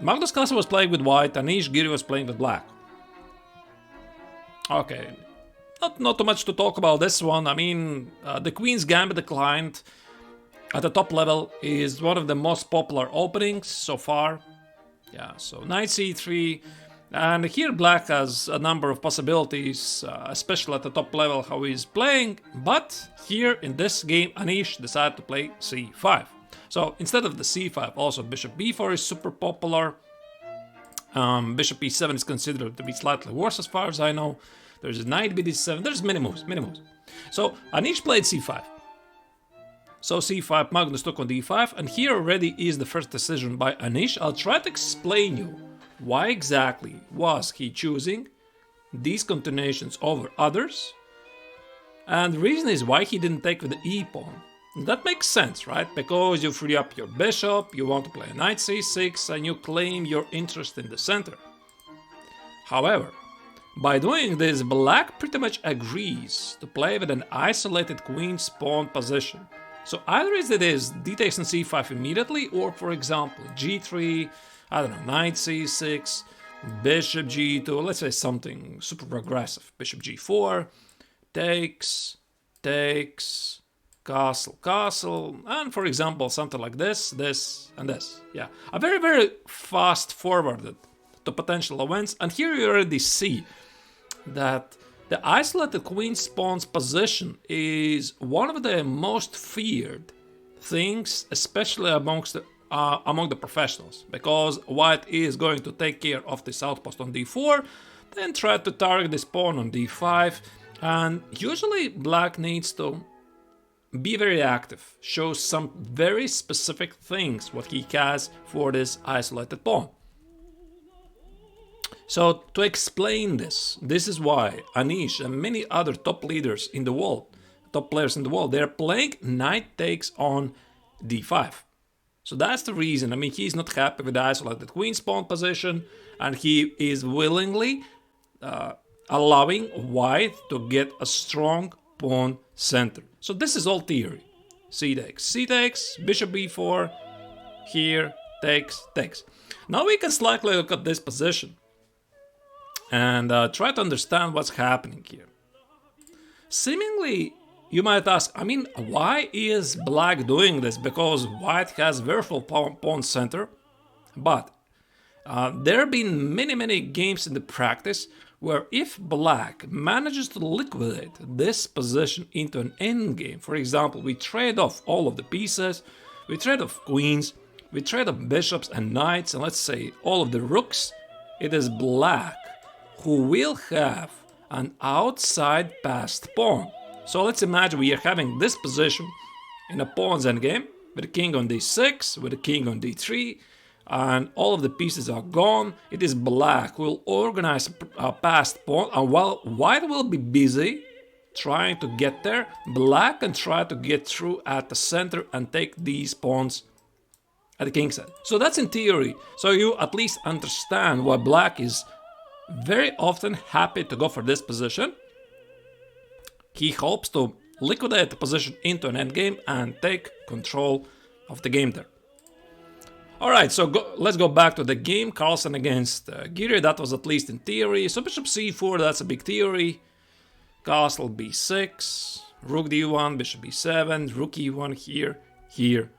Magnus Carlsen was playing with white, Anish Giri was playing with black. Okay, not too much to talk about this one. I mean, the Queen's Gambit declined at the top level is one of the most popular openings so far. Yeah, so knight c3, and here black has a number of possibilities, especially at the top level how he's playing, but here in this game Anish decided to play c5. So instead of the c5, also bishop b4 is super popular. Bishop e7 is considered to be slightly worse as far as I know. There's a knight bd7, there's many moves. So Anish played c5. So c5, Magnus took on d5, and here already is the first decision by Anish. I'll try to explain you why exactly was he choosing these continuations over others, and the reason is why he didn't take with the e-pawn. That makes sense, right? Because you free up your bishop, you want to play knight c6, and you claim your interest in the center. However, by doing this, black pretty much agrees to play with an isolated queen's pawn position. So either it is d takes on c5 immediately, or for example g3, I don't know, knight c6, bishop g2, let's say something super aggressive, bishop g4, takes, castle, and for example something like this, and this. Yeah, a very fast forwarded to potential events, and here you already see that the isolated queen's pawn's position is one of the most feared things, especially among the professionals, because white is going to take care of this outpost on d4, then try to target this pawn on d5, and usually black needs to be very active, show some very specific things what he has for this isolated pawn. So to explain this is why Anish and many other top leaders in the world, top players in the world, they're playing knight takes on d5. So that's the reason. I mean, he's not happy with the isolated queen's pawn position, and he is willingly allowing white to get a strong pawn center. So this is all theory. C takes, bishop b4, here, takes. Now we can slightly look at this position and try to understand what's happening here. Seemingly, you might ask, I mean, why is black doing this? Because white has very full pawn center, but there have been many games in the practice where if black manages to liquidate this position into an endgame, for example, we trade off all of the pieces, we trade off queens, we trade off bishops and knights, and let's say all of the rooks, it is black who will have an outside passed pawn. So let's imagine we are having this position in a pawn's endgame, with the king on d6, with the king on d3, and all of the pieces are gone. It is black who will organize a passed pawn, and while white will be busy trying to get there, black can try to get through at the center and take these pawns at the king side. So that's in theory, so you at least understand why black is very often happy to go for this position. He hopes to liquidate the position into an endgame and take control of the game there. Alright, so let's go back to the game. Carlsen against Giri, that was at least in theory. So bishop c4, that's a big theory. Castle b6, rook d1, bishop b7, rook e1 here.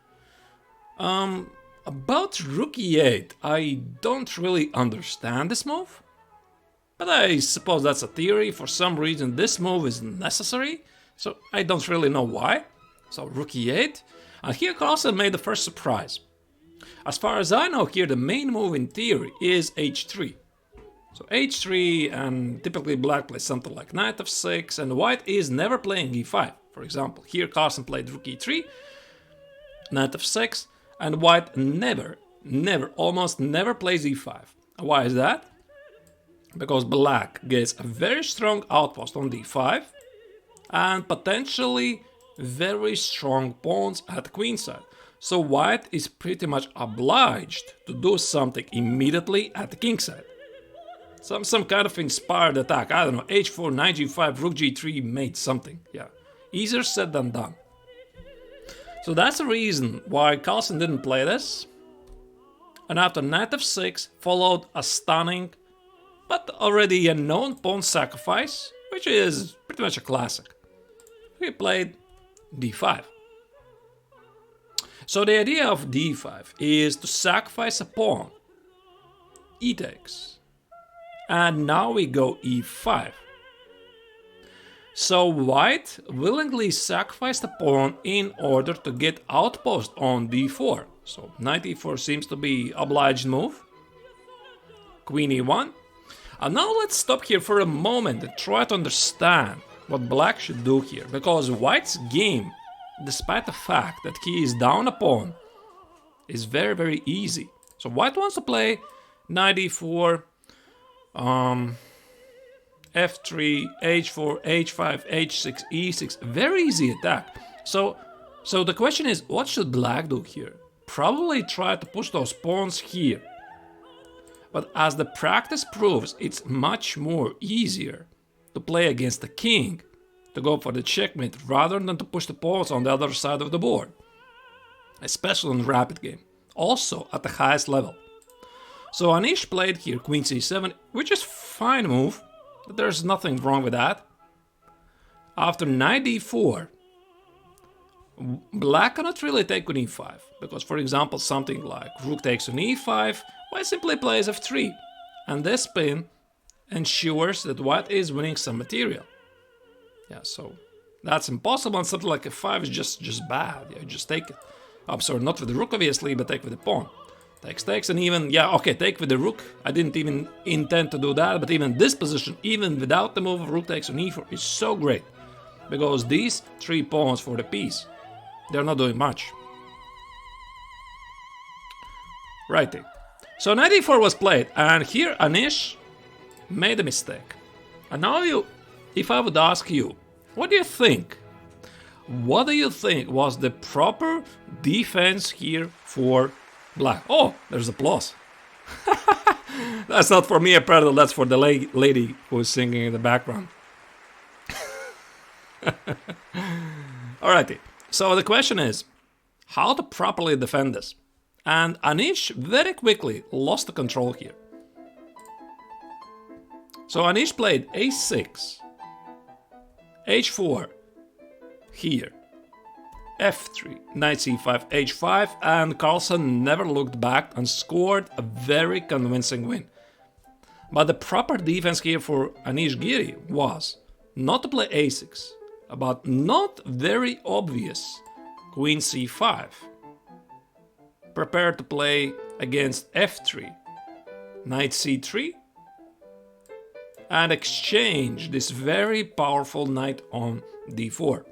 About rook e8, I don't really understand this move. But I suppose that's a theory. For some reason this move is necessary, so I don't really know why. So rook e8, and here Carlsen made the first surprise. As far as I know here, the main move in theory is h3. So h3, and typically black plays something like knight f6, and white is never playing e5. For example, here Carlsen played rook e3, knight f6, and white almost never plays e5. Why is that? Because black gets a very strong outpost on d5 and potentially very strong pawns at the queen side. So white is pretty much obliged to do something immediately at the king side. Some kind of inspired attack, I don't know, h4, knight g5, rook g3, mate something, yeah. Easier said than done. So that's the reason why Carlsen didn't play this. And after knight f6 followed a stunning but already a known pawn sacrifice, which is pretty much a classic. We played d5. So the idea of d5 is to sacrifice a pawn. E takes. And now we go e5. So white willingly sacrificed a pawn in order to get outpost on d4. So knight e4 seems to be obliged move. Queen e1. And now let's stop here for a moment and try to understand what black should do here. Because white's game, despite the fact that he is down a pawn, is very, very easy. So white wants to play knight e4, f3, h4, h5, h6, e6. Very easy attack. So the question is, what should black do here? Probably try to push those pawns here. But as the practice proves, it's much more easier to play against the king, to go for the checkmate rather than to push the pawns on the other side of the board. Especially in rapid game. Also at the highest level. So Anish played here queen c7, which is fine move. There's nothing wrong with that. After knight d4, black cannot really take on e5. Because for example something like rook takes on e5, white simply plays f3. And this spin ensures that white is winning some material. Yeah, so that's impossible, and something like f5 is just bad. Yeah, you just take it. I'm sorry, not with the rook obviously, but take with the pawn. Takes, and even, yeah, okay, take with the rook. I didn't even intend to do that, but even this position, even without the move of rook takes on e4, is so great. Because these 3 pawns for the piece, they're not doing much. Righty. So knight e4 was played, and here Anish made a mistake. And now if I would ask you, what do you think? What do you think was the proper defense here for black? Oh, there's applause. That's not for me, apparently, that's for the lady who is singing in the background. Alrighty, so the question is, how to properly defend this? And Anish very quickly lost the control here. So Anish played a6, h4, here, f3, knight c5, h5, and Carlsen never looked back and scored a very convincing win. But the proper defense here for Anish Giri was not to play a6, but not very obvious queen c5. Prepare to play against f3, knight c3, and exchange this very powerful knight on d4.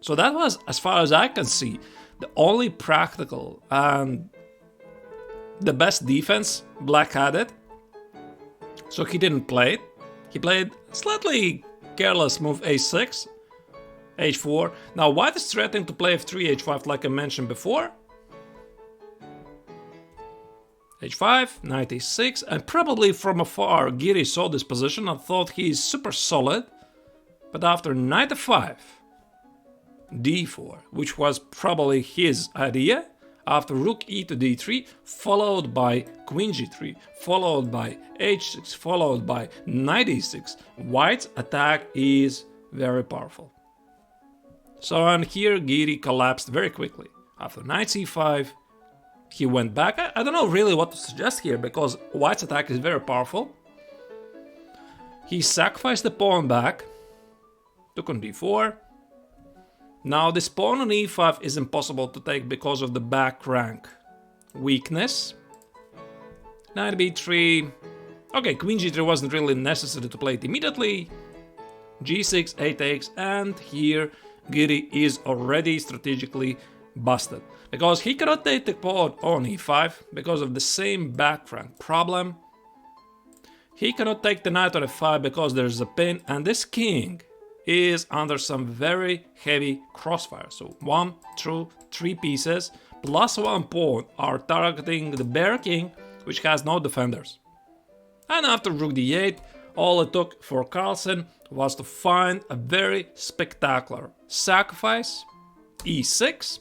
So that was, as far as I can see, the only practical and the best defense black had it. So he didn't play it. He played slightly careless move a6, h4. Now white is threatening to play f3, h5 like I mentioned before. h5, knight a6, and probably from afar Giri saw this position and thought he is super solid. But after knight f5, d4, which was probably his idea, after rook e to d3, followed by queen g3, followed by h6, followed by knight e6, white's attack is very powerful. So and here Giri collapsed very quickly. After knight c5, he went back. I don't know really what to suggest here, because white's attack is very powerful. He sacrificed the pawn back, took on d4. Now this pawn on e5 is impossible to take because of the back rank weakness. Knight b3. Okay, queen g3 wasn't really necessary to play it immediately. g6, a takes, and here Giri is already strategically busted. Because he cannot take the pawn on e5 because of the same back rank problem. He cannot take the knight on f5 because there's a pin, and this king is under some very heavy crossfire. So 1, 2, 3 pieces plus 1 pawn are targeting the bare king, which has no defenders. And after rook d8, all it took for Carlsen was to find a very spectacular sacrifice, e6,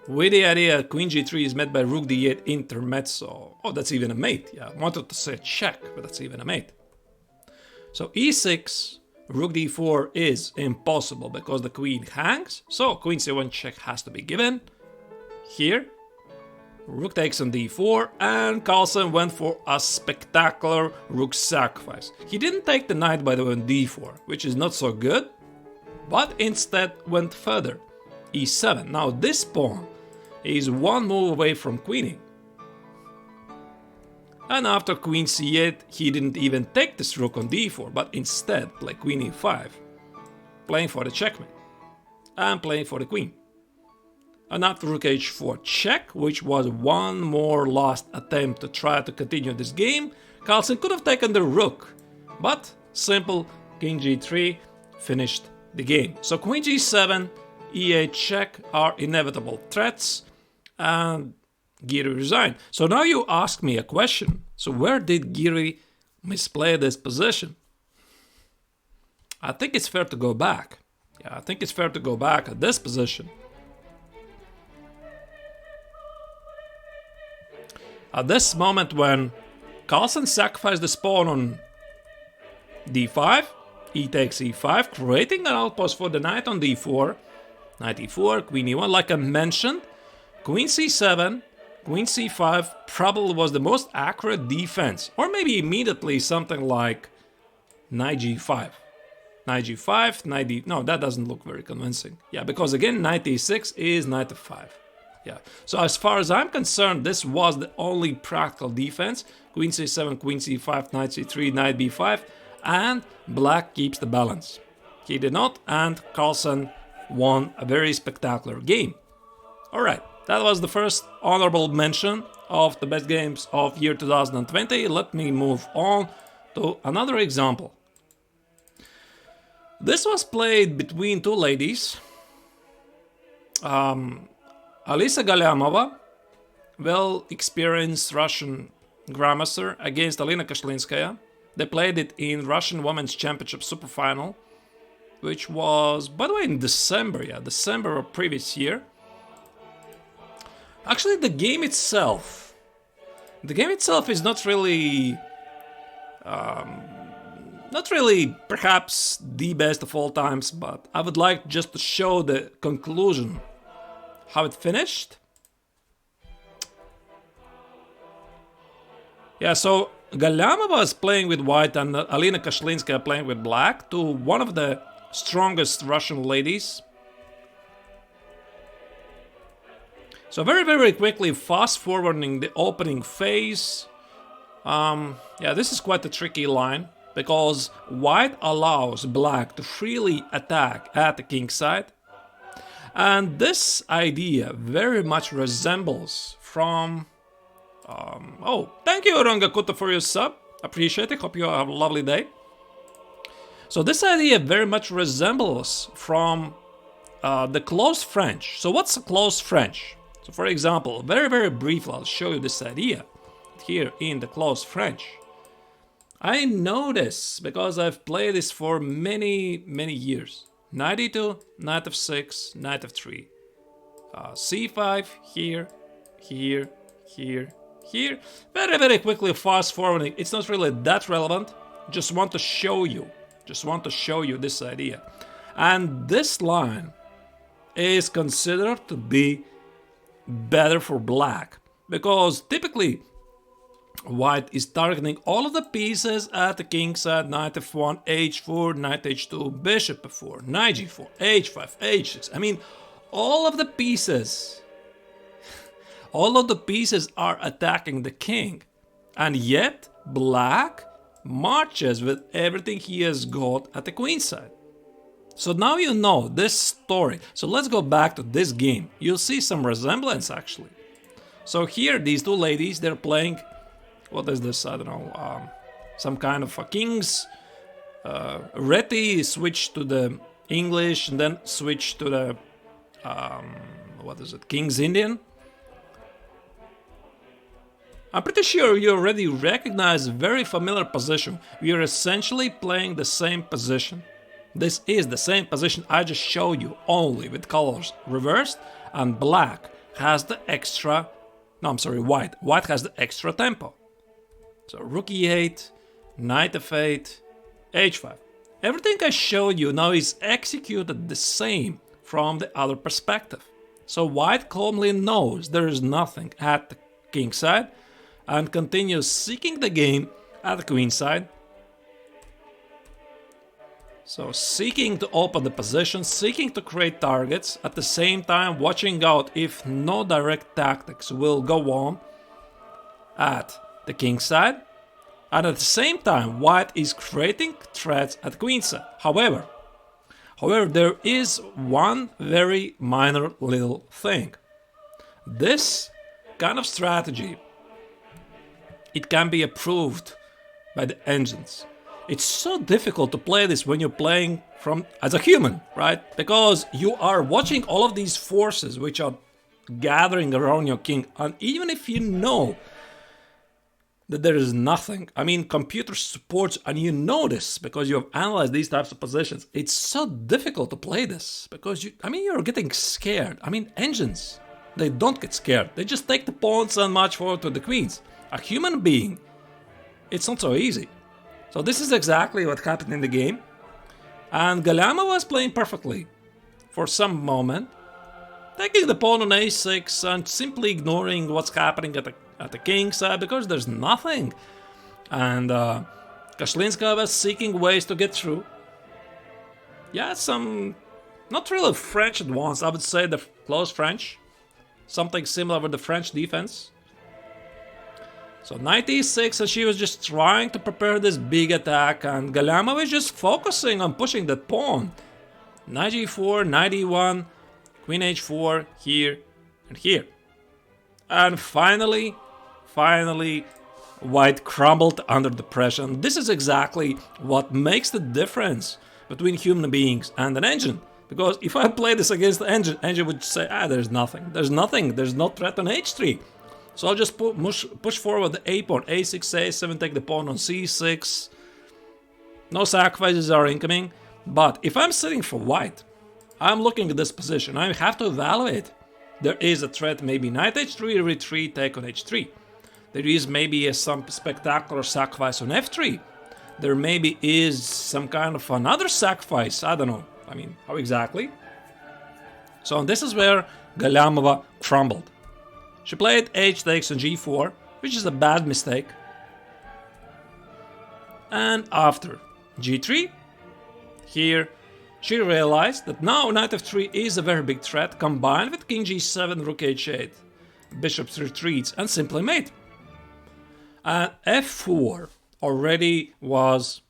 with the idea queen g3 is met by rook d8 intermezzo. Oh, that's even a mate. Yeah, I wanted to say check, but that's even a mate. So e6, rook d4 is impossible because the queen hangs. So queen c1 check has to be given. Here, rook takes on d4, and Carlsen went for a spectacular rook sacrifice. He didn't take the knight, by the way, on d4, which is not so good, but instead went further. e7. Now this pawn is one move away from queening. And after queen c8, he didn't even take this rook on d4, but instead played queen e5, playing for the checkmate, and playing for the queen. And after rook h4 check, which was one more last attempt to try to continue this game, Carlsen could have taken the rook, but simple king g3 finished the game. So queen g7, e8 check are inevitable threats, and Giri resigned. So now you ask me a question. So where did Giri misplay this position? I think it's fair to go back. Yeah, I think it's fair to go back at this position. At this moment when Carlsen sacrificed this pawn on d5, he takes e5, creating an outpost for the knight on d4, knight e4, queen e1, like I mentioned, queen c7, queen c5 probably was the most accurate defense, or maybe immediately something like knight g5. Knight g5, knight d... No, that doesn't look very convincing. Yeah, because again, knight e6 is knight f5. Yeah, so as far as I'm concerned, this was the only practical defense. Queen c7, queen c5, knight c3, knight b5, and black keeps the balance. He did not, and Carlsen won a very spectacular game. Alright, that was the first honorable mention of the best games of year 2020. Let me move on to another example. This was played between two ladies. Alisa Galliamova, well-experienced Russian grandmaster, against Alina Kashlinskaya. They played it in Russian Women's Championship Super Final, which was, by the way, in December, December of previous year. Actually, the game itself is not really perhaps the best of all times, but I would like just to show the conclusion, how it finished. Yeah, so Galliamova is playing with white and Alina Kashlinskaya playing with black, to one of the strongest Russian ladies. So very quickly, fast forwarding the opening phase. Yeah, this is quite a tricky line, because white allows black to freely attack at the king side. And this idea very much resembles from... oh, thank you, Rangakuta, for your sub. Appreciate it. Hope you have a lovely day. So this idea very much resembles from the closed French. So what's a closed French? So for example, very briefly, I'll show you this idea here in the closed French. I know this because I've played this for many years. Knight e2, knight f6, knight f3. c5, here. Very quickly, fast forwarding. It's not really that relevant. Just want to show you this idea. And this line is considered to be better for black, because typically white is targeting all of the pieces at the king side. Knight f1, h4, knight h2, bishop f4, knight g4, h5, h6. I mean, all of the pieces are attacking the king, and yet black marches with everything he has got at the queen side. So now you know this story. So let's go back to this game. You'll see some resemblance actually. So here, these two ladies, they're playing, what is this? I don't know, some kind of a king's Reti, switch to the English, and then switch to the, what is it, King's Indian. I'm pretty sure you already recognize a very familiar position. We are essentially playing the same position. This is the same position I just showed you, only with colors reversed, and black has the extra... No, I'm sorry, white. White has the extra tempo. So rook e8, knight f8, h5. Everything I showed you now is executed the same from the other perspective. So white calmly knows there is nothing at the king side and continues seeking the game at the queen side. So seeking to open the position, seeking to create targets, at the same time watching out if no direct tactics will go on at the king side. And at the same time, white is creating threats at queen side. However, there is one very minor little thing. This kind of strategy, it can be approved by the engines. It's so difficult to play this when you're playing as a human, right? Because you are watching all of these forces which are gathering around your king, and even if you know that there is nothing, I mean, computer supports, and you know this because you have analyzed these types of positions, it's so difficult to play this because you're getting scared. I mean, engines, they don't get scared. They just take the pawns and march forward to the queens. A human being, it's not so easy. So this is exactly what happened in the game. And Galliamova was playing perfectly for some moment, taking the pawn on a6 and simply ignoring what's happening at the king side because there's nothing. And Kashlinskaya was seeking ways to get through. Yeah, some not really French advance, I would say the close French. Something similar with the French defense. So knight e6, and she was just trying to prepare this big attack, and Galliamova was just focusing on pushing that pawn. Knight g4, knight e1, queen h4, here and here. And finally, white crumbled under the pressure. And this is exactly what makes the difference between human beings and an engine. Because if I play this against the engine would say, there's nothing, there's no threat on h3. So I'll just push forward the a pawn, a6, a7, take the pawn on c6. No sacrifices are incoming. But if I'm sitting for white, I'm looking at this position. I have to evaluate. There is a threat, maybe knight h3, retreat, take on h3. There is maybe some spectacular sacrifice on f3. There maybe is some kind of another sacrifice. I don't know. I mean, how exactly? So this is where Galliamova crumbled. She played h takes on g4, which is a bad mistake. And after g3, here, she realized that now knight f3 is a very big threat, combined with king g7, rook h8. Bishop retreats and simply mate. And f4 already was,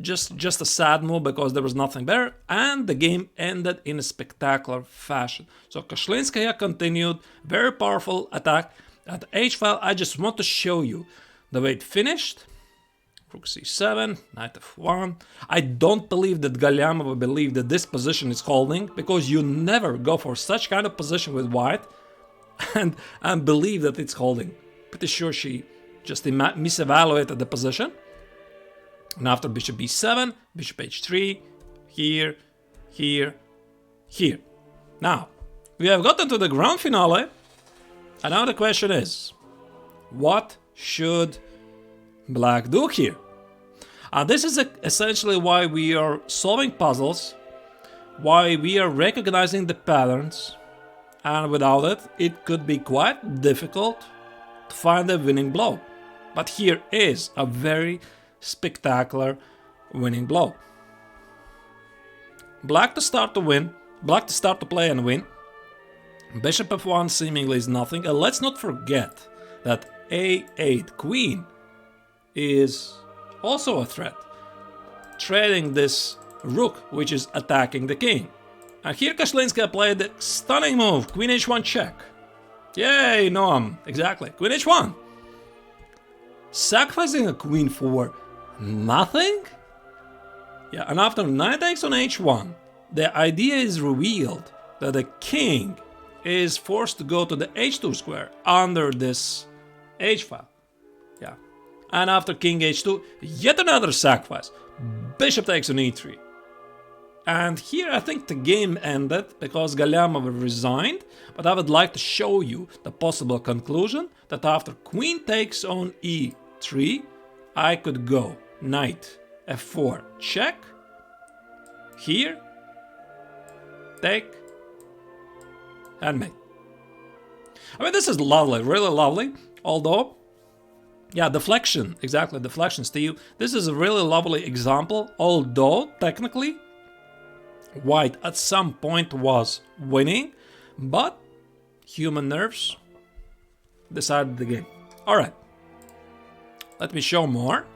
just a sad move because there was nothing better, and the game ended in a spectacular fashion. So Kashlinskaya continued, very powerful attack at the h file. I just want to show you the way it finished. Rook c7, knight f1. I don't believe that Galliamova believed that this position is holding, because you never go for such kind of position with white and believe that it's holding. Pretty sure she just misevaluated the position. And after bishop b7, bishop h3, here, here, here. Now, we have gotten to the grand finale, and now the question is, what should black do here? This is essentially why we are solving puzzles, why we are recognizing the patterns, and without it, it could be quite difficult to find a winning blow. But here is a very spectacular winning blow. Black to start to win, black to start to play and win. Bishop f1 seemingly is nothing, and let's not forget that a8 queen is also a threat, trading this rook which is attacking the king. And here Kashlinskaya played the stunning move, queen h1 check. Yay, Noam, exactly, queen h1. Sacrificing a queen for nothing? Yeah, and after knight takes on h1, the idea is revealed that the king is forced to go to the h2 square under this h-file. Yeah. And after king h2, yet another sacrifice. Bishop takes on e3. And here I think the game ended because Galliamova resigned, but I would like to show you the possible conclusion that after queen takes on e3, I could go knight f4 check, here, take, and mate. I mean, this is lovely, really lovely, although, yeah, deflection, exactly, deflection, Steve. This is a really lovely example, although, technically, White at some point was winning, but human nerves decided the game. Alright, let me show more.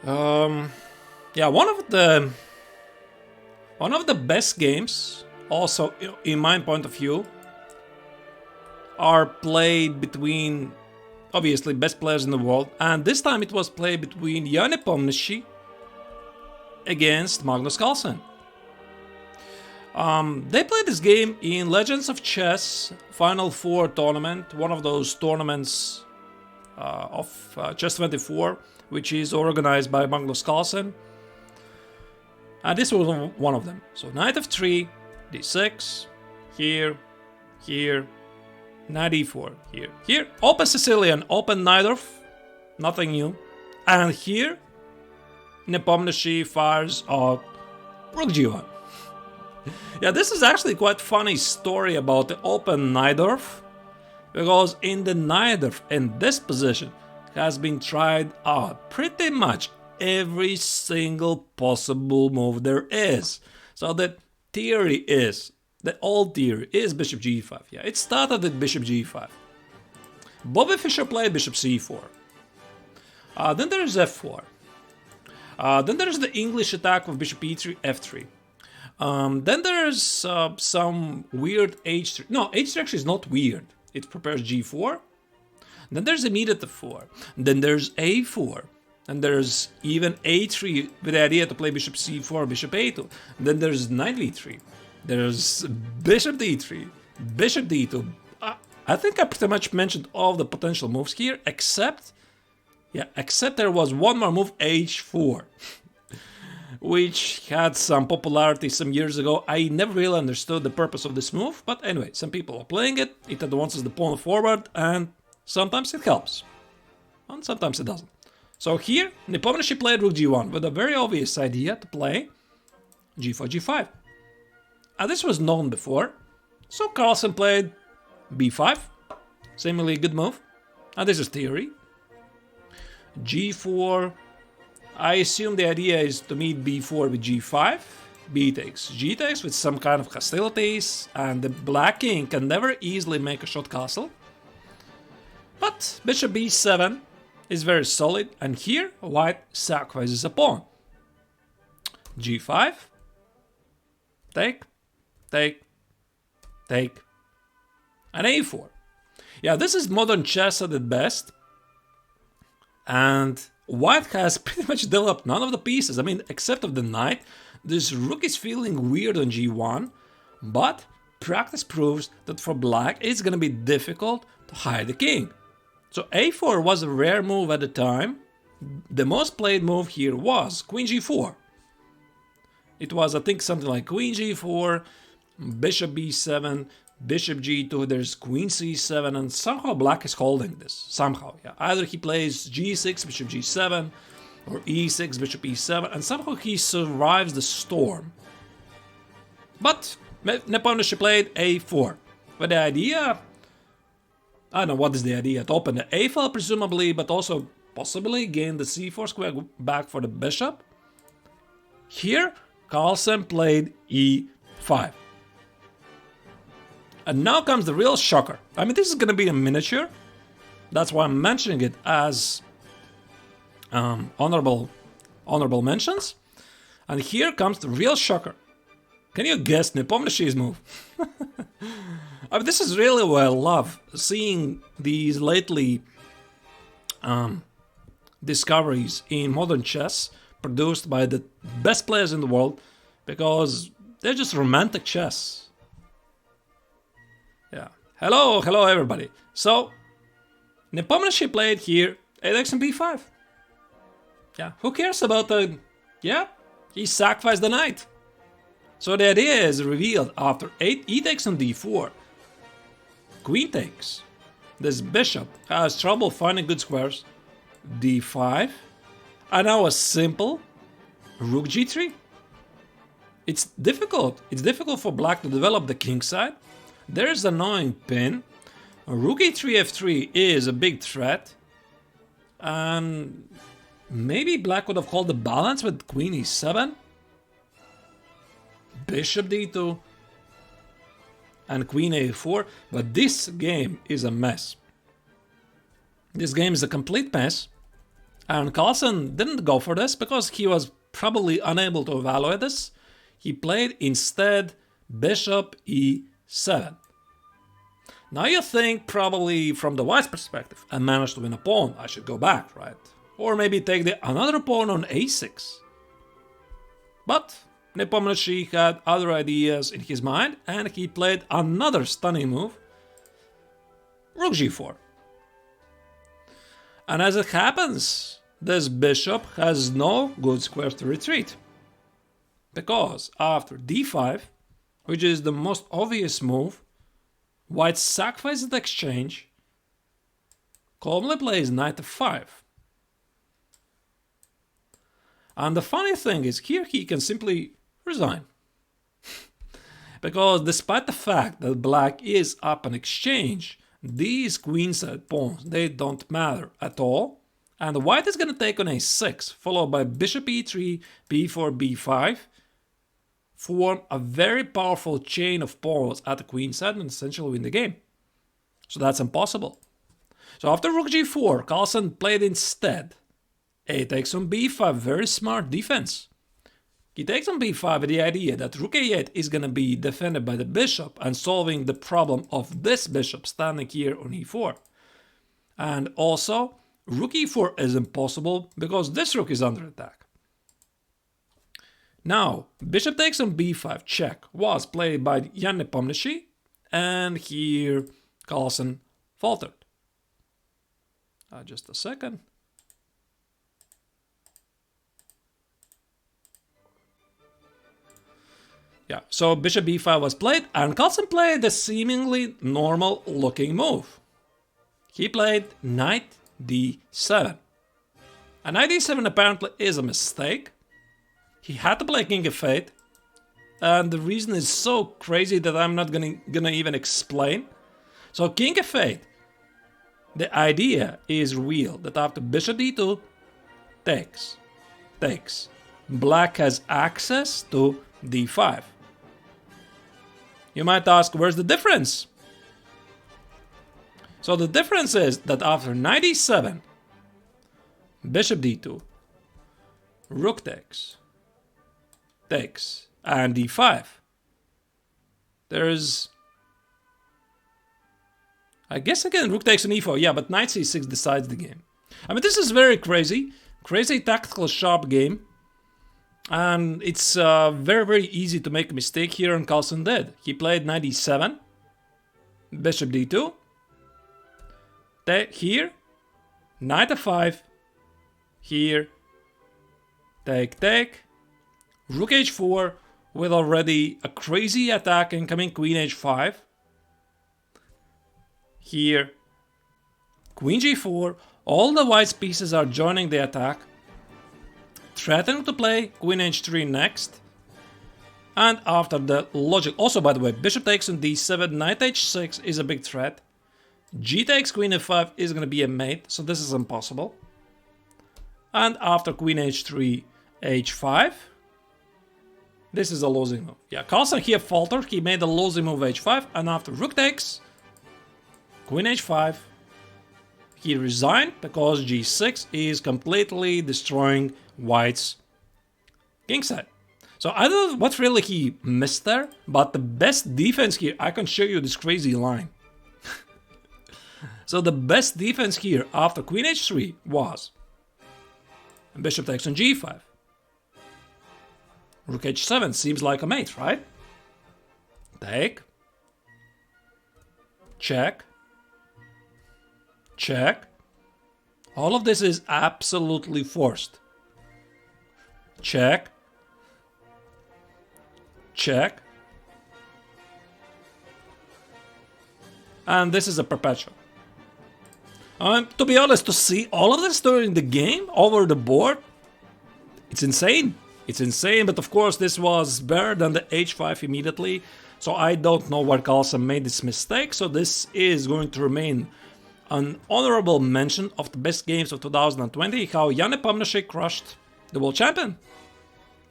Yeah, one of the best games, also in my point of view, are played between, obviously, best players in the world, and this time it was played between Nepomniachtchi against Magnus Carlsen. They played this game in Legends of Chess Final Four tournament, one of those tournaments of Chess 24, which is organized by Magnus Carlsen. And this was one of them. So knight f3, d6, here, knight e4, here. Open Sicilian, open Najdorf, nothing new. And here, Nepomniachtchi fires out rook g1. Yeah, this is actually quite funny story about the open Najdorf, because in the Najdorf, in this position, has been tried out pretty much every single possible move there is. So the theory is, the old theory is bishop g5. Yeah, it started with bishop g5. Bobby Fischer played bishop c4. Then there's f4. Then there's the English attack of bishop e3, f3. Then there's some weird h3. No, h3 actually is not weird. It prepares g4. Then there's immediate f4. Then there's a4. And there's even a3 with the idea to play bishop c4, bishop a2. Then there's knight e3. There's bishop d3, bishop d2. I think I pretty much mentioned all the potential moves here, except there was one more move, h4, which had some popularity some years ago. I never really understood the purpose of this move, but anyway, some people are playing it. It advances the pawn forward, and sometimes it helps, and sometimes it doesn't. So here, Nepomniachtchi played rook g1 with a very obvious idea to play g4, g5. And this was known before, so Carlsen played b5, seemingly a good move, and this is theory. g4, I assume the idea is to meet b4 with g5, b takes, g takes with some kind of hostilities, and the black king can never easily make a short castle. But bishop b7 is very solid, and here white sacrifices a pawn. g5, take, and a4. Yeah, this is modern chess at its best, and white has pretty much developed none of the pieces. I mean, except of the knight, this rook is feeling weird on g1, but practice proves that for black it's gonna be difficult to hide the king. So a4 was a rare move at the time. The most played move here was queen g4. It was, I think, something like queen g4, bishop b7, bishop g2, there's queen c7, and somehow black is holding this. Somehow, yeah. Either he plays g6, bishop g7, or e6, bishop e7, and somehow he survives the storm. But Nepomniachtchi played a4. With the idea, I don't know what is the idea, to open the a file presumably, but also possibly gain the c4 square back for the bishop. Here, Carlsen played e5. And now comes the real shocker. I mean, this is going to be a miniature. That's why I'm mentioning it as honorable mentions. And here comes the real shocker. Can you guess Nepomniachtchi's move? I mean, this is really what I love, seeing these lately discoveries in modern chess produced by the best players in the world, because they're just romantic chess. Yeah. Hello everybody. So, Nepomniachtchi played here a takes and b5. Yeah, who cares about the Yeah, he sacrificed the knight. So the idea is revealed after e takes on d4. Queen takes. This bishop has trouble finding good squares. d5. And now a simple rook g3. It's difficult. It's difficult for black to develop the king side. There's an annoying pin. Rook e3 f3 is a big threat. And maybe black would have called the balance with queen e7. Bishop d2. And queen a4. But this game is a mess. This game is a complete mess. And Carlsen didn't go for this because he was probably unable to evaluate this. He played instead bishop e7. Now you think probably from the white's perspective, I managed to win a pawn, I should go back, right? Or maybe take another pawn on a6. But Nepomniachtchi had other ideas in his mind and he played another stunning move, rook g4. And as it happens, this bishop has no good squares to retreat. Because after d5, which is the most obvious move, white sacrifices the exchange, calmly plays knight f5. And the funny thing is, here he can simply resign. Because despite the fact that black is up an exchange, these queenside pawns, they don't matter at all. And white is going to take on a6, followed by bishop e3, b4, b5, form a very powerful chain of pawns at the queenside and essentially win the game. So that's impossible. So after rook g4, Carlsen played instead a takes on b5, very smart defense. He takes on b5 with the idea that rook a8 is going to be defended by the bishop and solving the problem of this bishop standing here on e4. And also, rook e4 is impossible because this rook is under attack. Now, bishop takes on b5 check was played by Nepomniachtchi, and here Carlsen faltered. Just a second. Yeah, so bishop b5 was played, and Carlsen played a seemingly normal looking move. He played knight d7. And knight d7 apparently is a mistake. He had to play king f8, and the reason is so crazy that I'm not gonna even explain. So king f8, the idea is real that after bishop d2 takes, black has access to d5. You might ask, where's the difference? So the difference is that after knight e7, bishop d2, rook takes, and d5, there's, I guess again, rook takes on e4, yeah, but knight c6 decides the game. I mean, this is very crazy tactical, sharp game. And it's very, very easy to make a mistake here, and Carlsen did. He played knight e7, bishop d2, here, knight f5, here, take, rook h4, with already a crazy attack incoming, queen h5, here, queen g4, all the white's pieces are joining the attack, threatening to play queen h3 next. And after the logic, also by the way, bishop takes on d7, knight h6 is a big threat. G takes queen f5 is going to be a mate, so this is impossible. And after queen h3, h5, this is a losing move. Yeah, Carlsen here faltered, he made a losing move h5, and after rook takes, queen h5, he resigned because g6 is completely destroying white's kingside. So I don't know what really he missed there, but the best defense here, I can show you this crazy line. So the best defense here after queen h3 was bishop takes on g5. Rook h7 seems like a mate, right? Take. Check. All of this is absolutely forced. check, check, and this is a perpetual. To be honest, to see all of this during the game over the board, it's insane. It's insane, but of course this was better than the h5 immediately, so I don't know where Carlsen made this mistake, so this is going to remain an honorable mention of the best games of 2020, how Nepomniachtchi crushed the world champion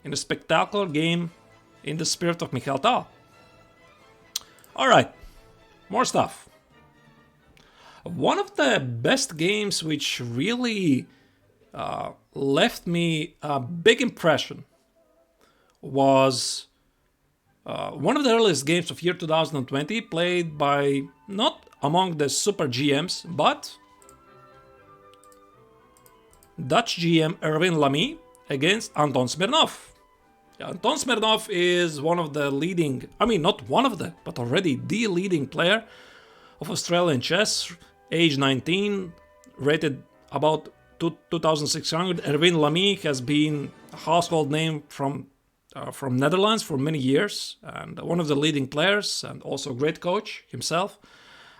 in a spectacular game in the spirit of Mikhail Tal. Alright, more stuff. One of the best games which really left me a big impression was one of the earliest games of year 2020, played by not among the super GMs, but Dutch GM Erwin Lamy against Anton Smirnov. Anton Smirnov is one of the leading, I mean not one of the, but already the leading player of Australian chess, age 19, rated about 2,600. Erwin Lamy has been a household name from Netherlands for many years, and one of the leading players, and also a great coach himself.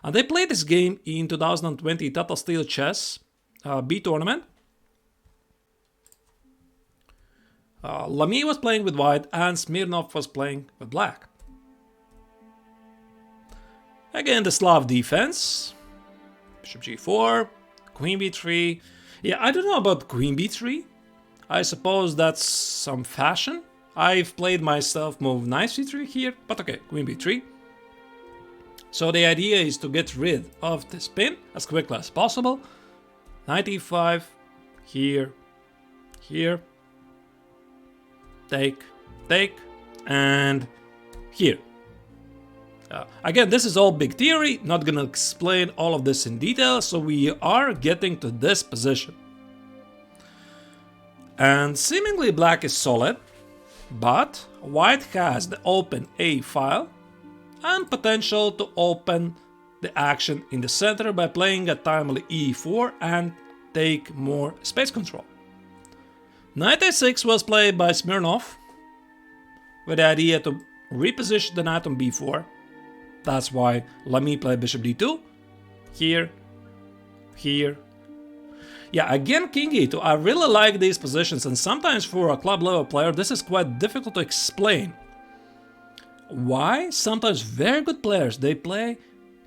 And they played this game in 2020 Tata Steel Chess B tournament. Lamy was playing with white and Smirnov was playing with black. Again, the Slav defense. Bishop g4, queen b3. Yeah, I don't know about queen b3. I suppose that's some fashion. I've played myself move knight c3 here, but okay, queen b3. So the idea is to get rid of this pin as quickly as possible. Knight e5, here, here, take, take, and here. Again, this is all big theory, not gonna explain all of this in detail, so we are getting to this position. And seemingly black is solid, but white has the open A file and potential to open the action in the center by playing a timely e4 and take more space control. Knight a6 was played by Smirnov with the idea to reposition the knight on b4. That's why Lamy played bishop d2, here, here. Yeah, again king e2. I really like these positions, and sometimes for a club level player this is quite difficult to explain. Why sometimes very good players they play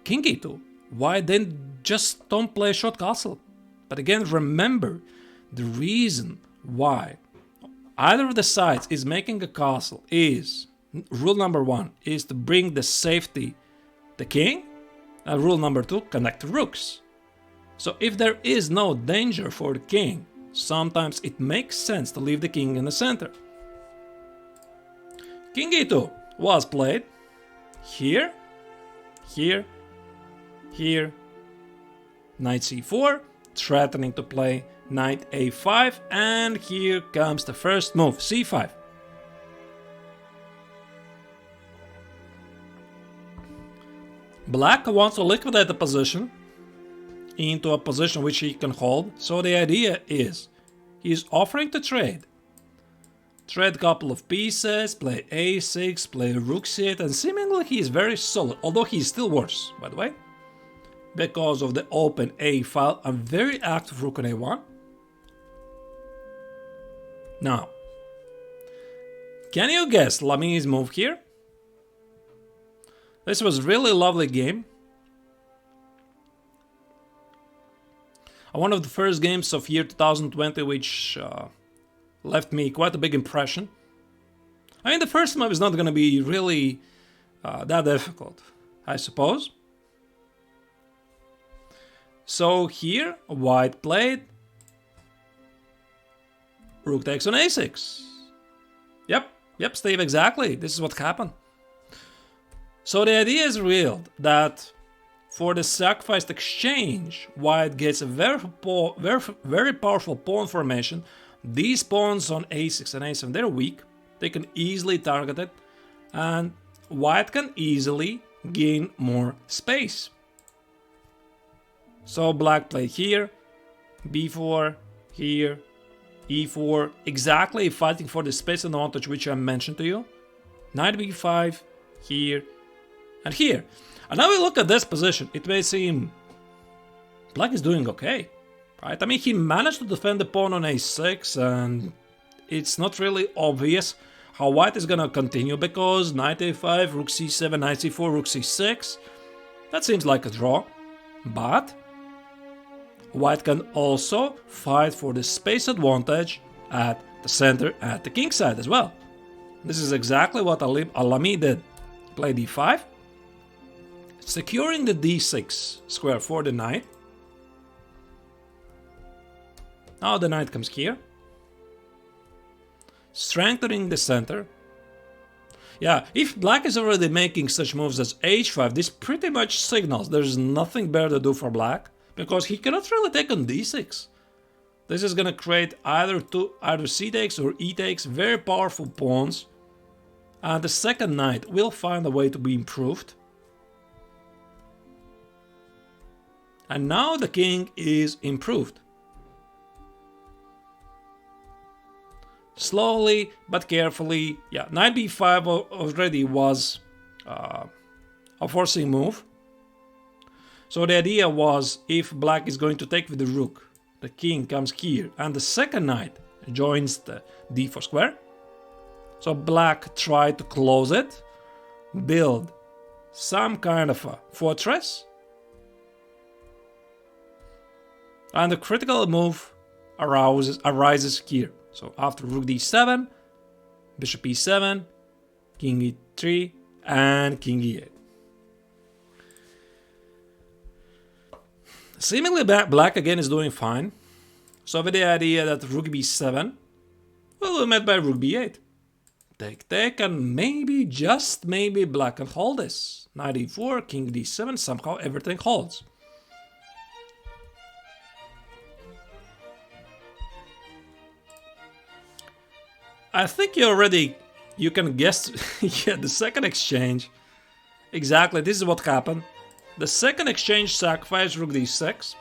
king e2? Why they just don't play short castle? But again, remember, the reason why either of the sides is making a castle is, rule number one, is to bring the safety the king, and rule number two, connect the rooks. So if there is no danger for the king, sometimes it makes sense to leave the king in the center. King e2 was played here, here, here, knight c4, threatening to play knight a5, and here comes the first move, c5. Black wants to liquidate the position into a position which he can hold, so the idea is he's offering to trade. Trade a couple of pieces, play a6, play rook c8, and seemingly he is very solid, although he is still worse, by the way, because of the open a file and very active rook on a1. Now, can you guess Lamy's move here? This was a really lovely game. One of the first games of year 2020 which left me quite a big impression. I mean, the first move is not going to be really that difficult, I suppose. So here, white played. Rook takes on a6. Yep, Steve, exactly. This is what happened. So the idea is revealed that for the sacrificed exchange, white gets a very powerful pawn formation. These pawns on a6 and a7, they're weak. They can easily target it, and white can easily gain more space. So black played here, b4, here, e4, exactly fighting for the space advantage which I mentioned to you. Knight b5, here, and here. And now we look at this position, it may seem black is doing okay, right? I mean, he managed to defend the pawn on a6, and it's not really obvious how white is gonna continue, because knight a5, rook c7, knight c4, rook c6, that seems like a draw. But white can also fight for the space advantage at the center, at the king side as well. This is exactly what Alami did. Play d5, securing the d6 square for the knight. Now the knight comes here, strengthening the center. Yeah, if black is already making such moves as h5, this pretty much signals there's nothing better to do for black, because he cannot really take on d6. This is gonna create either c takes or e takes, very powerful pawns, and the second knight will find a way to be improved. And now the king is improved. Slowly but carefully, yeah, knight b5 already was a forcing move. So the idea was, if black is going to take with the rook, the king comes here, and the second knight joins the d4 square. So black tried to close it, build some kind of a fortress, and the critical move arises here. So after rook d7, bishop e7, king e3, and king e8. Seemingly black again is doing fine. So with the idea that rook b7 will be met by rook b8. Take, and maybe, just maybe, black can hold this. Knight e4, king d7, somehow everything holds. I think you can guess, yeah, the second exchange. Exactly, this is what happened. The second exchange sacrificed rook d6,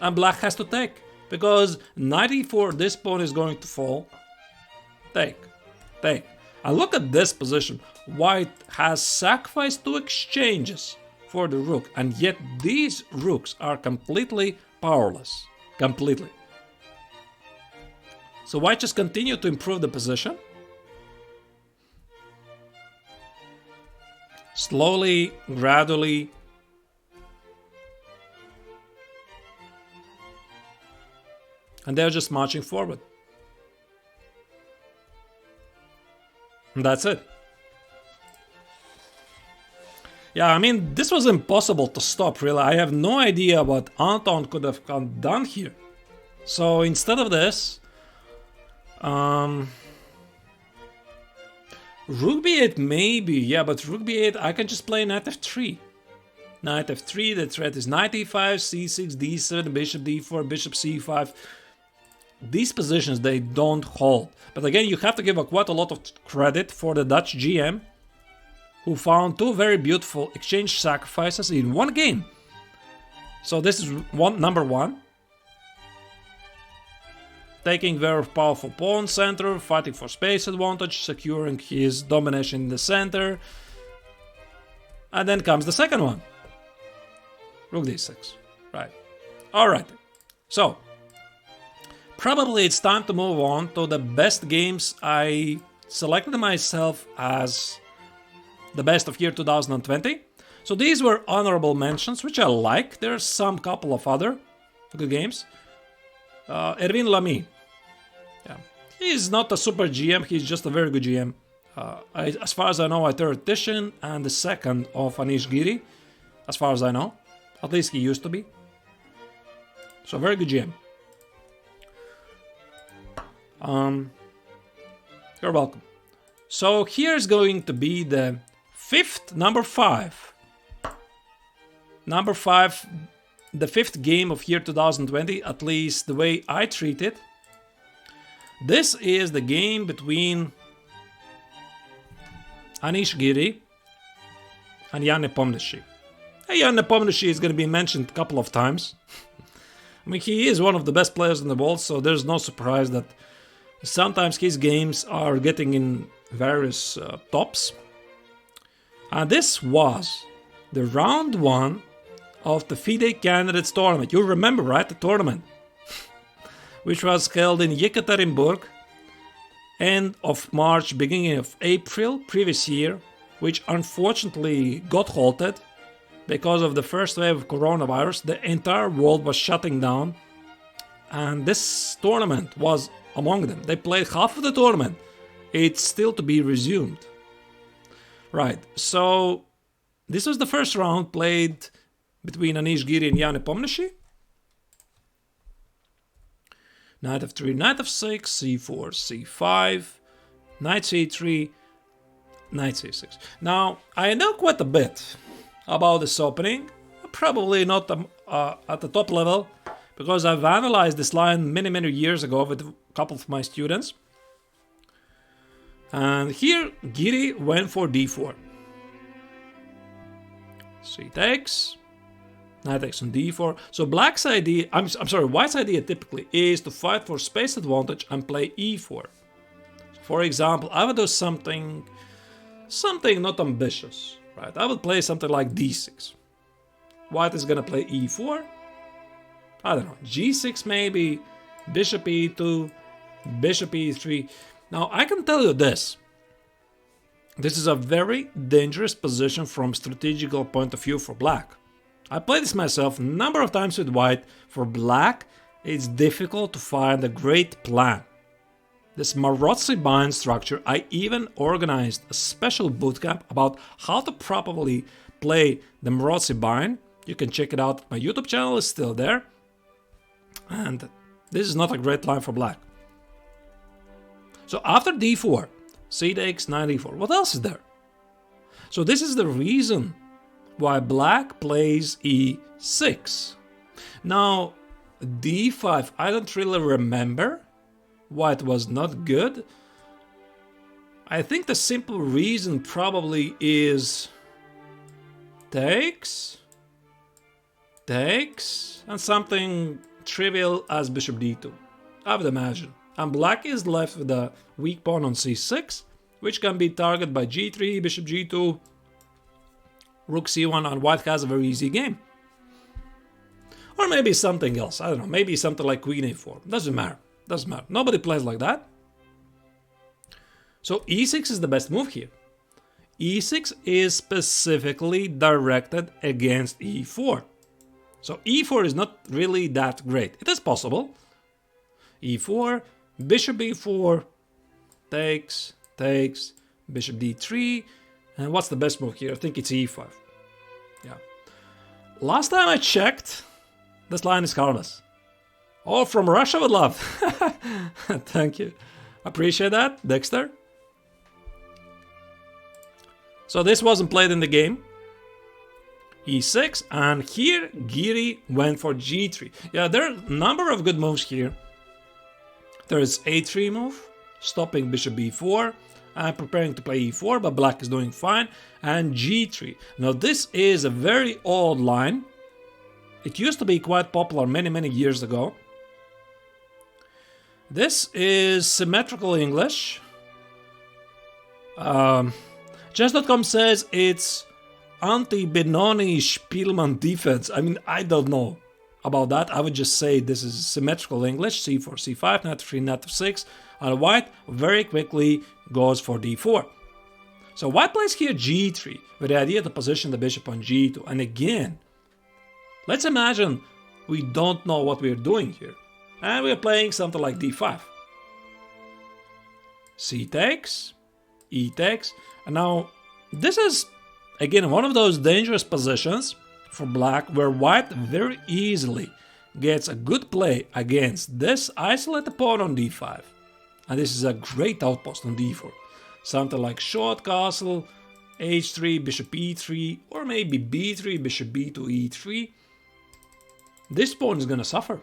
and black has to take, because knight e4, this pawn is going to fall. Take. And look at this position. White has sacrificed 2 exchanges for the rook, and yet these rooks are completely powerless. Completely. So white just continued to improve the position. Slowly, gradually. And they're just marching forward. And that's it. Yeah, I mean, this was impossible to stop, really. I have no idea what Anton could have done here. So instead of this, rook b8 maybe, yeah, but rook b8, I can just play knight f3. Knight f3, the threat is knight e5, c6, d7, bishop d4, bishop c5. These positions, they don't hold. But again, you have to give quite a lot of credit for the Dutch GM, who found 2 very beautiful exchange sacrifices in one game. So this is number 1. Taking very powerful pawn center, fighting for space advantage, securing his domination in the center. And then comes the second one. Rook d6. Right. Alright. So, probably it's time to move on to the best games I selected myself as the best of year 2020. So these were honorable mentions, which I like. There's some couple of other good games. Erwin Lamy. Yeah. He's not a super GM, he's just a very good GM. As far as I know, a third edition and the second of Anish Giri. As far as I know. At least he used to be. So very good GM. You're welcome. So here's going to be the number 5. Number 5, the 5th game of year 2020, at least the way I treat it. This is the game between Anish Giri and Jan Nepomniachtchi. Hey, Jan Nepomniachtchi is going to be mentioned a couple of times. I mean, he is one of the best players in the world, so there's no surprise that sometimes his games are getting in various tops. And this was the round 1 of the FIDE Candidates Tournament. You remember, right? The tournament, which was held in Yekaterinburg, end of March, beginning of April, previous year, which unfortunately got halted because of the first wave of coronavirus. The entire world was shutting down, and this tournament was among them. They played half of the tournament. It's still to be resumed. Right, so this was the first round played between Anish Giri and Nepomniachtchi. Knight f3, knight f6, c4, c5, knight c3, knight c6. Now, I know quite a bit about this opening, probably not at the top level, because I've analyzed this line many years ago with a couple of my students. And here, Giri went for d4. C takes, knight takes on d4. So black's idea, white's idea typically is to fight for space advantage and play e4. For example, I would do something not ambitious, right? I would play something like d6. White is gonna play e4. I don't know, g6 maybe, bishop e2, bishop e3. Now I can tell you this. This is a very dangerous position from strategical point of view for black. I played this myself a number of times with white. For black, it's difficult to find a great plan. This Marozzi bind structure, I even organized a special bootcamp about how to properly play the Marozzi bind. You can check it out. My YouTube channel is still there. And this is not a great line for black. So after d4, c takes, knight e4. What else is there? So this is the reason why black plays e6. Now, d5, I don't really remember why it was not good. I think the simple reason probably is takes, and something trivial as bishop d2, I would imagine. And black is left with a weak pawn on c6, which can be targeted by g3, bishop g2, rook c1, and white has a very easy game. Or maybe something else, I don't know, maybe something like queen a4, doesn't matter, nobody plays like that. So e6 is the best move here. e6 is specifically directed against e4. So e4 is not really that great. It is possible. e4, bishop e4, takes, bishop d3, and what's the best move here? I think it's e5. Yeah. Last time I checked, this line is harmless. Oh, from Russia with love. Thank you. Appreciate that, Dexter. So this wasn't played in the game. e6, and here Giri went for g3. Yeah, there are a number of good moves here. There is a3 move, stopping bishop b4, and preparing to play e4, but black is doing fine, and g3. Now this is a very old line. It used to be quite popular many years ago. This is symmetrical English. Chess.com says it's anti-Benoni Spielmann defense. I mean, I don't know about that. I would just say this is symmetrical English. c4, c5, knight f3, knight f6. And white very quickly goes for d4. So white plays here g3 with the idea to position the bishop on g2. And again, let's imagine we don't know what we're doing here. And we're playing something like d5. C takes, e takes. And now this is, again, one of those dangerous positions for black where white very easily gets a good play against this isolated pawn on d5. And this is a great outpost on d4. Something like short castle, h3, bishop e3, or maybe b3, bishop b2, e3. This pawn is gonna suffer.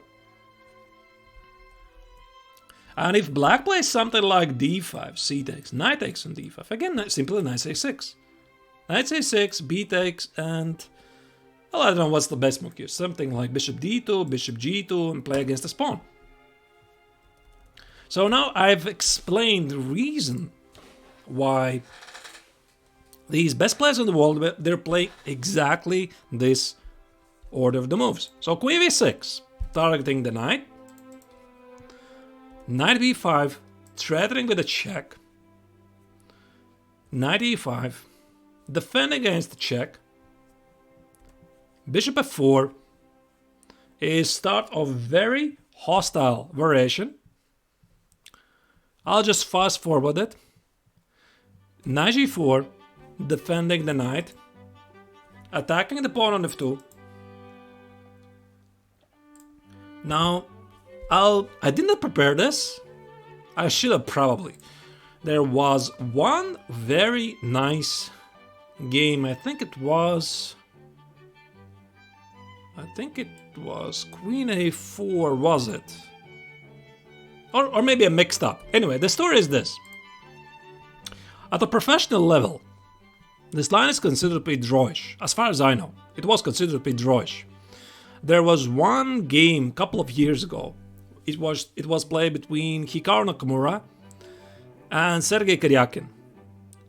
And if black plays something like d5, c takes, knight takes on d5, again, simply knight a6. Knight a6, b takes, and Well, I don't know what's the best move here. Something like bishop d2, bishop g2, and play against the pawn. So now I've explained the reason why these best players in the world, they're playing exactly this order of the moves. So queen b6, targeting the knight. Knight b5, threatening with a check. Knight e5, defending against the check. Bishop f4 is start of very hostile variation. I'll just fast forward it. Knight g4, defending the knight. Attacking the pawn on f2. Now, I did not prepare this. I should have probably. There was one very nice game. I think it was queen a4, was it? Or maybe I mixed up. Anyway, the story is this. At a professional level, this line is considered to be drawish. As far as I know, it was considered to be drawish. There was one game a couple of years ago. It was played between Hikaru Nakamura and Sergei Karjakin.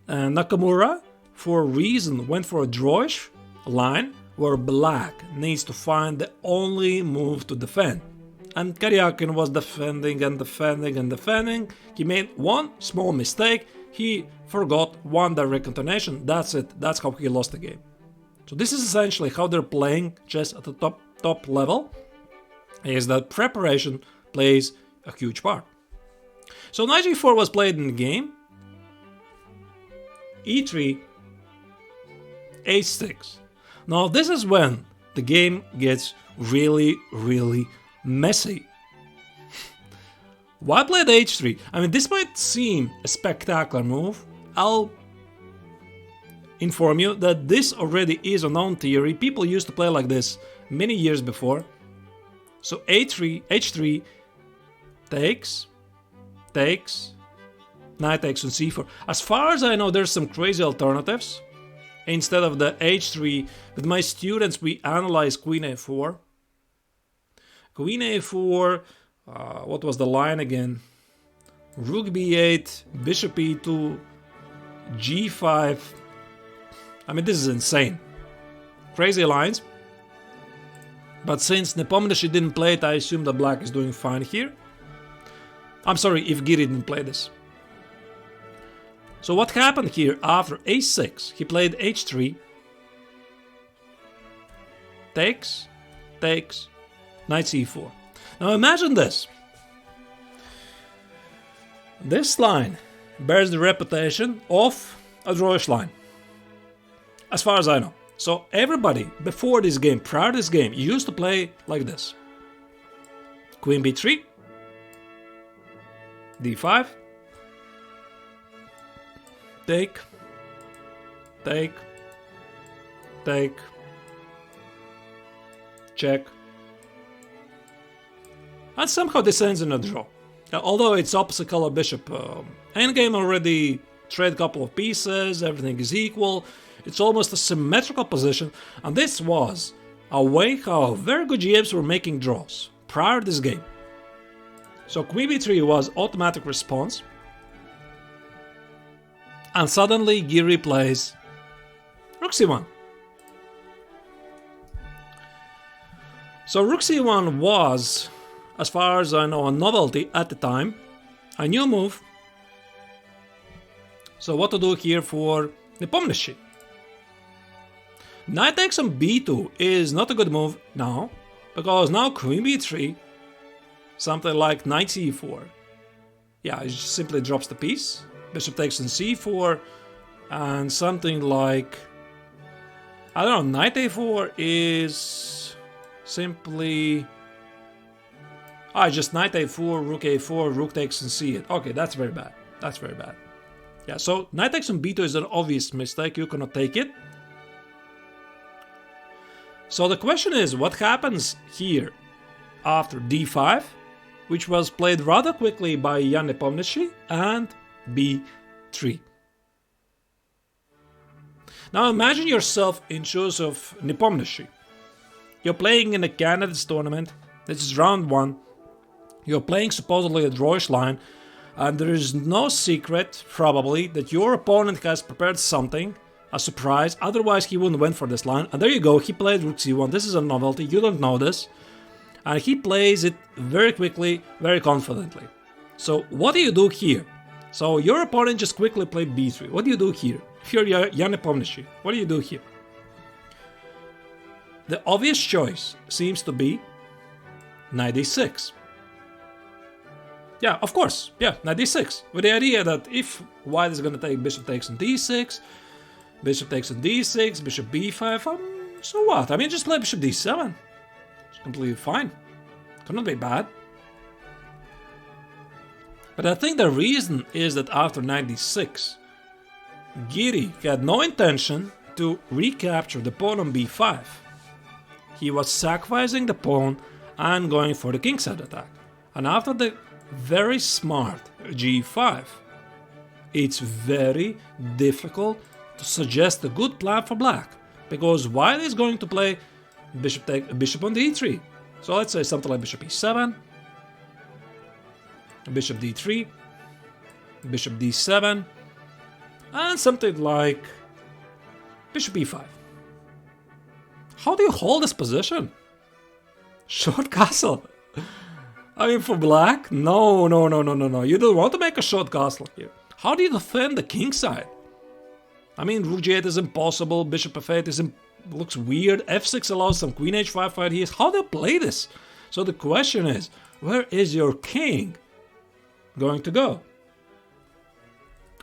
And Nakamura, for a reason, went for a drawish line where black needs to find the only move to defend. And Karjakin was defending and defending and defending. He made one small mistake. He forgot one direct continuation. That's it. That's how he lost the game. So this is essentially how they're playing chess at the top level. Is that preparation plays a huge part. So knight g4 was played in the game. e3, h6. Now this is when the game gets really, really messy. Why play the h3? I mean, this might seem a spectacular move. I'll inform you that this already is a known theory. People used to play like this many years before. So h3, takes, knight takes on c4. As far as I know, there's some crazy alternatives. Instead of the h3, with my students, we analyze queen a4. Queen a4, what was the line again? Rook b8, bishop e2, g5. I mean, this is insane. Crazy lines. But since Nepomniachtchi didn't play it, I assume that black is doing fine here. I'm sorry if Giri didn't play this. So what happened here after a6? He played h3. Takes, knight c4. Now imagine this. This line bears the reputation of a drawish line. As far as I know. So everybody before this game, prior to this game, used to play like this. Queen b3. d5. Take. Check. And somehow this ends in a draw. Although it's opposite color bishop. Endgame already trade a couple of pieces, everything is equal. It's almost a symmetrical position. And this was a way how very good GMs were making draws prior to this game. So queen b3 was automatic response. And suddenly Giri plays rook c1. So rook c1 was, as far as I know, a novelty at the time. A new move. So what to do here for Nepomniachtchi? Knight takes on b2 is not a good move now, because now queen b3, something like knight c4. Yeah, it just simply drops the piece. Bishop takes on c4, and something like, I don't know, knight a4 is simply, just knight a4, rook takes on c8. Okay, that's very bad. That's very bad. Yeah, so knight takes on b2 is an obvious mistake. You cannot take it. So the question is, what happens here after d5, which was played rather quickly by Jan Nepomniachtchi, and b3. Now imagine yourself in shoes of Nepomniachtchi. You're playing in a candidates tournament. This is round 1. You're playing supposedly a drawish line. And there is no secret, probably, that your opponent has prepared something, a surprise, otherwise he wouldn't win for this line. And there you go, he played rook c1, this is a novelty, you don't know this. And he plays it very quickly, very confidently. So what do you do here? So your opponent just quickly played b3. What do you do here? If you're Nepomniachtchi, what do you do here? The obvious choice seems to be knight d6. Yeah, of course. Yeah, knight d6. With the idea that if white is going to take bishop takes on d6, bishop takes on d6, bishop b5, so what? I mean, just play bishop d7. It's completely fine. Couldn't be bad. But I think the reason is that after knight d6, Giri had no intention to recapture the pawn on b5. He was sacrificing the pawn and going for the kingside attack. And after the very smart g5, it's very difficult to suggest a good plan for black, because white is going to play bishop on d3. So let's say something like bishop e7, bishop d3, bishop d7, and something like bishop e5. How do you hold this position? Short castle. I mean, for black? No. You don't want to make a short castle here. How do you defend the king side? I mean, rook g8 is impossible, bishop f8 looks weird, f6 allows some queen h5 fight here. How do you play this? So the question is, where is your king going to go?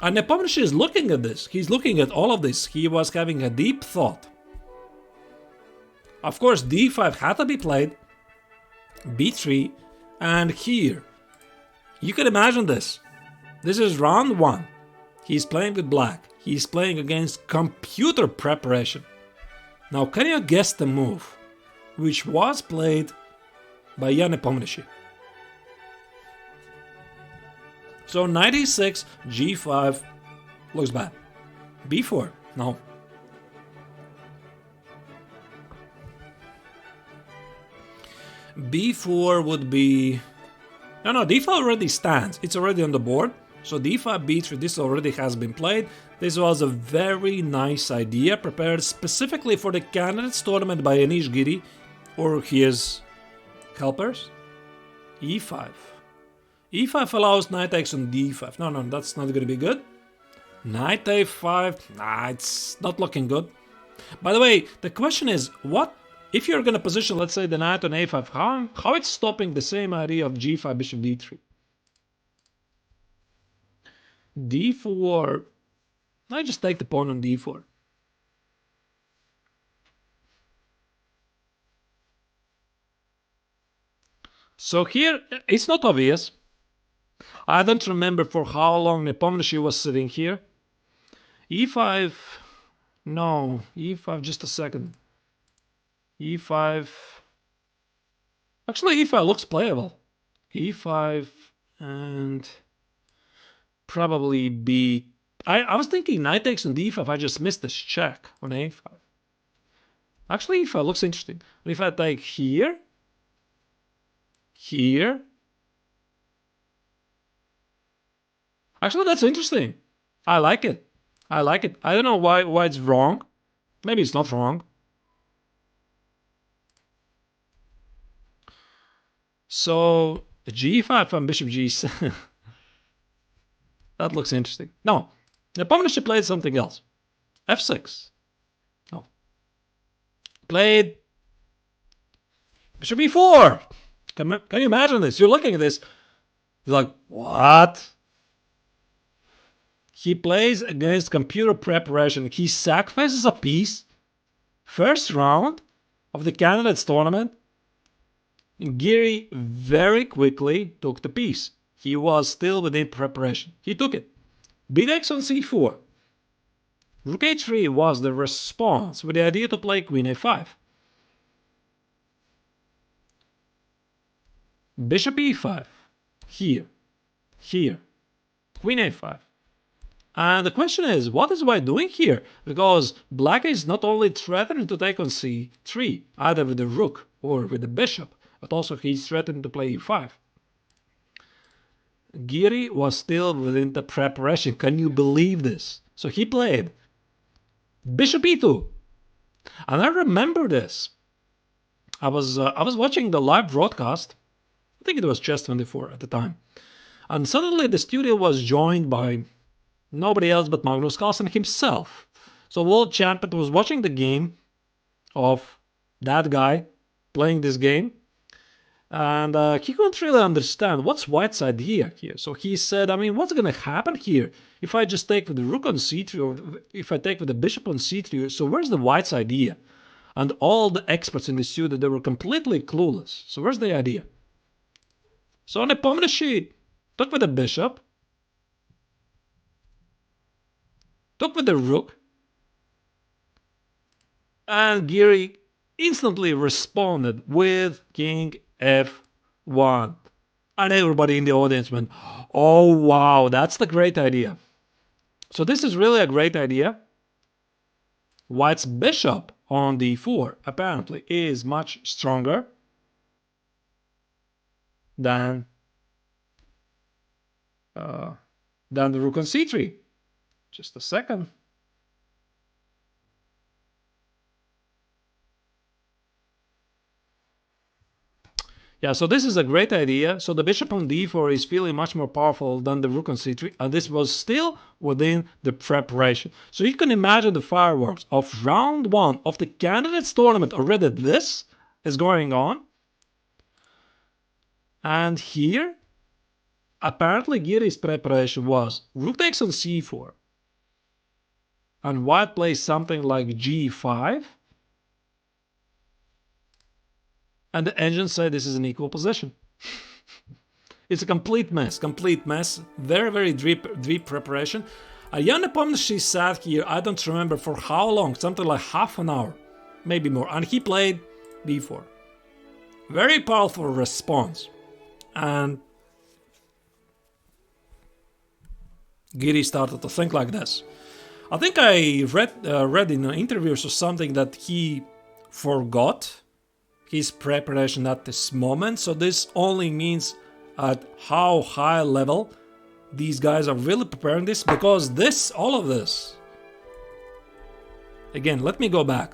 And Nepomniachtchi is looking at this. He's looking at all of this. He was having a deep thought. Of course, d5 had to be played, b3, and here. You can imagine this. This is round 1. He's playing with black. He's playing against computer preparation. Now, can you guess the move which was played by Nepomniachtchi? So knight e6, g5 looks bad. b4, no. b4 would be... No, d5 already stands. It's already on the board. So d5, b3, this already has been played. This was a very nice idea, prepared specifically for the candidates tournament by Giri or his helpers. e5. e5 allows knight takes on d5. No, that's not going to be good. Knight a5. Nah, it's not looking good. By the way, the question is, what if you're going to position, let's say, the knight on a5, how it's stopping the same idea of g5, bishop d3? d4, I just take the pawn on d4. So here, it's not obvious. I don't remember for how long Nepomniachtchi was sitting here. e5, no, e5, just a second. e5, actually e5 looks playable. e5 and probably b. I was thinking knight takes on d5, I just missed this check on a5. Actually e5 looks interesting. But if I take here, actually that's interesting. I like it. I don't know why it's wrong. Maybe it's not wrong. So g5 and bishop g7. That looks interesting. No, Nepomniachtchi played something else. f6. No. Played bishop e4. Can you imagine this? You're looking at this. You're like, what? He plays against computer preparation. He sacrifices a piece. First round of the candidates tournament. Giri very quickly took the piece. He was still within preparation. He took it. B takes on c4. Rook h3 was the response with the idea to play queen a5. Bishop e5. Here. Queen a5. And the question is, what is white doing here? Because black is not only threatening to take on c3, either with the rook or with the bishop, but also he's threatening to play e5. Giri was still within the preparation. Can you believe this? So he played bishop e2. And I remember this. I was watching the live broadcast. I think it was Chess24 at the time. And suddenly the studio was joined by nobody else but Magnus Carlsen himself. So world champion was watching the game of that guy playing this game. And he couldn't really understand what's white's idea here. So he said, I mean, what's going to happen here if I just take with the rook on c3 or if I take with the bishop on c3? So where's the white's idea? And all the experts in the studio, they were completely clueless. So where's the idea? So Nepomniachtchi took with the bishop, took with the rook, and Giri instantly responded with king f1. And everybody in the audience went, oh wow, that's the great idea. So this is really a great idea. White's bishop on d4 apparently is much stronger than the rook on c3. Just a second. Yeah, so this is a great idea. So the bishop on d4 is feeling much more powerful than the rook on c3, and this was still within the preparation. So you can imagine the fireworks of round 1 of the candidates tournament already. This is going on. And here, apparently Giri's preparation was rook takes on c4, and white plays something like g5, and the engine say this is an equal position. It's a complete mess. Very, very deep preparation. Jan Nepomniachtchi sat here, I don't remember for how long, something like half an hour, maybe more, and he played b4. Very powerful response. And Giri started to think like this. I think I read in interviews or something that he forgot his preparation at this moment. So this only means at how high level these guys are really preparing this, because this, all of this, again, let me go back.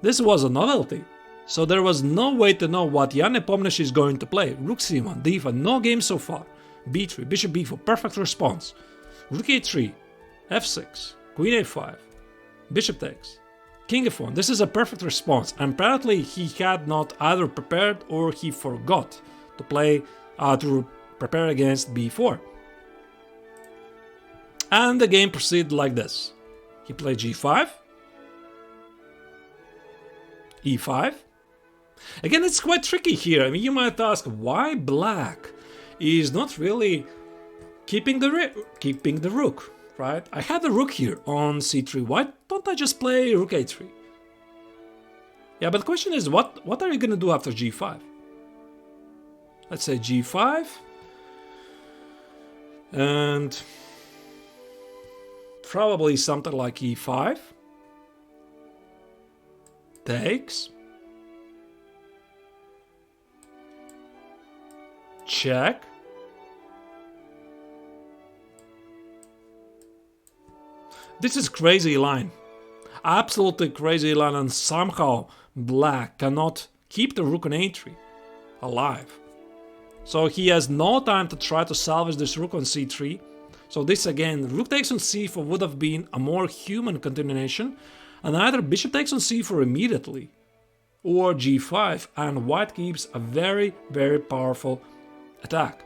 This was a novelty. So there was no way to know what Jan Nepomniachtchi is going to play. Rook c1, d5, no game so far. b3, bishop b4, perfect response. Rook a3, f6, queen a5, bishop takes, king f1. This is a perfect response. And apparently he had not either prepared or he forgot to play to prepare against b4. And the game proceeded like this. He played g5, e5. Again, it's quite tricky here. I mean, you might ask why black is not really keeping the rook, right? I had the rook here on c3. Why don't I just play rook a3? Yeah, but the question is, what are you going to do after g5? Let's say g5. And probably something like e5. Takes. Check. This is crazy line. Absolutely crazy line, and somehow black cannot keep the rook on a3 alive. So he has no time to try to salvage this rook on c3. So this again, rook takes on c4 would have been a more human continuation, and either bishop takes on c4 immediately or g5, and white keeps a very, very powerful attack.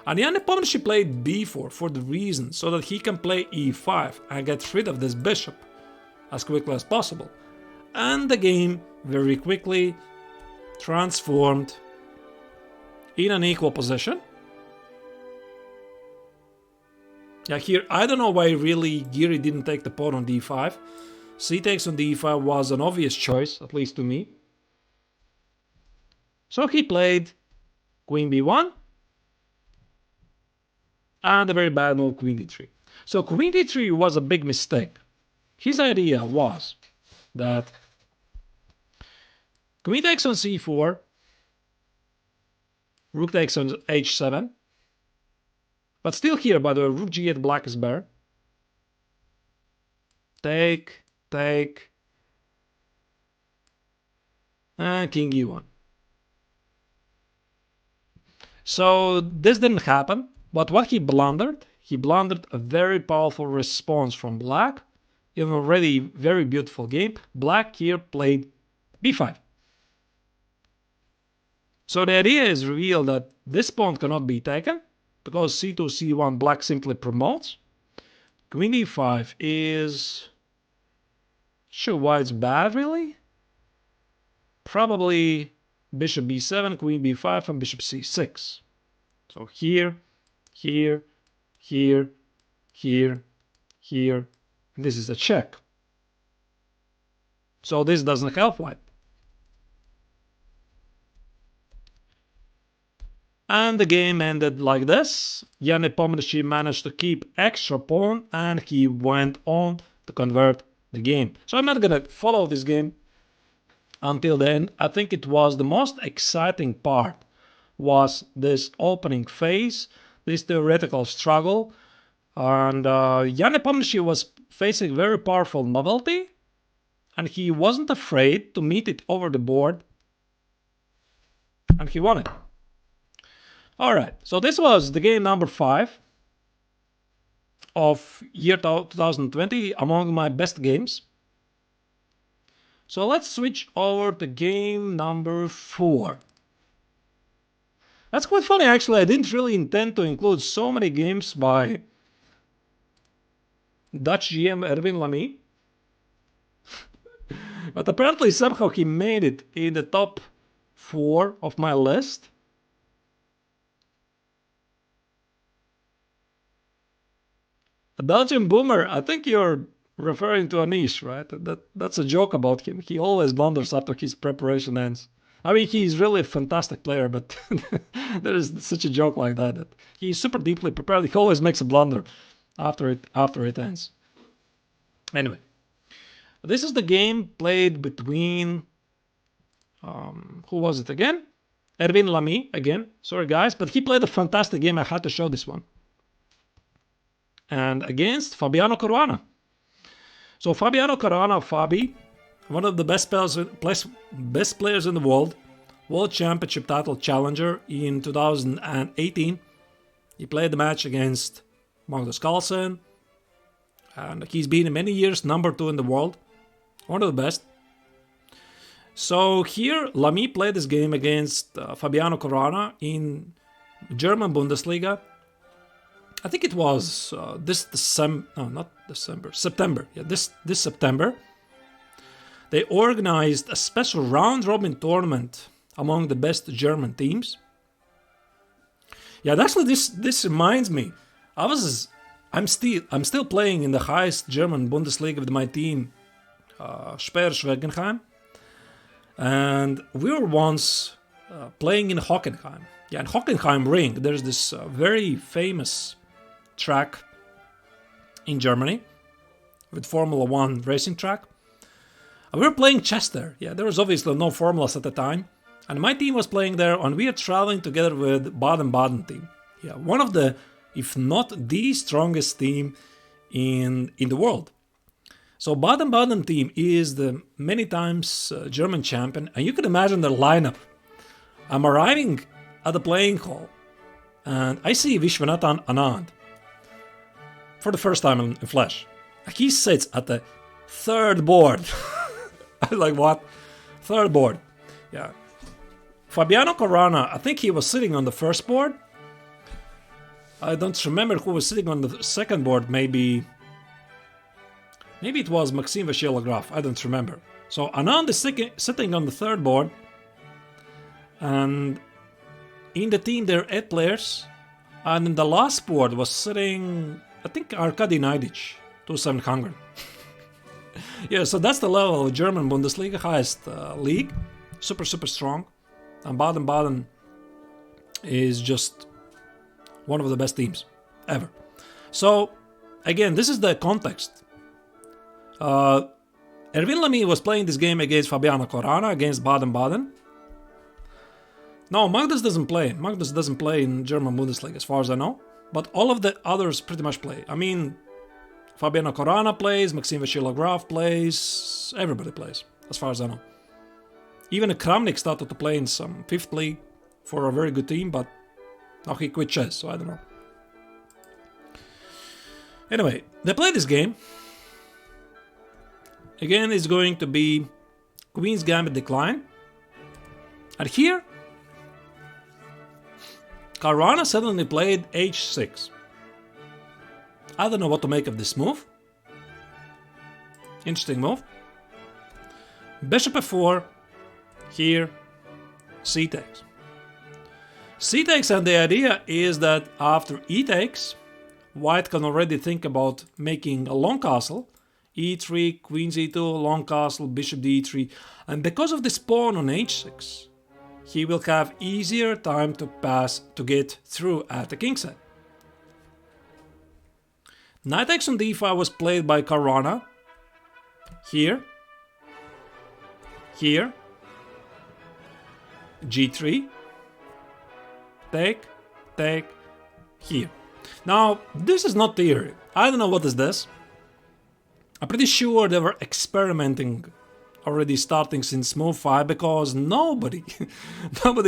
And Jan Nepomniachtchi played b4 for the reason so that he can play e5 and get rid of this bishop as quickly as possible. And the game very quickly transformed in an equal position. Yeah, here I don't know why really Giri didn't take the pawn on d5. C takes on d5 was an obvious choice, at least to me. So he played queen b1 and a very bad move, queen d3. So queen d3 was a big mistake. His idea was that queen takes on c4, rook takes on h7, but still here, by the way, rook g8, black is better. Take, and king e1. So this didn't happen, but what he blundered a very powerful response from black in an already very beautiful game. Black here played b5. So the idea is revealed that this pawn cannot be taken because c2, c1, black simply promotes. Queen e5 is... Sure, why it's bad, really? Probably bishop b7, queen b5, and bishop c6. So here, here, here, here, here, and this is a check. So this doesn't help white. And the game ended like this. Nepomniachtchi managed to keep extra pawn and he went on to convert the game. So I'm not gonna follow this game until the end. I think it was the most exciting part was this opening phase, this theoretical struggle. And Nepomniachtchi was facing very powerful novelty and he wasn't afraid to meet it over the board and he won it. Alright, so this was the game number 5 of year 2020, among my best games. So let's switch over to game number 4. That's quite funny, actually. I didn't really intend to include so many games by Dutch GM Erwin Lamy. But apparently somehow he made it in the top 4 of my list. A Belgian boomer, I think you're referring to Anish, right? That's a joke about him. He always blunders after his preparation ends. I mean, he's really a fantastic player, but there is such a joke like that he's super deeply prepared. He always makes a blunder after it ends. Anyway, this is the game played between who was it again? Erwin Lamy again. Sorry guys, but he played a fantastic game. I had to show this one. And against Fabiano Caruana. So Fabiano Caruana, Fabi, one of the best players in the world, World Championship title challenger in 2018. He played the match against Magnus Carlsen, and he's been many years number 2 in the world, one of the best. So here, Lamy played this game against Fabiano Caruana in German Bundesliga. I think it was September. Yeah, this September. They organized a special round-robin tournament among the best German teams. Yeah, actually, this reminds me. I'm still playing in the highest German Bundesliga with my team, Speyer Schwegenheim, and we were once playing in Hockenheim. Yeah, in Hockenheim Ring, there's this very famous track in Germany with Formula 1 racing track. And we were playing chess there. Yeah, there was obviously no formulas at the time. And my team was playing there, and we are traveling together with Baden-Baden team. Yeah, one of the, if not the strongest team in the world. So Baden-Baden team is the many times German champion, and you can imagine their lineup. I'm arriving at the playing hall, and I see Vishwanathan Anand for the first time in flesh. He sits at the 3rd board. I was like, what? 3rd board. Yeah. Fabiano Caruana, I think he was sitting on the 1st board. I don't remember who was sitting on the 2nd board. Maybe it was Maxime Vachier-Lagrave. I don't remember. So Anand is sitting on the 3rd board. And in the team there are 8 players. And in the last board was sitting, I think, Arkady Naidic, 2700. Yeah, so that's the level of German Bundesliga, highest league. Super strong. And Baden-Baden is just one of the best teams ever. So again, this is the context. Erwin Lamy was playing this game against Fabiano Caruana, against Baden-Baden. No, Magnus doesn't play. Magnus doesn't play in German Bundesliga, as far as I know. But all of the others pretty much play. I mean, Fabiano Caruana plays, Maxime Vachier-Lagrave plays, everybody plays, as far as I know. Even Kramnik started to play in some 5th league for a very good team, but now he quit chess, so I don't know. Anyway, they play this game. Again, it's going to be Queen's Gambit decline. And here, Caruana suddenly played h6. I don't know what to make of this move. Interesting move. Bishop f4. Here, c takes. C takes, and the idea is that after e takes, white can already think about making a long castle. e3, queen c2, long castle, bishop d3. And because of this pawn on h6, he will have easier time to pass to get through at the king side. Knight takes on d5 was played by Caruana. Here. Here. g3. Take. Take. Here. Now, this is not theory. I don't know what is this. I'm pretty sure they were experimenting already starting since move 5 because nobody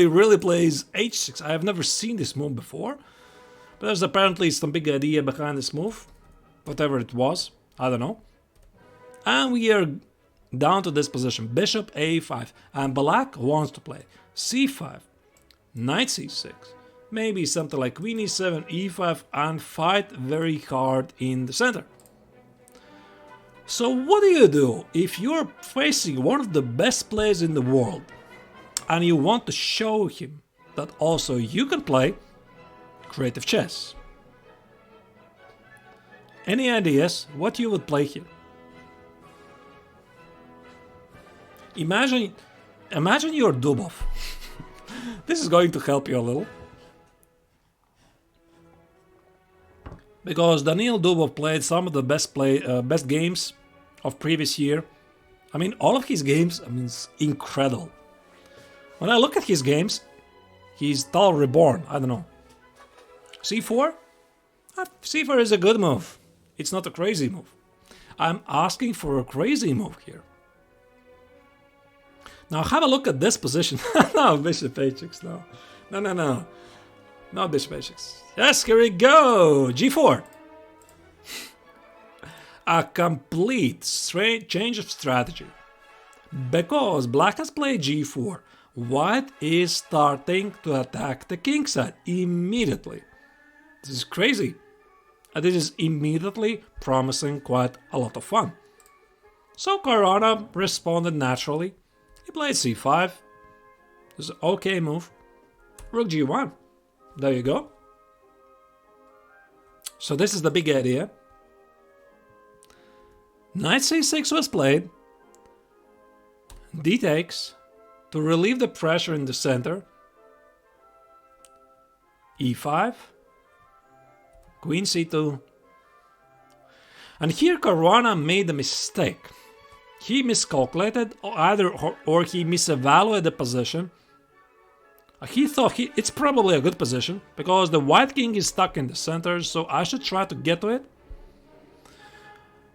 really plays h6. I have never seen this move before. But there's apparently some big idea behind this move. Whatever it was. I don't know. And we are down to this position. Bishop a5. And Black wants to play c5. Knight c6. Maybe something like queen e7, e5 and fight very hard in the center. So what do you do if you're facing one of the best players in the world and you want to show him that also you can play creative chess? Any ideas what you would play here? Imagine you're Dubov. This is going to help you a little. Because Daniil Dubov played some of the best games of previous year. I mean, all of his games, it's incredible. When I look at his games, he's Tal reborn, I don't know. c4? c4 is a good move. It's not a crazy move. I'm asking for a crazy move here. Now have a look at this position. No, bishop h6, no. No. Not bishop h6. Yes, here we go! g4. A complete change of strategy. Because Black has played g4, White is starting to attack the king side immediately. This is crazy. And this is immediately promising quite a lot of fun. So Caruana responded naturally. He played c5. This is an okay move. Rook g1. There you go. So this is the big idea. Knight c6 was played. D takes to relieve the pressure in the center. e5. Queen c2. And here Caruana made a mistake. He miscalculated or he misevaluated the position. He thought it's probably a good position because the white king is stuck in the center, so I should try to get to it.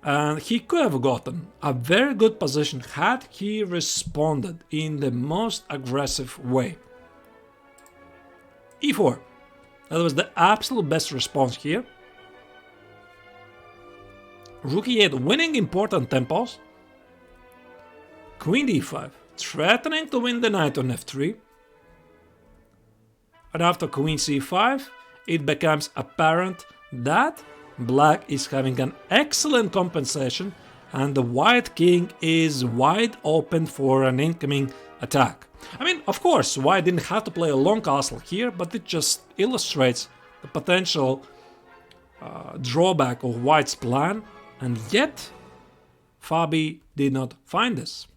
And he could have gotten a very good position had he responded in the most aggressive way. e4. That was the absolute best response here. Rook e8 winning important tempos. Queen d5 threatening to win the knight on f3. And after queen c5, it becomes apparent that Black is having an excellent compensation and the white king is wide open for an incoming attack. I mean, of course, White didn't have to play a long castle here, but it just illustrates the potential drawback of White's plan, and yet Fabi did not find this.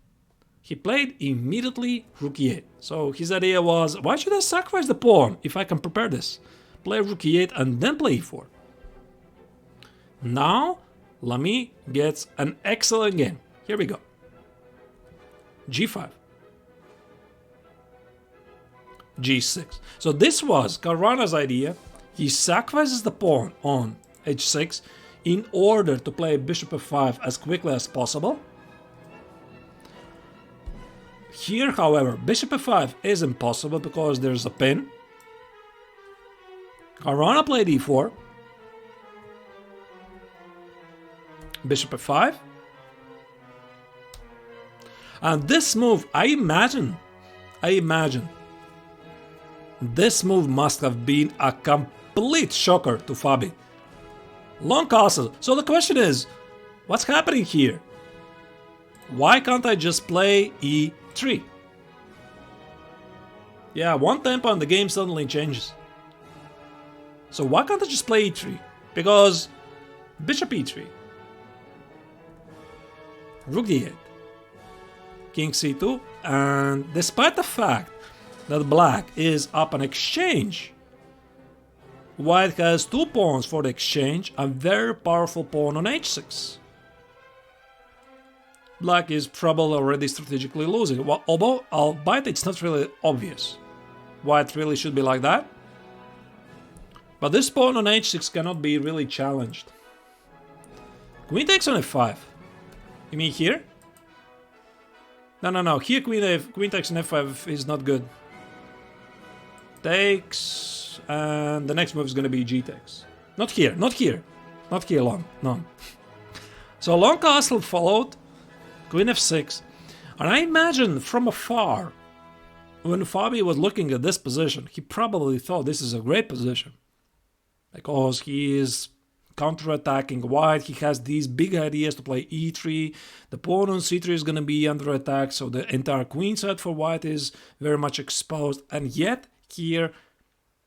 He played immediately rook e8. So his idea was, why should I sacrifice the pawn if I can prepare this? Play rook e8 and then play e4. Now, Lamy gets an excellent game. Here we go. G5. G6. So this was Caruana's idea. He sacrifices the pawn on H6 in order to play bishop f5 as quickly as possible. Here, however, bishop f5 is impossible because there's a pin. Caruana played e4. Bishop f5. And this move, I imagine, this move must have been a complete shocker to Fabi. Long castle. So the question is, what's happening here? Why can't I just play e3? Yeah, one tempo and the game suddenly changes. So why can't I just play e3? Because bishop e3. Rook d8. King c2. And despite the fact that black is up an exchange, white has 2 pawns for the exchange, a very powerful pawn on h6. Black is probably already strategically losing, well, although albeit it's not really obvious. White really should be like that. But this pawn on h6 cannot be really challenged. Queen takes on f5. You mean here? No. Here queen takes on f5 is not good. Takes, and the next move is going to be g takes. Not here long, no. So long castle followed, queen f6, and I imagine from afar, when Fabi was looking at this position, he probably thought this is a great position, because he is counter-attacking white, he has these big ideas to play e3, the pawn on c3 is going to be under attack, so the entire queen side for white is very much exposed, and yet here,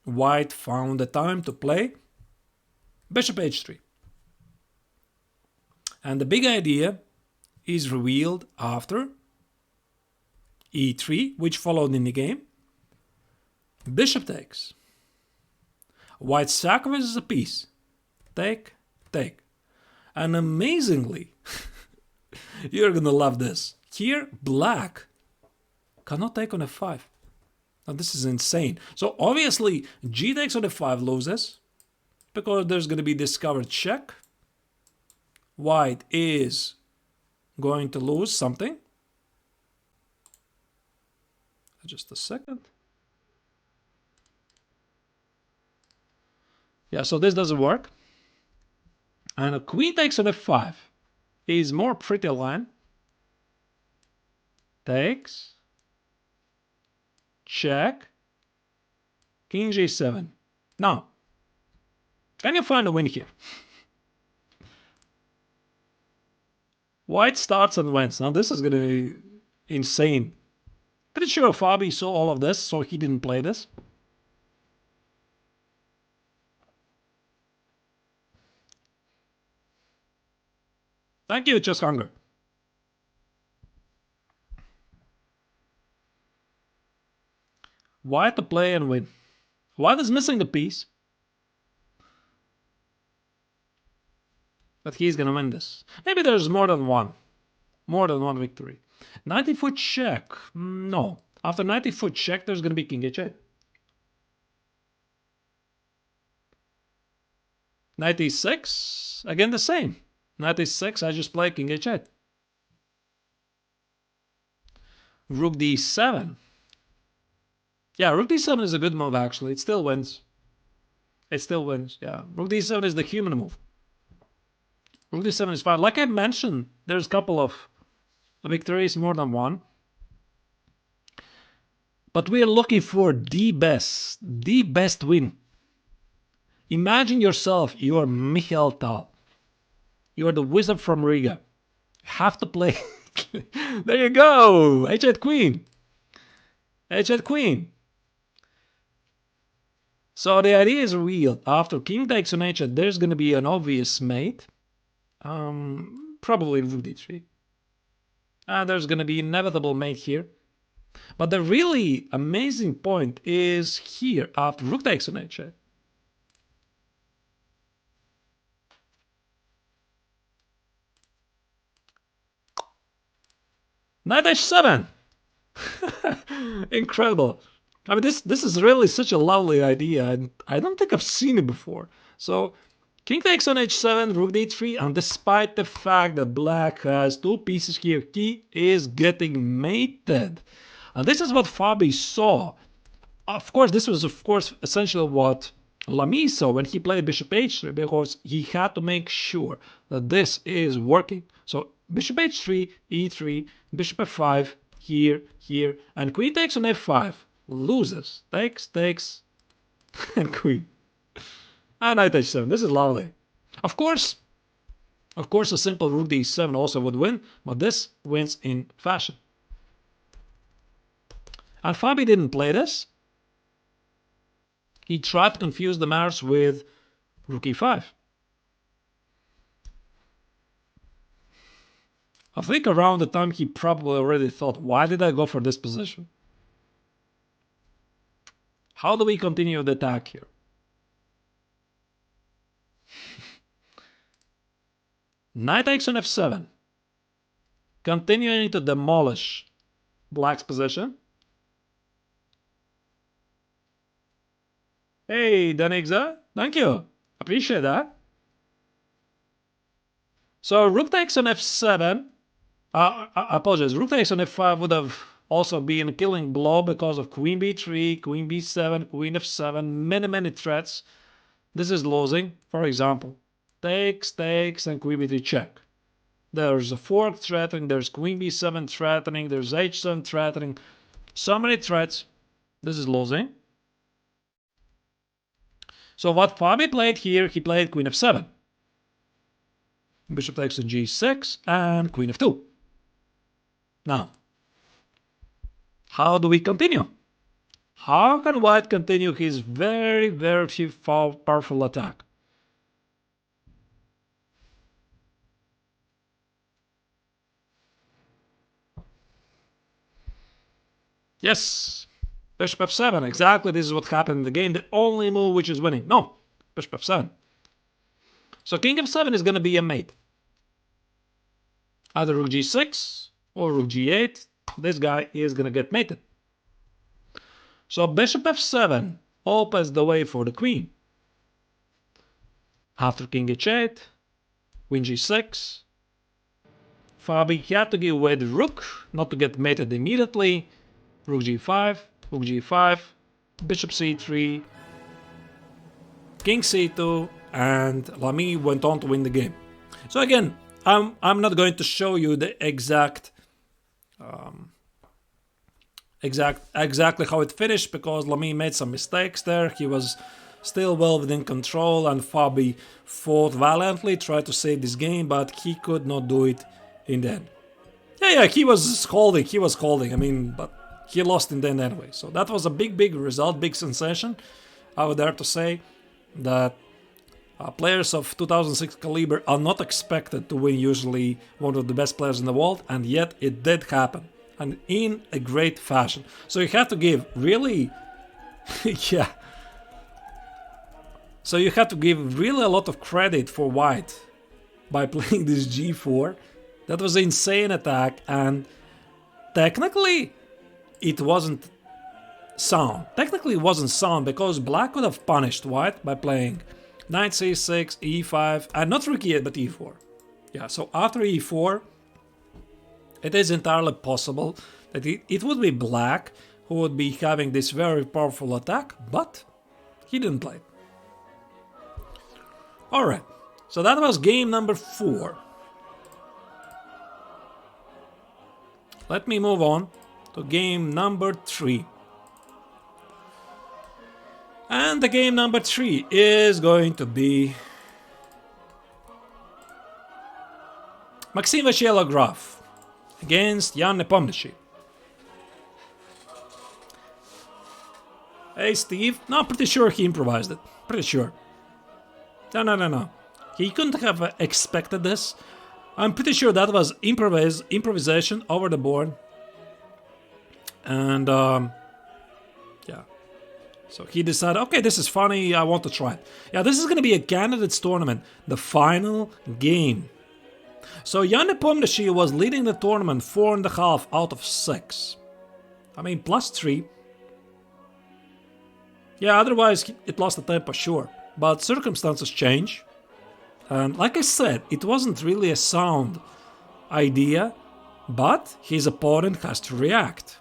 white found the time to play bishop h3. And the big idea is revealed after e3, which followed in the game. Bishop takes. White sacrifices a piece. Take, take. And amazingly, you're gonna love this. Here, black cannot take on f5. Now this is insane. So obviously g takes on f5 loses because there's going to be discovered check. White is going to lose something. Just a second. Yeah, so this doesn't work. And a queen takes on f5 is more pretty line. Takes. Check. King g7. Now, can you find a win here? White starts and wins. Now this is going to be insane. Pretty sure Fabi saw all of this, so he didn't play this. Thank you, Just Hunger. White to play and win. White is missing the piece. But he's gonna win this. Maybe there's more than one. More than one victory. 90-foot check. No. After 90-foot check, there's gonna be king h8. 96. Again the same. 96, I just play king h8. Rook d7. Yeah, rook d7 is a good move actually. It still wins. It still wins, yeah. Rook d7 is the human move. Rook d7 is fine. Like I mentioned, there's a couple of victories, more than one. But we are looking for the best win. Imagine yourself, you are Michael Tal. You are the wizard from Riga. You have to play. There you go. H8 queen. H8 queen. So the idea is real. After king takes on h8, there's going to be an obvious mate. Probably rook d3. And there's going to be inevitable mate here. But the really amazing point is here after rook takes on h8. Knight h7! Incredible. I mean, this is really such a lovely idea, and I don't think I've seen it before. So, king takes on h7, rook d3, and despite the fact that black has two pieces here, he is getting mated. And this is what Fabi saw. Of course, this was, of course, essentially what Lamy saw when he played bishop h3, because he had to make sure that this is working. So, bishop h3, e3, bishop f5, here, here, and queen takes on f5. Loses. Takes, and queen. And knight h7. This is lovely. Of course, a simple rook d7 also would win, but this wins in fashion. And Fabi didn't play this. He tried to confuse the matters with rook e5. I think around the time he probably already thought, why did I go for this position? How do we continue the attack here? Knight takes on f7. Continuing to demolish black's position. Hey, Danixa, thank you. Appreciate that. So rook takes on f7. I apologize. Rook takes on f5 would have also been a killing blow because of queen b3, queen b7, queen f7, many threats. This is losing. For example, takes, and queen b3 check. There's a fork threatening, there's queen b7 threatening, there's h7 threatening. So many threats. This is losing. So what Fabi played here, he played queen f7. Bishop takes on g6 and queen f2. Now, how do we continue? How can white continue his very powerful attack? Yes, bishop f7. Exactly, this is what happened in the game. The only move which is winning. No, bishop f7. So king f7 is going to be a mate. Either rook g6 or rook g8. This guy is going to get mated. So bishop f7 opens the way for the queen. After king h8, queen g6. Fabi had to give away the rook, not to get mated immediately. Rook g5, bishop c3, king c2, and Lamy went on to win the game. So again, I'm not going to show you the exactly how it finished, because Lamy made some mistakes there. He was still well within control, and Fabi fought valiantly, tried to save this game, but he could not do it in the end. Yeah, he was holding, I mean, but he lost in the end anyway. So that was a big result, big sensation. I would dare to say that players of 2006 caliber are not expected to win usually one of the best players in the world, and yet it did happen, and in a great fashion. So you have to give really, yeah. So you have to give really a lot of credit for white by playing this g4. That was an insane attack, and technically it wasn't sound. Technically it wasn't sound because black could have punished white by playing knight c6, e5, and not rook e8 but e4. Yeah, so after e4 it is entirely possible that it would be black who would be having this very powerful attack, but he didn't play it. Alright, so that was game number 4. Let me move on to game number 3. And the game number 3 is going to be Maxim Vachier-Lagrave against Jan Nepomniachtchi. Hey Steve, no, I'm pretty sure he improvised it. Pretty sure. No. He couldn't have expected this. I'm pretty sure that was improvisation over the board. And yeah. So he decided, okay, this is funny, I want to try it. Yeah, this is going to be a candidates tournament. The final game So Jan Nepomniachtchi was leading the tournament 4.5 out of 6. I mean, +3. Yeah, otherwise it lost the tempo, sure. But circumstances change. And like I said, it wasn't really a sound idea, but his opponent has to react.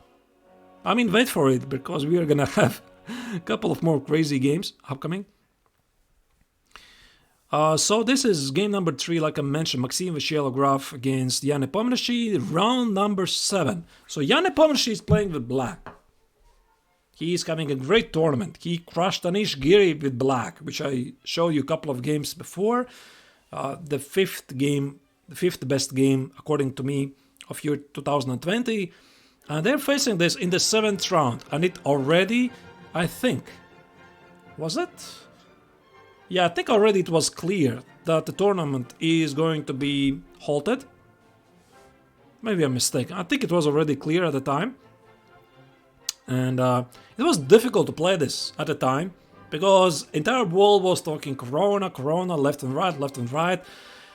I mean, wait for it, because we are gonna have a couple of more crazy games upcoming. So this is game number 3, like I mentioned, Maxim Vachier-Lagrave against Jan Nepomniachtchi, round number 7. So Jan Nepomniachtchi is playing with black. He is having a great tournament. He crushed Anish Giri with black, which I showed you a couple of games before. The fifth best game, according to me, of year 2020. And they're facing this in the 7th round. And it already, I think, was it? Yeah, I think already it was clear that the tournament is going to be halted. Maybe I'm mistaken. I think it was already clear at the time. And it was difficult to play this at the time, because entire world was talking Caruana, left and right.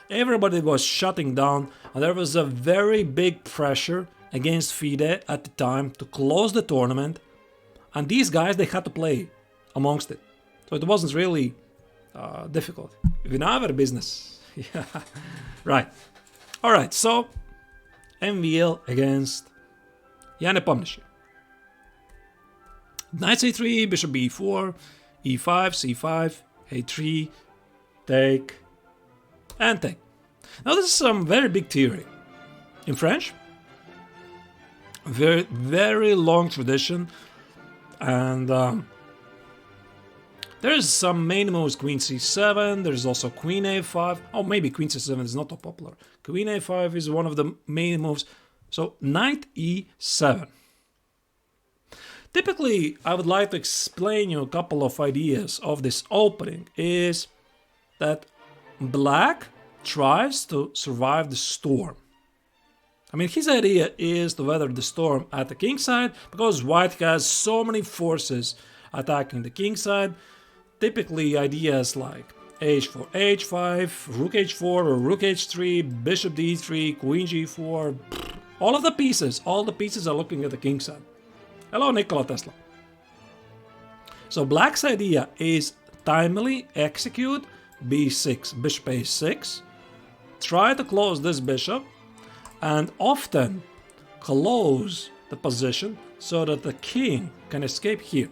Everybody was shutting down, and there was a very big pressure against FIDE at the time to close the tournament. And these guys, they had to play amongst it. So it wasn't really difficult. In our business. Yeah. Right. Alright, so MVL against Jan Nepomniachtchi. Knight c3, bishop b4, e5, c5, a3, take, and take. Now this is some very big theory. In French, very, very long tradition, and there's some main moves, queen c7, there's also queen a5, oh maybe queen c7 is not so popular. Queen a5 is one of the main moves, so knight e7. Typically, I would like to explain you a couple of ideas of this opening, is that black tries to survive the storm. I mean, his idea is to weather the storm at the king side, because white has so many forces attacking the king side. Typically, ideas like h4, h5, rook h4 or rook h3, bishop d3, queen g4, all the pieces are looking at the king side. Hello, Nikola Tesla. So black's idea is timely execute b6, bishop a6, try to close this bishop, and often close the position so that the king can escape here.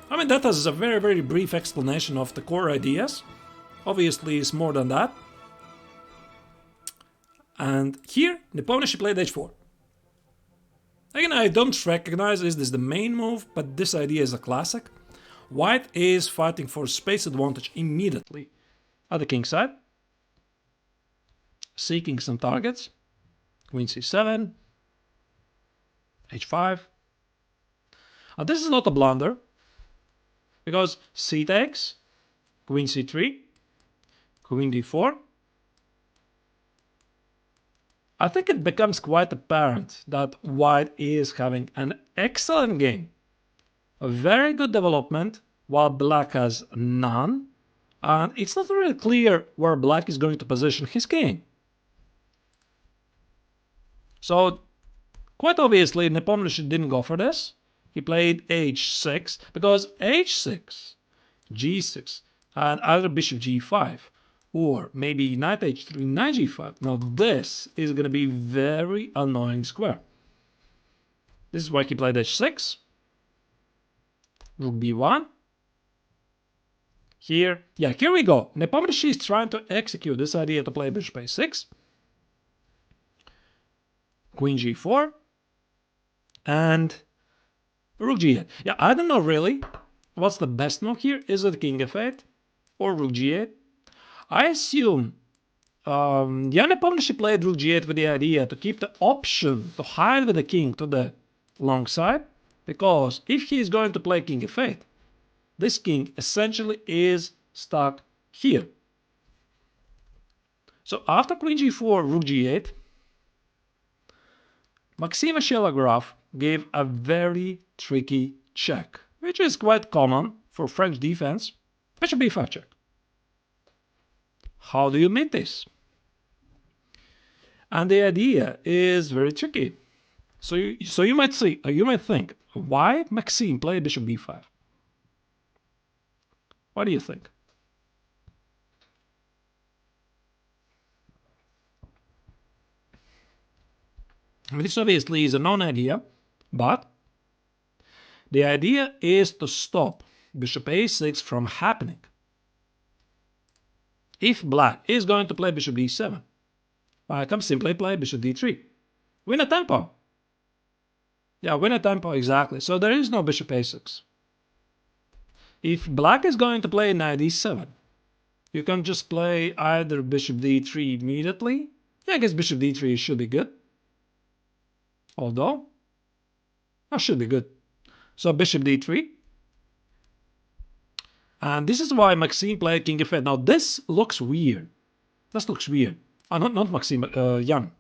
I mean, that is a very, very brief explanation of the core ideas. Obviously, it's more than that. And here, Nepomniachtchi played h4. Again, I don't recognize is this the main move, but this idea is a classic. White is fighting for space advantage immediately at the king side, seeking some targets. Queen c7, h5. Now this is not a blunder, because c takes, queen c3, queen d4. I think it becomes quite apparent that white is having an excellent game, a very good development, while black has none, and it's not really clear where black is going to position his king. So, quite obviously, Nepomniachtchi didn't go for this. He played h6, because h6, g6, and either bishop g5, or maybe knight h3, knight g5. Now this is going to be very annoying square. This is why he played h6. Rook b1. Here, yeah, here we go. Nepomniachtchi is trying to execute this idea to play bishop a6. Queen g4. And rook g8. Yeah, I don't know really what's the best move here. Is it king f8 or rook g8? I assume Jan Nepomniachtchi played rook g8 with the idea to keep the option to hide with the king to the long side, because if he is going to play king f8, this king essentially is stuck here. So after queen g4, rook g8, Maxim Vachier-Lagrave gave a very tricky check, which is quite common for French defense. Bishop b5 check. How do you meet this? And the idea is very tricky. So you might think, why Maxime play bishop b5? What do you think? I mean, this obviously is a known idea, but the idea is to stop bishop a6 from happening. If black is going to play bishop d7, I can simply play bishop d3. Win a tempo. Yeah, win a tempo, exactly. So there is no bishop a6. If black is going to play knight d7, you can just play either bishop d3 immediately. Yeah, I guess bishop d3 should be good. Although, that should be good. So bishop d3. And this is why Maxime played king f8. Now this looks weird. This looks weird. Not Maxime, Jan.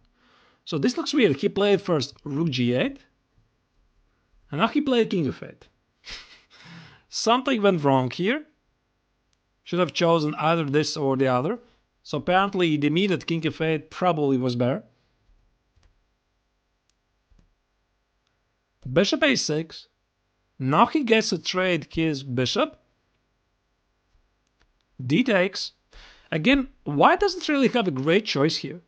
So this looks weird. He played first rook g8. And now he played king f8. Something went wrong here. Should have chosen either this or the other. So apparently the immediate king f8 probably was better. Bishop a6. Now he gets to trade his bishop. D takes. Again, white doesn't really have a great choice here.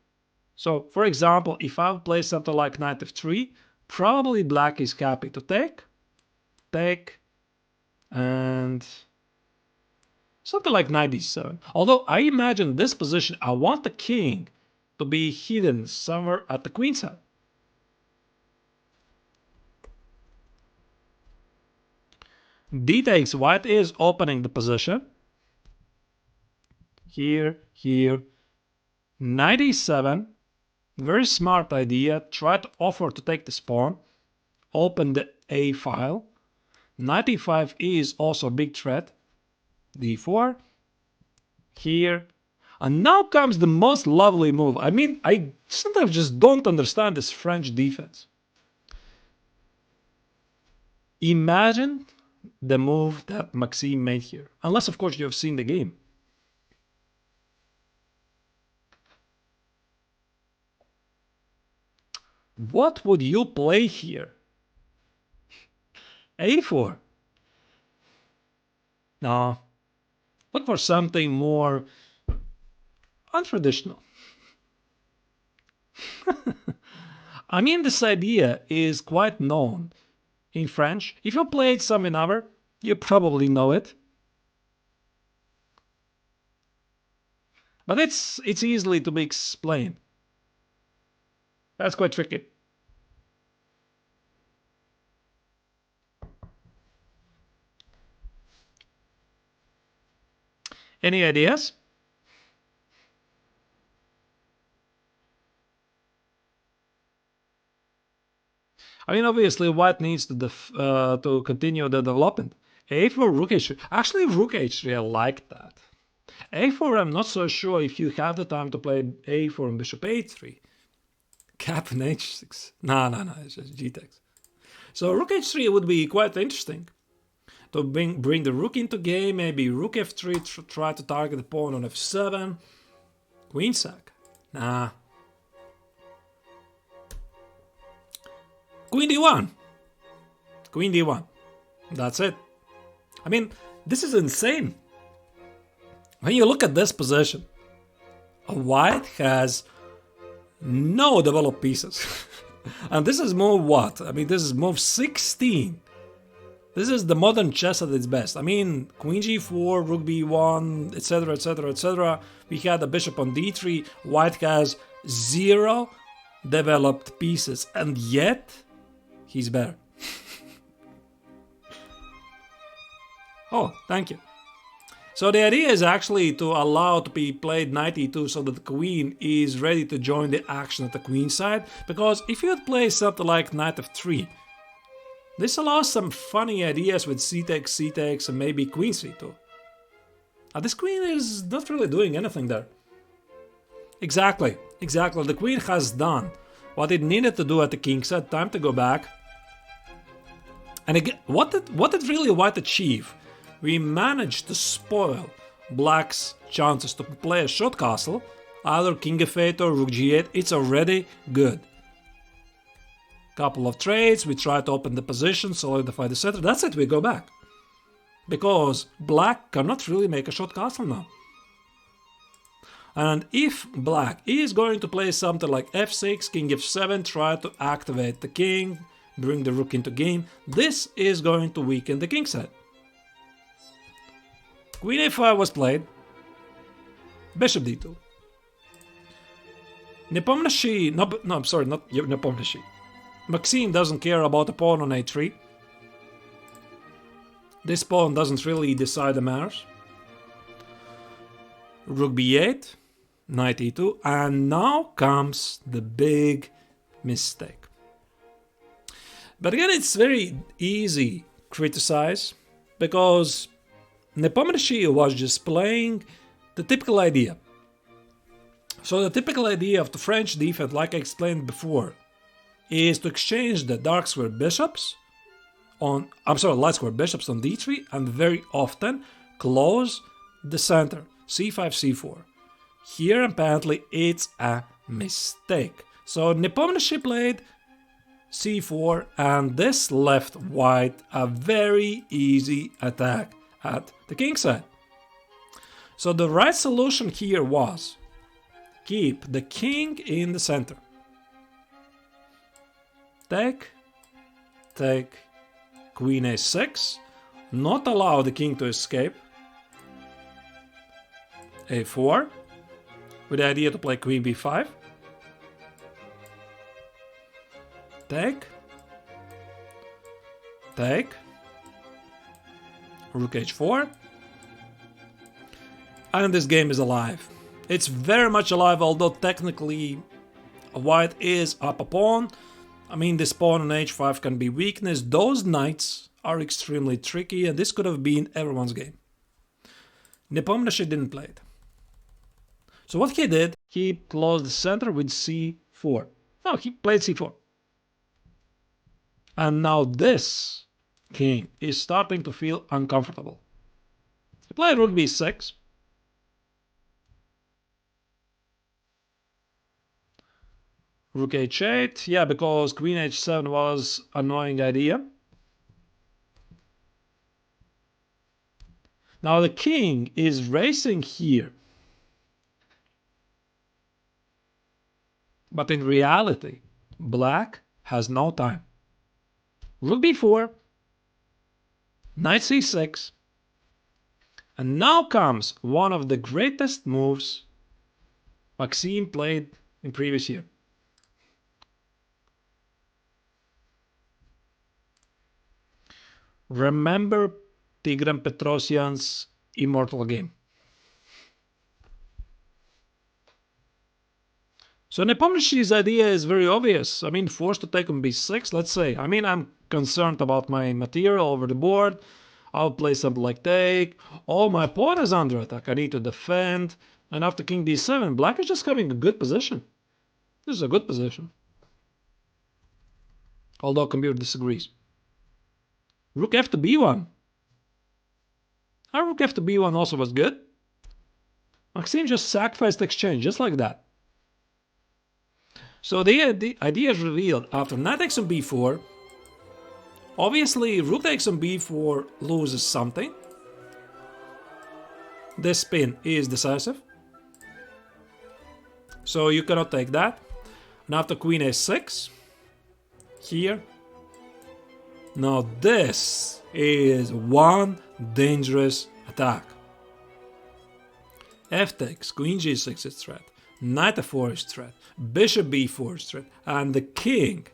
So, for example, if I would play something like knight f3, probably black is happy to take, and something like knight d7. Although I imagine this position, I want the king to be hidden somewhere at the queen side. D takes, white is opening the position. Here, knight e7, very smart idea. Try to offer to take this pawn, open the a file. Knight e5 is also a big threat. d4, here, and now comes the most lovely move. I mean, I sometimes just don't understand this French defense. Imagine the move that Maxime made here, unless of course you have seen the game. What would you play here? a4. No. Look for something more untraditional. I mean, this idea is quite known in French. If you played some in other, you probably know it. But it's easily to be explained. That's quite tricky. Any ideas? I mean, obviously, white needs to continue the development. a4, rook h3. Actually, rook h3, I like that. a4, I'm not so sure if you have the time to play a4 and bishop a3. Cap and h6. No, it's just g takes. So rook h3 would be quite interesting. To bring the rook into game, maybe rook f3, try to target the pawn on f7. Queen sack. Nah. Queen d1. Queen d1. That's it. I mean, this is insane. When you look at this position, white has no developed pieces. And this is move what? I mean, this is move 16. This is the modern chess at its best. I mean, queen g4, rook b1, etc, etc, etc. We had a bishop on d3. White has 0 developed pieces, and yet he's better. Oh, thank you. So the idea is actually to allow to be played knight e2 so that the queen is ready to join the action at the queen side. Because if you would play something like knight f3, this allows some funny ideas with c takes, and maybe queen c2. This queen is not really doing anything there. Exactly. The queen has done what it needed to do at the king side. Time to go back. And again, what did really white achieve? We managed to spoil black's chances to play a short castle Either king f8 or rook g8, it's already good. Couple of trades, we try to open the position, solidify the center, that's it, we go back. Because black cannot really make a short castle now. And if black is going to play something like f6, king f7, try to activate the king, bring the rook into game, this is going to weaken the king side. Queen a5 was played, bishop d2. Nepomniachtchi, no, I'm sorry, not Nepomniachtchi. Maxime doesn't care about a pawn on a3. This pawn doesn't really decide the matters. Rook b8, knight e2, and now comes the big mistake. But again, it's very easy to criticize because Nepomniachtchi was just playing the typical idea. So the typical idea of the French defense, like I explained before, is to exchange the dark square bishops on, light square bishops on d3, and very often close the center, c5, c4. Here apparently it's a mistake. So Nepomniachtchi played c4, and this left white a very easy attack at the king side. So the right solution here was keep the king in the center. Take, queen a6, not allow the king to escape. a4, with the idea to play queen b5. Take, rook h4. And this game is alive. It's very much alive, although technically white is up a pawn. I mean, this pawn on h5 can be weakness. Those knights are extremely tricky, and this could have been everyone's game. Nepomniachtchi didn't play it. So what he did, he closed the center with c4. No, he played c4. And now this king is starting to feel uncomfortable. He played rook b6. Rook h8, yeah, because queen h7 was an annoying idea. Now the king is racing here. But in reality, black has no time. Rook b4, knight c6, and now comes one of the greatest moves Maxime played in previous year. Remember Tigran Petrosyan's immortal game. So Nepomniachtchi's idea is very obvious. I mean, forced to take on b6, let's say. I mean, I'm concerned about my material over the board. I'll play something like take. Oh, my pawn is under attack. I need to defend. And after king d7, black is just having a good position. This is a good position. Although computer disagrees. Rook f to b1. Our rook f to b1 also was good. Maxime just sacrificed the exchange, just like that. So the idea is revealed after knight takes on b4. Obviously, rook takes on b4 loses something. This spin is decisive. So you cannot take that. And after queen a6, here. Now this is one dangerous attack. F takes, queen g6 is threat, knight f4 is threat, bishop b4 is threat, and the king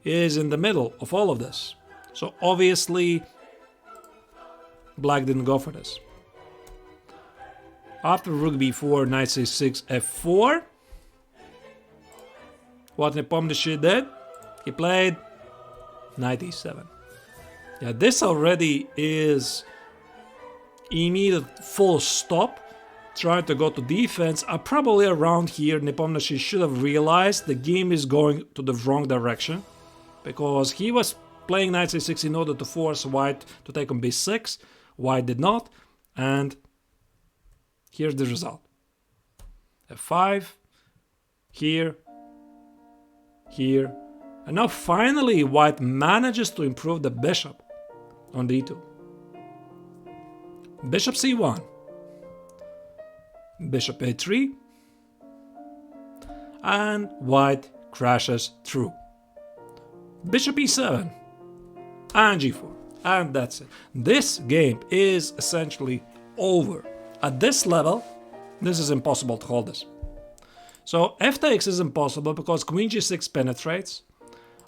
is in the middle of all of this. So obviously, black didn't go for this. After rook b4, knight c6, f4, what Nepomniachtchi did, he played knight e7. Yeah, this already is immediate full stop. Trying to go to defense. Probably around here, Nepomniachtchi should have realized the game is going to the wrong direction, because he was playing knight c6 in order to force white to take on b6. White did not, and here's the result. f5, here, here. And now finally white manages to improve the bishop on d2. Bishop c1. Bishop a3. And white crashes through. Bishop e7. And g4. And that's it. This game is essentially over. At this level, this is impossible to hold this. So f takes is impossible because queen g6 penetrates.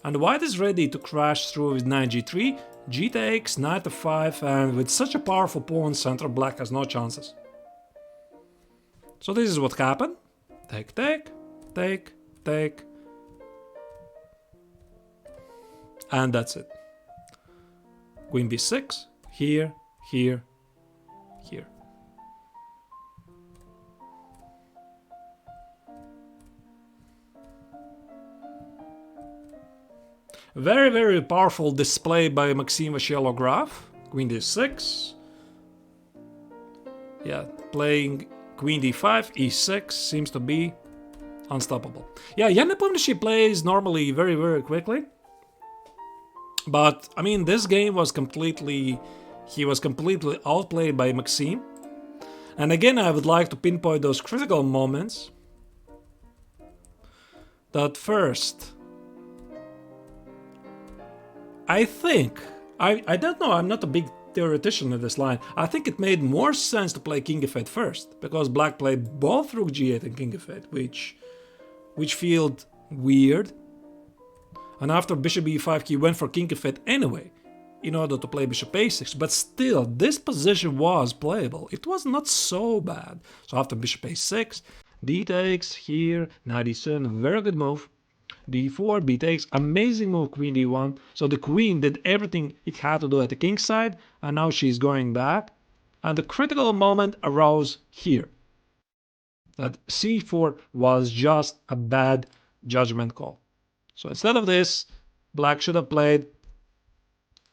And white is ready to crash through with knight g3, g takes, knight f5, and with such a powerful pawn center, black has no chances. So this is what happened. Take, take, take, take. And that's it. Queen b6, here, here, here. Very, very powerful display by Maxim Vachier-Lagarde. Queen d6. Yeah, playing queen d5, e6 seems to be unstoppable. Yeah, Nepomniachtchi plays normally very, very quickly. But, I mean, this game was completely... He was completely outplayed by Maxim. And again, I would like to pinpoint those critical moments. That first... I think, I don't know, I'm not a big theoretician in this line. I think it made more sense to play king f8 first, because black played both rook g8 and king f8, which felt weird. And after bishop e5, he went for king f8 anyway, in order to play bishop a6. But still, this position was playable. It was not so bad. So after bishop a6, d takes, here, knight e7, very good move. d4, b takes, amazing move, queen d1. So the queen did everything it had to do at the king side, and now she's going back. And the critical moment arose here. That c4 was just a bad judgment call. So instead of this, black should have played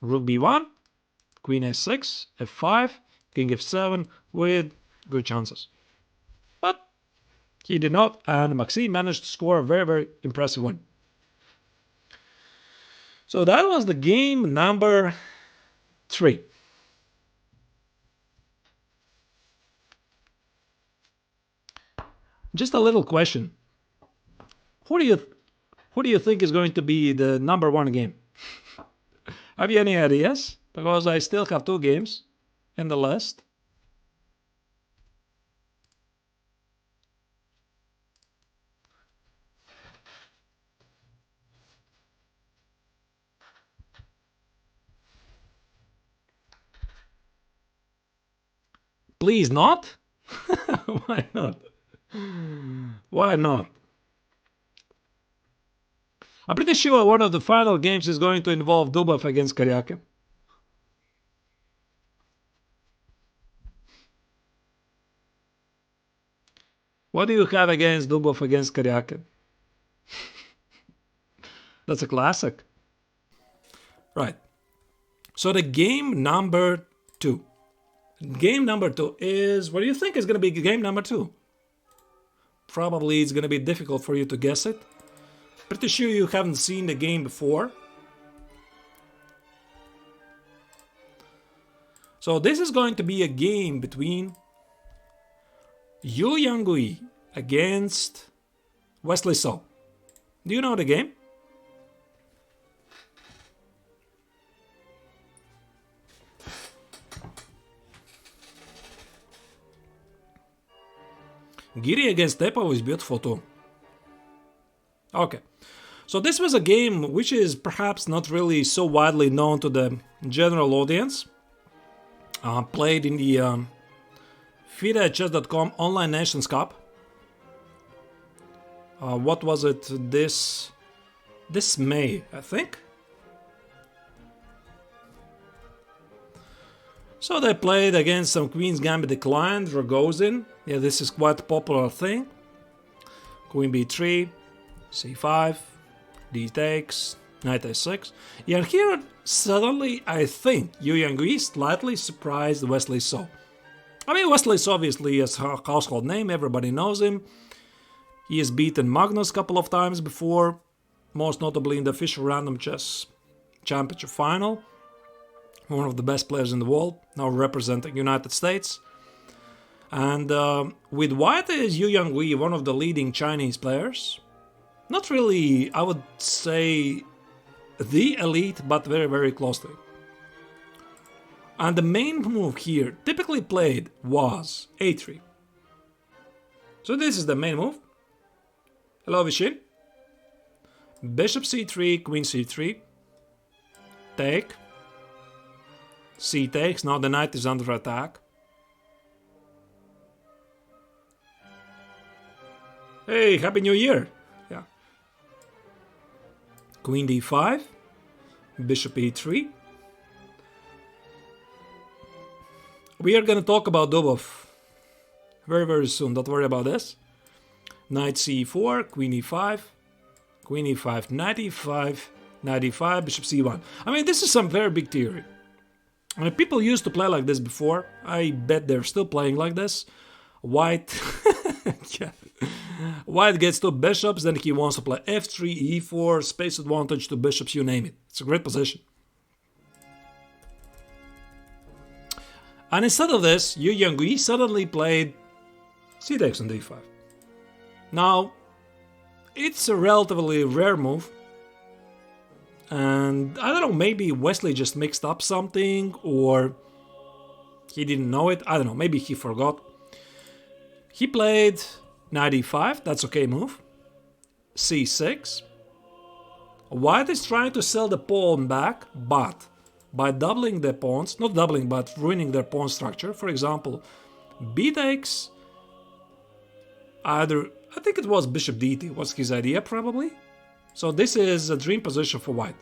rook b1, queen a6, f5, king f7 with good chances. But he did not, and Maxim managed to score a very, very impressive win. So that was the game number 3. Just a little question. Who do you think is going to be the number 1 game? Have you any ideas? Because I still have 2 games in the list. Please not? Why not? Why not? I'm pretty sure one of the final games is going to involve Dubov against Karjakin. What do you have against Dubov against Karjakin? That's a classic. Right. So the game number 2. Game number 2 is... What do you think is going to be game number 2? Probably it's going to be difficult for you to guess it. Pretty sure you haven't seen the game before. So this is going to be a game between Yangyi against Wesley So. Do you know the game? Giri against Nepomniachtchi is beautiful too. Okay. So this was a game which is perhaps not really so widely known to the general audience. Played in the FIDE@chess.com Online Nations Cup. What was it? This May, I think. So they played against some Queen's Gambit declined, Rogozin. Yeah, this is quite a popular thing. Queen b3, c5, d takes, knight a6. Yeah, and here suddenly I think Yangyi slightly surprised Wesley So. I mean, Wesley So obviously is a household name, everybody knows him. He has beaten Magnus a couple of times before, most notably in the official random chess championship final. One of the best players in the world, now representing United States. And with white is Yangyi, one of the leading Chinese players. Not really, I would say, the elite, but very, very close to it. And the main move here, typically played, was a3. So this is the main move. Hello, Vishin. Bishop c3, queen c3. Take. C takes, now the knight is under attack. Hey, Happy New Year! Yeah. Queen d5. Bishop e3. We are gonna talk about Dubov very, very soon, don't worry about this. Knight c4, queen e5, queen e5, knight e5, knight e5, bishop c1. I mean, this is some very big theory. I mean, people used to play like this before. I bet they're still playing like this. White, yeah. White gets two bishops, then he wants to play f3, e4, space advantage, two bishops, you name it. It's a great position. And instead of this, Yangyi suddenly played c takes on d5. Now, it's a relatively rare move. And I don't know, maybe Wesley just mixed up something, or he didn't know it. I don't know, maybe he forgot. He played knight e5, that's okay move. c6. White is trying to sell the pawn back, but by doubling the pawns, not doubling, but ruining their pawn structure. For example, b takes, either, I think it was bishop dt, was his idea probably. So this is a dream position for white.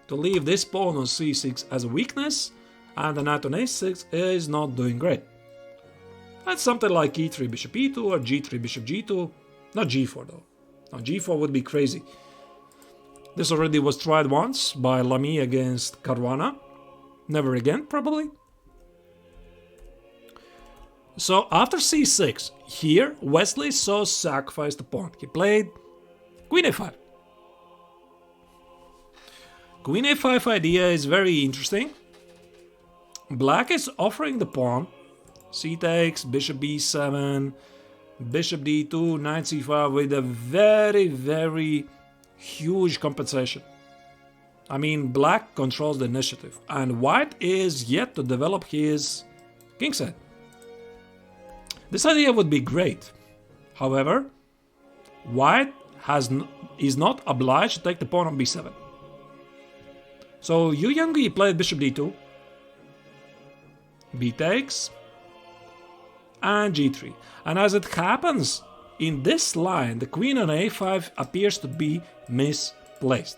To leave this pawn on c6 as a weakness, and the knight on a6 is not doing great. That's something like e3 bishop e2 or g3 bishop g2, not g4 though. Now g4 would be crazy. This already was tried once by Lamy against Caruana. Never again, probably. So after c6, here Wesley So sacrificed the pawn. He played queen a5. Queen a5 idea is very interesting. Black is offering the pawn. C takes, bishop b7, bishop d2, knight c5 with a very, very huge compensation. I mean, black controls the initiative, and white is yet to develop his kingside. This idea would be great. However, white is not obliged to take the pawn on b7. So Yangyi played bishop d2, b takes, and g3. And as it happens, in this line, the queen on a5 appears to be misplaced.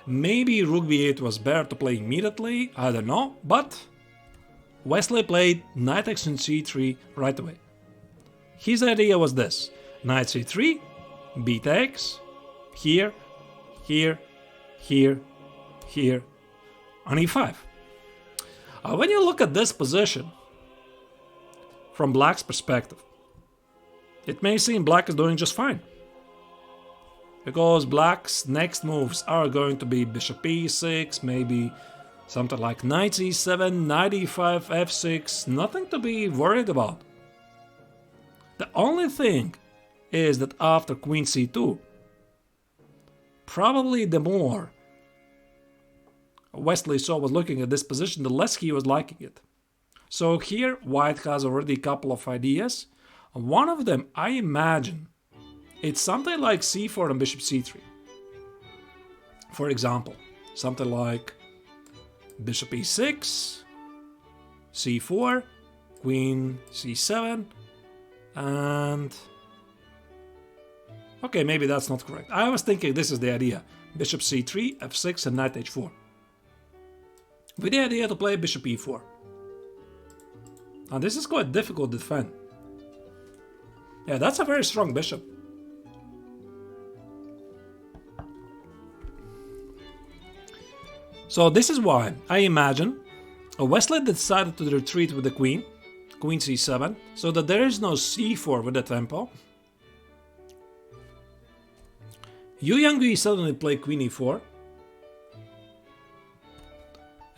Maybe rook b8 was better to play immediately, I don't know, but Wesley played knight takes on c3 right away. His idea was this: knight c3, b takes, here, here, here, here, on e5. When you look at this position from black's perspective, it may seem black is doing just fine, because black's next moves are going to be bishop e6, maybe something like knight e7, knight e5, f6, nothing to be worried about. The only thing is that after queen c2, probably the more Wesley So was looking at this position, the less he was liking it. So here white has already a couple of ideas. One of them, I imagine, it's something like c4 and bishop c3. For example, something like bishop e6, c4, queen c7, and... okay, maybe that's not correct. I was thinking this is the idea. Bishop c3, f6, and knight h4. With the idea to play bishop e4. And this is quite difficult to defend. Yeah, that's a very strong bishop. So this is why I imagine Wesley decided to retreat with the queen, queen c7, so that there is no c4 with the tempo. Yangyi suddenly played queen e4,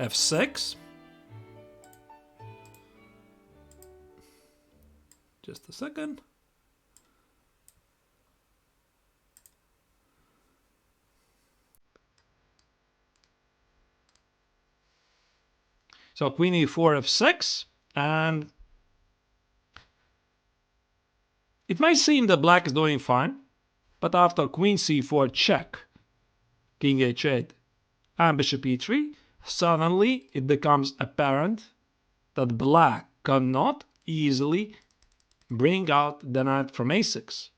f6. Just a second. So queen e4, f6, and it might seem that black is doing fine, but after queen c4 check, king h8, and bishop e3, suddenly it becomes apparent that black cannot easily bring out the knight from a6.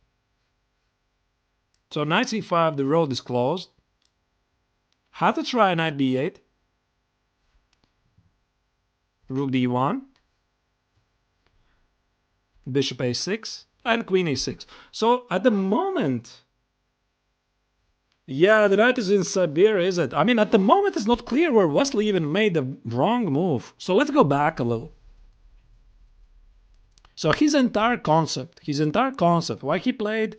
So knight c5, the road is closed. Had to try knight b8, rook d1, bishop a6, and queen a6. So at the moment, yeah, the knight is in Siberia, is it? I mean, at the moment it's not clear where Wesley even made the wrong move. So let's go back a little. So his entire concept, why he played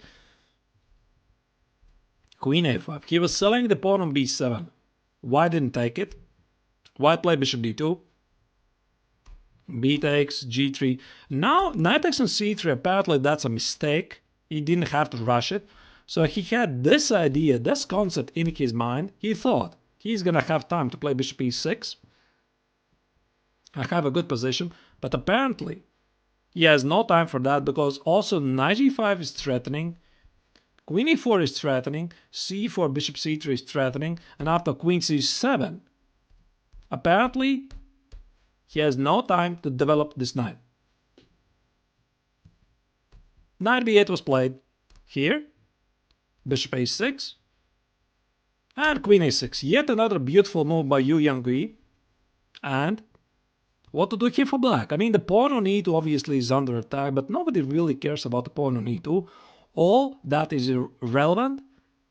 queen a5, he was selling the pawn on b7. Why didn't take it? Why play bishop d2? B takes, g3. Now, knight takes on c3, apparently that's a mistake. He didn't have to rush it. So he had this idea, this concept in his mind. He thought he's gonna have time to play bishop e6. I have a good position, but apparently he has no time for that because also knight g5 is threatening, queen e4 is threatening, c4, bishop c3 is threatening, and after queen c7, apparently he has no time to develop this knight. Knight b8 was played here, bishop a6, and queen a6. Yet another beautiful move by Yangyi. And what to do here for black? I mean, the pawn on e2 obviously is under attack, but nobody really cares about the pawn on e2. All that is relevant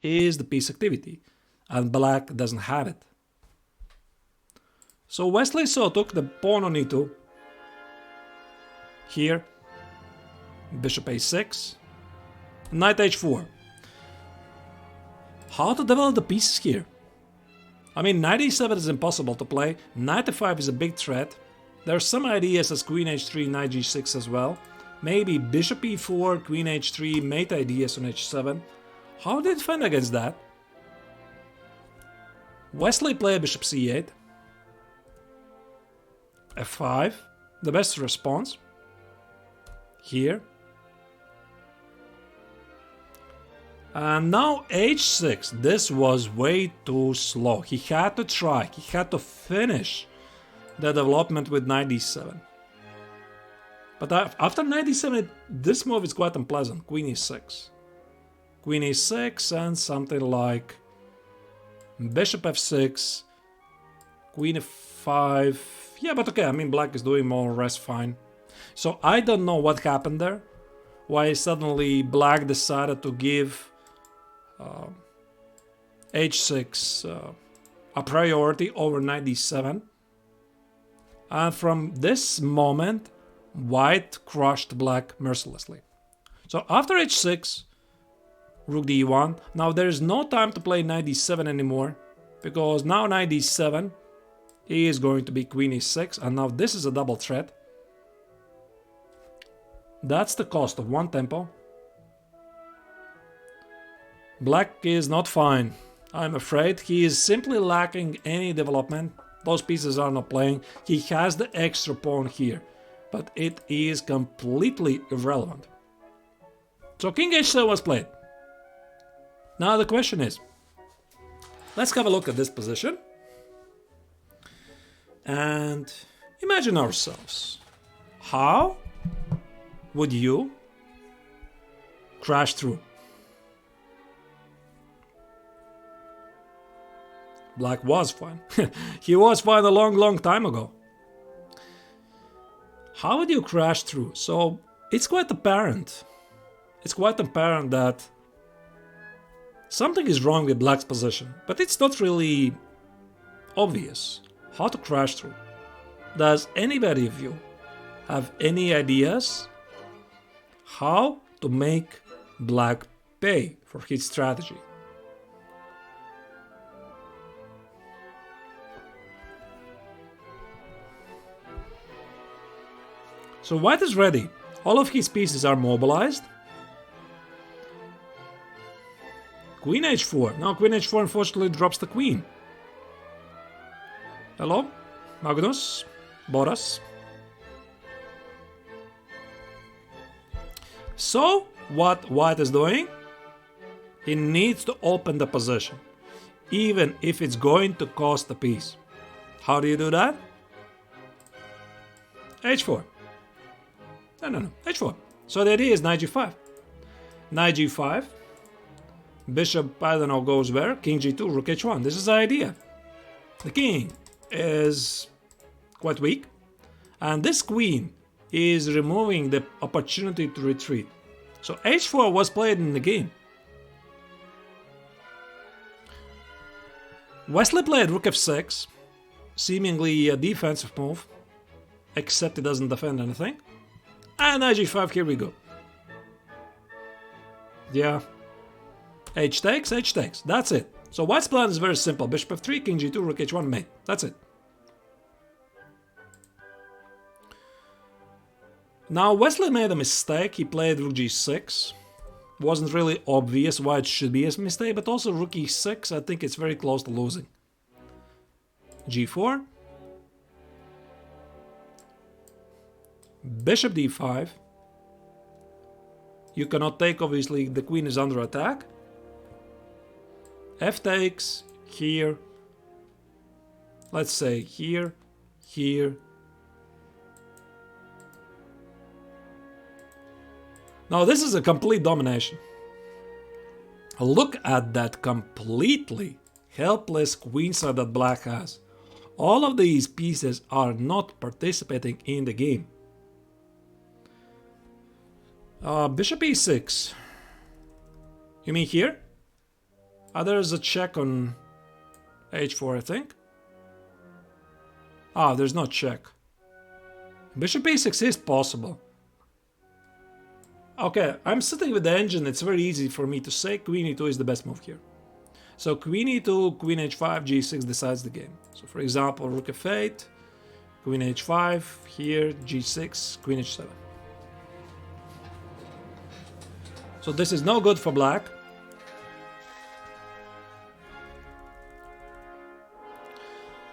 is the piece activity, and black doesn't have it. So Wesley So took the pawn on e2, here, bishop a6, knight h4. How to develop the pieces here? I mean, knight e7 is impossible to play, knight f5 is a big threat. There are some ideas as queen h3, knight g6 as well. Maybe bishop e4, queen h3, mate ideas on h7. How did it defend against that? Wesley played bishop c8, f5, the best response, here. And now h6, this was way too slow. He had to try, he had to finish the development with knight d7. But after knight d7, this move is quite unpleasant, queen e6. Queen e6 and something like bishop f6, queen f5. Yeah, but okay, I mean, black is doing more or less fine. So I don't know what happened there. Why suddenly black decided to give h6 a priority over knight d7. And from this moment, white crushed black mercilessly. So after h6, rook d1. Now there is no time to play knight d7 anymore, because now knight d7 is going to be queen e6, and now this is a double threat. That's the cost of one tempo. Black is not fine. I'm afraid he is simply lacking any development. Those pieces are not playing. He has the extra pawn here, but it is completely irrelevant. So king h7 was played. Now the question is, let's have a look at this position and imagine ourselves. How would you crash through? Black was fine. He was fine a long time ago. How would you crash through? So it's quite apparent. It's quite apparent that something is wrong with black's position, but it's not really obvious how to crash through. Does anybody of you have any ideas how to make black pay for his strategy? So white is ready. All of his pieces are mobilized. Queen h4. Now queen h4 unfortunately drops the queen. Hello, Magnus, Boras. So what white is doing? He needs to open the position, even if it's going to cost a piece. How do you do that? h4. No, h4. So the idea is knight g5. Knight g5. Bishop, I don't know, goes where? King g2, rook h1. This is the idea. The king is quite weak. And this queen is removing the opportunity to retreat. So h4 was played in the game. Wesley played rook f6. Seemingly a defensive move. Except it doesn't defend anything. And knight g5, here we go. Yeah. H takes, that's it. So white's plan is very simple. Bishop f3, king g2, rook h1, mate. That's it. Now Wesley made a mistake. He played rook g6. Wasn't really obvious why it should be a mistake, but also rook e6, I think it's very close to losing. g4. Bishop d5. You cannot take, obviously, the queen is under attack. F takes, here. Let's say here, here. Now this is a complete domination. Look at that completely helpless queenside that black has. All of these pieces are not participating in the game. Bishop e6. You mean here? There's a check on h4, I think. There's no check. Bishop e6 is possible. Okay, I'm sitting with the engine. It's very easy for me to say queen e2 is the best move here. So queen e2, queen h5, g6 decides the game. So for example, rook f8, queen h5, here, g6, queen h7. So this is no good for black.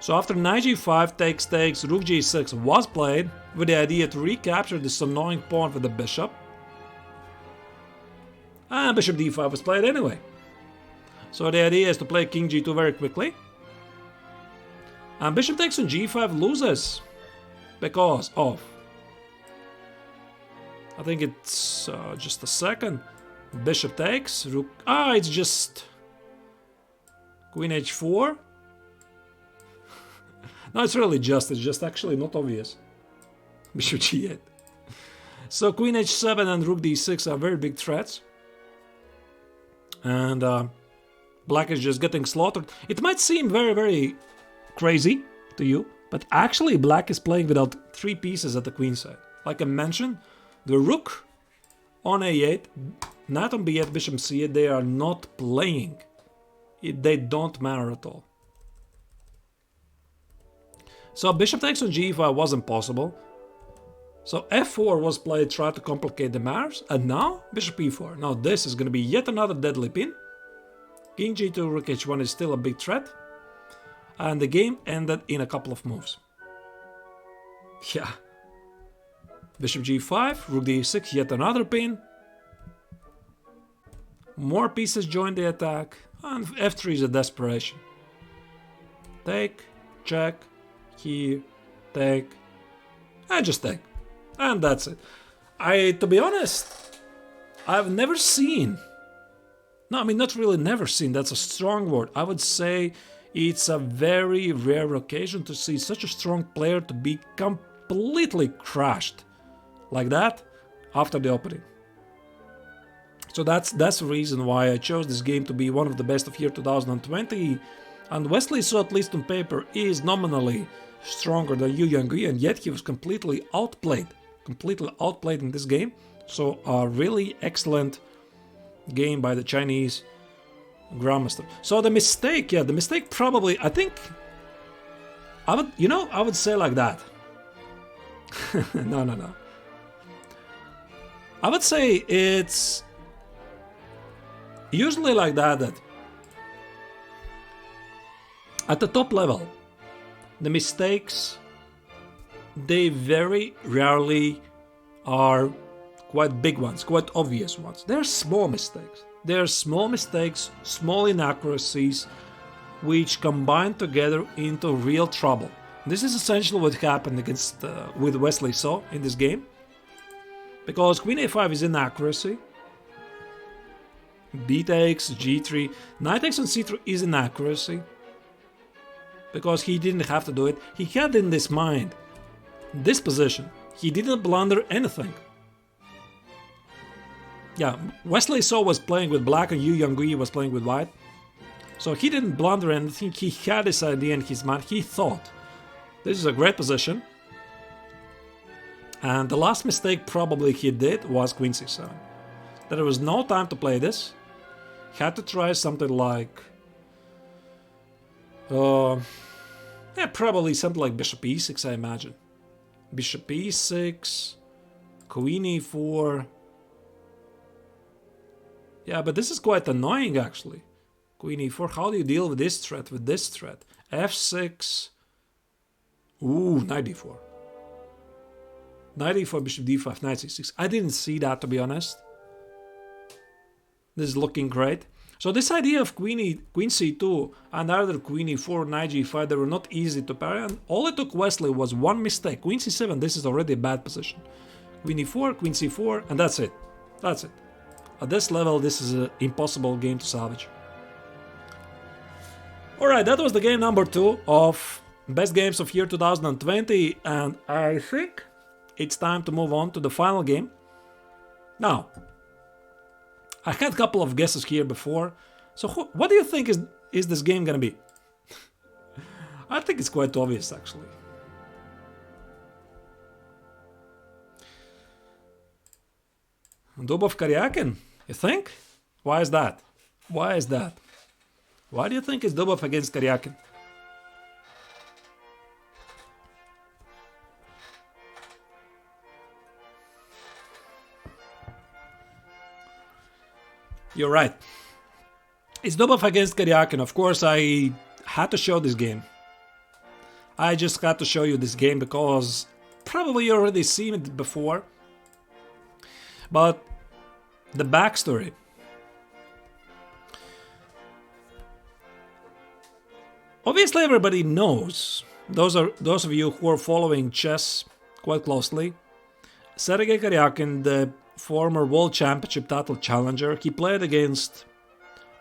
So after knight g5 takes, rook g6 was played with the idea to recapture this annoying pawn with the bishop. And bishop d5 was played anyway. So the idea is to play king g2 very quickly. And bishop takes on g5 loses because of, I think it's just a second. Bishop takes, rook, it's just queen h4. No, it's just actually not obvious. Bishop g8. So queen h7 and rook d6 are very big threats. And black is just getting slaughtered. It might seem very, very crazy to you, but actually black is playing without 3 pieces at the queen side. Like I mentioned, the rook on a8, knight on b8, bishop c8, they are not playing. They don't matter at all. So bishop takes on g5 wasn't possible. So f4 was played, tried to complicate the matters, and now bishop e4. Now this is going to be yet another deadly pin. King g2, rook h1 is still a big threat. And the game ended in a couple of moves. Yeah. Bishop g5, rook d6, yet another pin. More pieces join the attack, and f3 is a desperation. Take, check, here, take, and just take. And that's it. To be honest, I've never seen, no, I mean not really never seen, that's a strong word. I would say it's a very rare occasion to see such a strong player to be completely crushed like that after the opening. So that's the reason why I chose this game to be one of the best of year 2020. And Wesley So, at least on paper, is nominally stronger than Yangyi, and yet he was completely outplayed completely outplayed in this game. So a really excellent game by the Chinese Grandmaster. So the mistake probably, I think, I would say like that. No. I would say it's usually like that at the top level, the mistakes, they very rarely are quite big ones, quite obvious ones. They're small mistakes. They're small mistakes, small inaccuracies, which combine together into real trouble. This is essentially what happened against with Wesley So in this game. Because Queen a5 is inaccuracy. B takes, G3. Knight takes on C3 is inaccuracy. Because he didn't have to do it. He had in his mind this position. He didn't blunder anything. Yeah, Wesley So was playing with black and Yangyi was playing with white. So he didn't blunder anything. He had this idea in his mind. He thought, this is a great position. And the last mistake probably he did was Queen c7. There was no time to play this. He had to try something like... probably something like Bishop e6, I imagine. Bishop e6, Queen e4. Yeah, but this is quite annoying actually. Queen e4, how do you deal with this threat, f6. Ooh, knight d4. Knight e4, bishop d5, knight c6. I didn't see that, to be honest. This is looking great. So this idea of queen c2 and either queen e4, knight g5, they were not easy to parry. And all it took Wesley was one mistake. Queen c7, this is already a bad position. Queen e4, queen c4, and that's it. That's it. At this level, this is an impossible game to salvage. Alright, that was the game number 2 of Best Games of Year 2020, and I think it's time to move on to the final game. Now, I had a couple of guesses here before, so what do you think is this game gonna be? I think it's quite obvious, actually. Dubov Karjakin, you think? Why is that? Why is that? Why do you think it's Dubov against Karjakin? You're right. It's Dubov against Karjakin. Of course, I had to show this game. I just had to show you this game because probably you already seen it before. But the backstory. Obviously, everybody knows. Those of you who are following chess quite closely. Sergei Karjakin, the former World Championship title challenger, he played against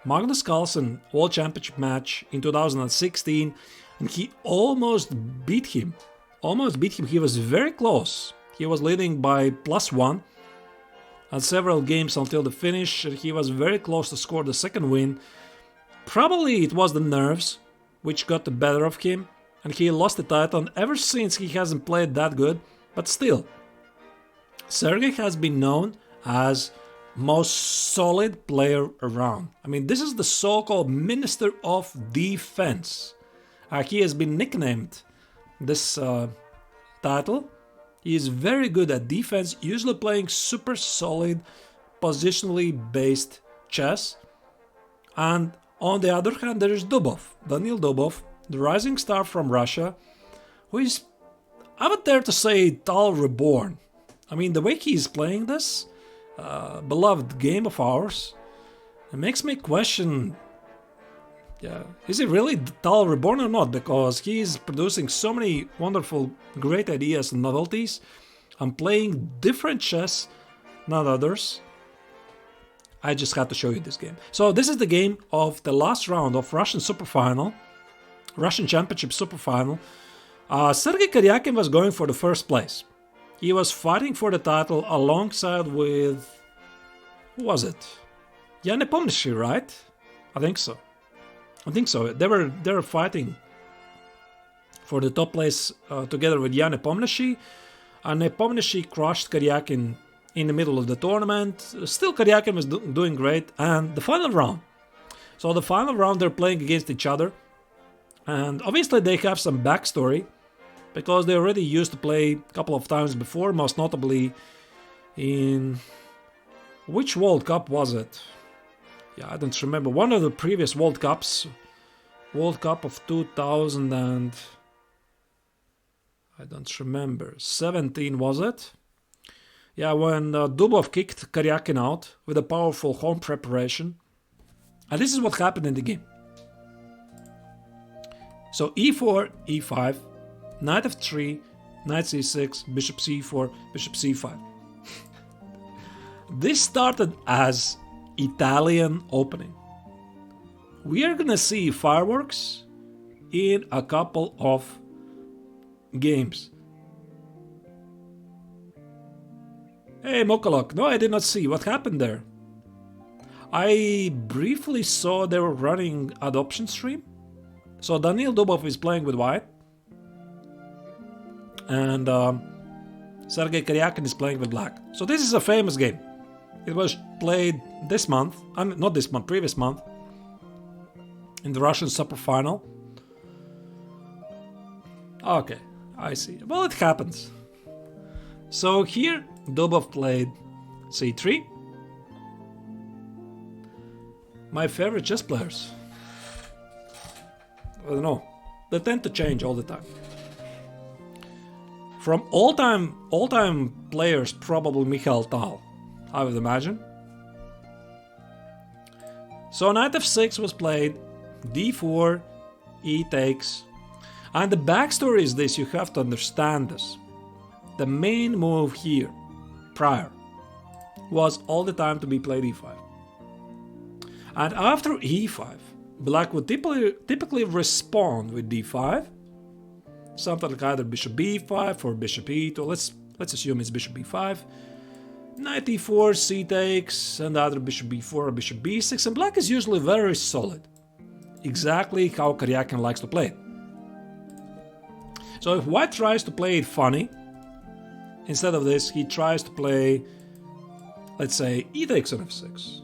Magnus Carlsen World Championship match in 2016, and he almost beat him. He was very close. He was leading by +1 at several games until the finish. He was very close to score the second win. Probably it was the nerves which got the better of him, and he lost the title, and ever since he hasn't played that good, but still. Sergei has been known as most solid player around. I mean, this is the so-called Minister of Defense. He has been nicknamed this title. He is very good at defense, usually playing super solid, positionally based chess. And on the other hand, there is Dubov, Daniil Dubov, the rising star from Russia, who is, I would dare to say, Tal reborn. I mean, the way he's playing this beloved game of ours, it makes me question, is he really Tal reborn or not? Because he's producing so many wonderful, great ideas and novelties, and playing different chess, not others. I just had to show you this game. So this is the game of the last round of Russian Championship Super Final. Sergei Karjakin was going for the first place. He was fighting for the title alongside with... who was it? Yeah, Nepomniachtchi, right? I think so. They were fighting for the top place together with Nepomniachtchi. And Nepomniachtchi crushed Karjakin in the middle of the tournament. Still, Karjakin was doing great. And the final round. So the final round, they're playing against each other. And obviously they have some backstory, because they already used to play a couple of times before, most notably in... which World Cup was it? Yeah, I don't remember. One of the previous World Cups. World Cup of 2000 and... I don't remember. 17 was it? Yeah, when Dubov kicked Karjakin out with a powerful home preparation. And this is what happened in the game. So e4, e5, knight f3, knight c6, bishop c4, bishop c5. This started as Italian opening. We are gonna see fireworks in a couple of games. Hey Mokolok, no, I did not see. What happened there? I briefly saw they were running adoption stream. So Daniil Dubov is playing with white. And Sergei Karjakin is playing with black. So this is a famous game. It was played this month. I mean, not this month, previous month. In the Russian Super Final. Okay, I see. Well, it happens. So here, Dubov played c3. My favorite chess players. I don't know. They tend to change all the time. From all-time players, probably Mikhail Tal, I would imagine. So knight f6 was played, d4, e takes. And the backstory is this, you have to understand this. The main move here, prior, was all the time to be played e5. And after e5, black would typically respond with d5. Something like either bishop b5 or bishop e2. Let's assume it's bishop b5. Knight e4, c takes, and either bishop b4 or bishop b6. And black is usually very solid. Exactly how Karjakin likes to play it. So if white tries to play it funny, instead of this, he tries to play, let's say, e takes on f6.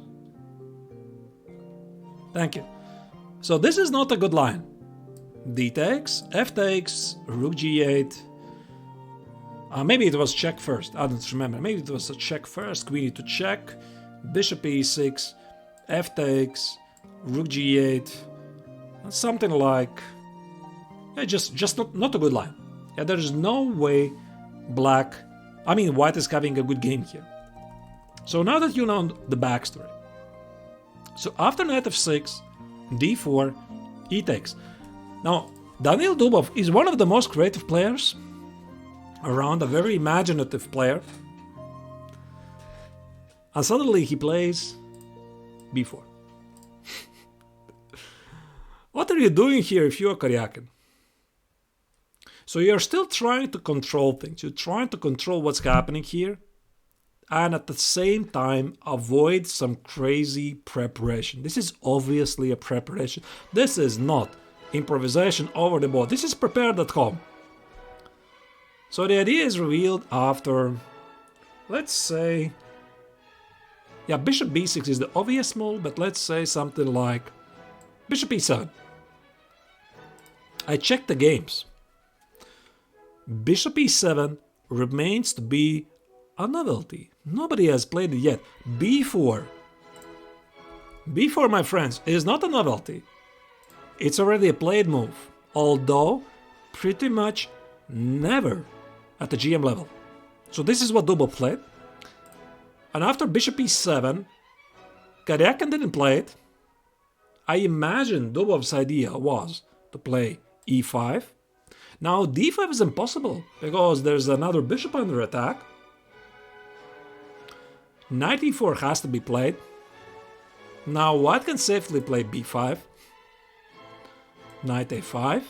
Thank you. So this is not a good line. D takes, F takes, Rook G8. Maybe it was check first. I don't remember. Maybe it was a check first. Queen to check. Bishop E6, F takes, Rook G8. Something like... Yeah, just not a good line. Yeah, there is no way white is having a good game here. So now that you know the backstory. So after knight f6, d4, e takes. Now, Daniil Dubov is one of the most creative players around, a very imaginative player. And suddenly he plays b4. What are you doing here if you are Karjakin? So you're still trying to control things. You're trying to control what's happening here. And at the same time, avoid some crazy preparation. This is obviously a preparation. This is not improvisation over the board. This is prepared at home. So the idea is revealed after, let's say, yeah, bishop b6 is the obvious move, but let's say something like bishop e7. I checked the games. Bishop e7 remains to be a novelty. Nobody has played it yet. b4. b4, my friends, is not a novelty. It's already a played move, although pretty much never at the GM level. So this is what Dubov played. And after bishop e7, Karjakin didn't play it. I imagine Dubov's idea was to play e5. Now d5 is impossible because there's another bishop under attack. Knight e4 has to be played. Now white can safely play b5. Knight a5.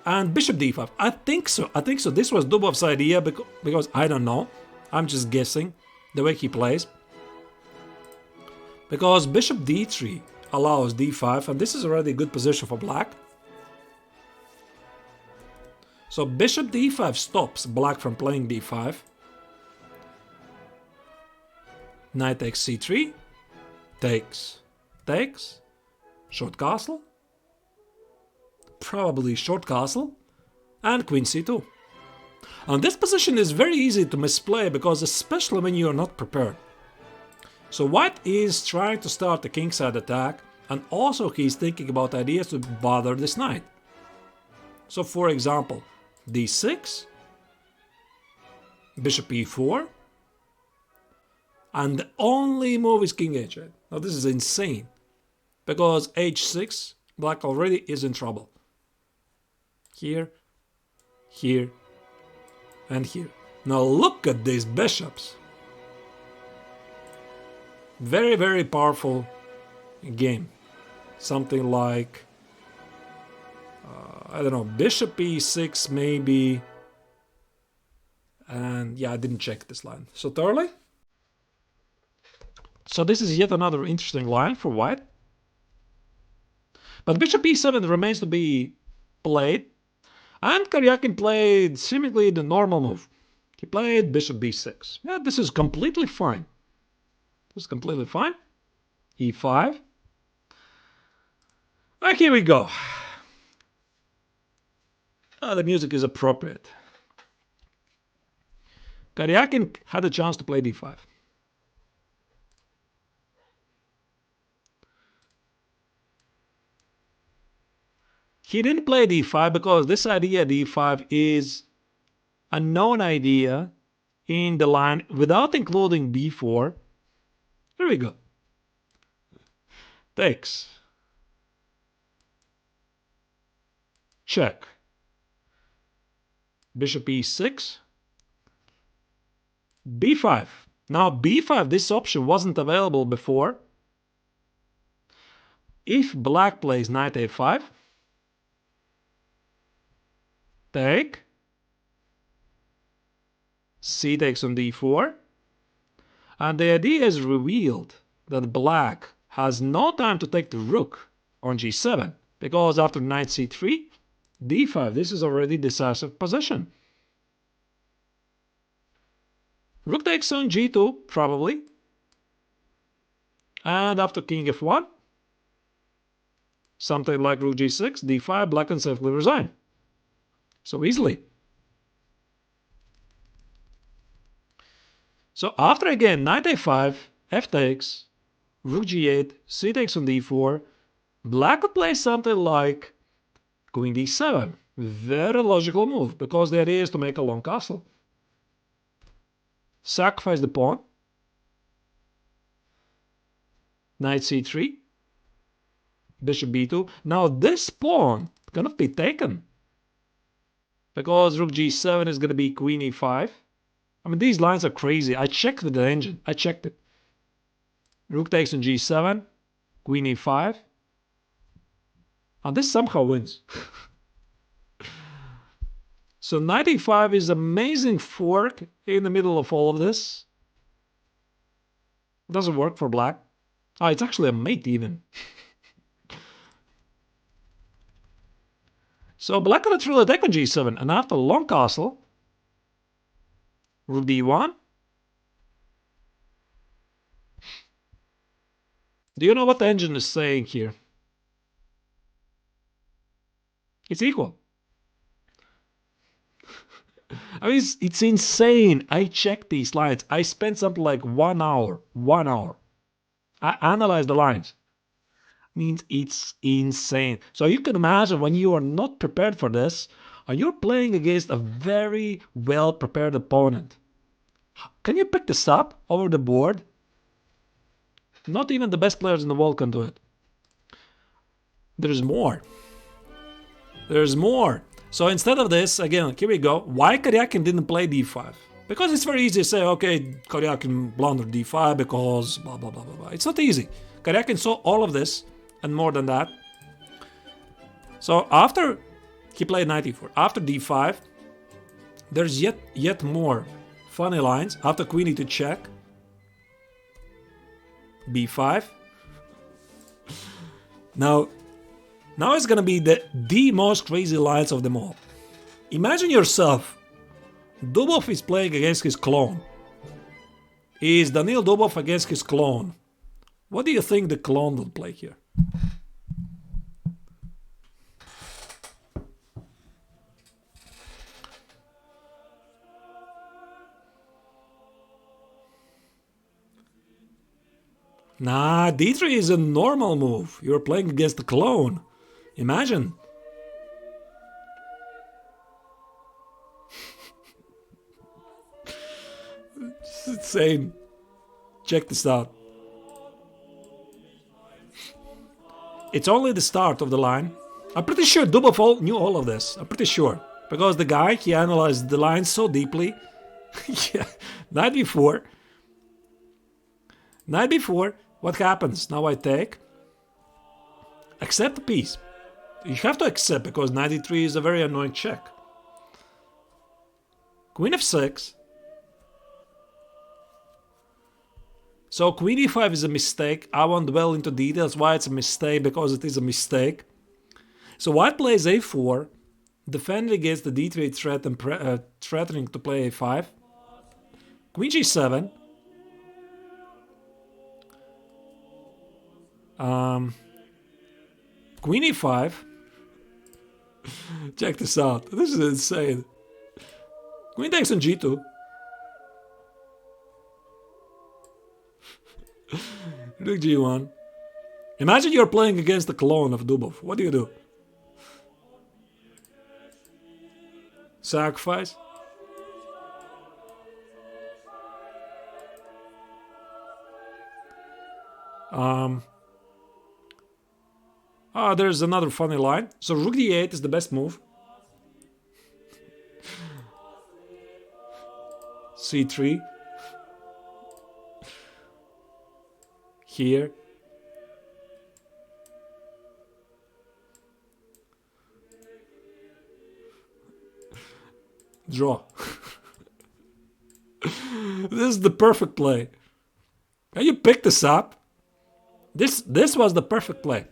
And bishop d5. I think so. This was Dubov's idea because I don't know. I'm just guessing the way he plays. Because bishop d3 allows d5, and this is already a good position for black. So bishop d5 stops black from playing d5. Knight takes c3. Takes. Short castle. Probably short castle. And queen c2. And this position is very easy to misplay because especially when you are not prepared. So white is trying to start a kingside attack, and also he's thinking about ideas to bother this knight. So for example, d6, bishop e4, and the only move is king h8. Now this is insane, because h6, black already is in trouble. Here, here, and here. Now look at these bishops. Very, very powerful game. Something like, I don't know, bishop e6 maybe. And yeah, I didn't check this line. So thoroughly. So this is yet another interesting line for white. But bishop e7 remains to be played. And Karjakin played seemingly the normal move. He played bishop b6. Yeah, this is completely fine. This is completely fine. e5. Right, here we go. The music is appropriate. Karjakin had a chance to play d5. He didn't play d5 because this idea d5 is a known idea in the line without including b4. Here we go. Takes. Check. Bishop e6. b5. Now b5, this option wasn't available before. If black plays knight a5, take, c takes on d4, and the idea is revealed that black has no time to take the rook on g7, because after knight c3, d5, this is already decisive position. Rook takes on g2, probably, and after king f1, something like rook g6, d5, black can safely resign. So easily. So after again, knight a5, f takes, rook g8, c takes on d4, black could play something like queen d7. Very logical move, because the idea is to make a long castle. Sacrifice the pawn. Knight c3. Bishop b2. Now this pawn cannot be taken, because rook g7 is going to be queen e5. I mean, these lines are crazy. I checked with the engine. I checked it. Rook takes on g7, queen e5. And this somehow wins. So knight e5 is amazing fork in the middle of all of this. Doesn't work for black. Oh, it's actually a mate even. So black got a trill attack on g7, and after long castle, rook d1. Do you know what the engine is saying here? It's equal. I mean, it's insane. I checked these lines. I spent something like 1 hour. 1 hour. I analyzed the lines. Means it's insane. So you can imagine when you are not prepared for this, and you're playing against a very well prepared opponent. Can you pick this up over the board? Not even the best players in the world can do it. There's more. There's more. So instead of this, again, here we go. Why Karjakin didn't play d5? Because it's very easy to say, okay, Karjakin blundered d5 because blah, blah, blah, blah, blah. It's not easy. Karjakin saw all of this and more than that. So after he played knight e4, after d5, there's yet more funny lines. After queen e2 check, b5. Now it's gonna be the most crazy lines of them all. Imagine yourself. Dubov is playing against his clone. Is Daniil Dubov against his clone? What do you think the clone will play here? Nah, d3 is a normal move. You're playing against the clone. Imagine. It's insane. Check this out. It's only the start of the line. I'm pretty sure Dubov knew all of this. I'm pretty sure. Because the guy, he analyzed the line so deeply. Yeah, night before, what happens? Now I take. Accept the piece. You have to accept because knight e3 is a very annoying check. Queen f6. So queen e5 is a mistake. I won't dwell into details why it's a mistake, because it is a mistake. So white plays a4, defending against the d3 threat and threatening to play a5. Queen g7. Queen e5. Check this out. This is insane. Queen takes on g2. Rook g1. Imagine you're playing against the clone of Dubov. What do you do? Sacrifice. There's another funny line. So rook d8 is the best move. c3. Here. Draw. This is the perfect play. Can you pick this up? This was the perfect play.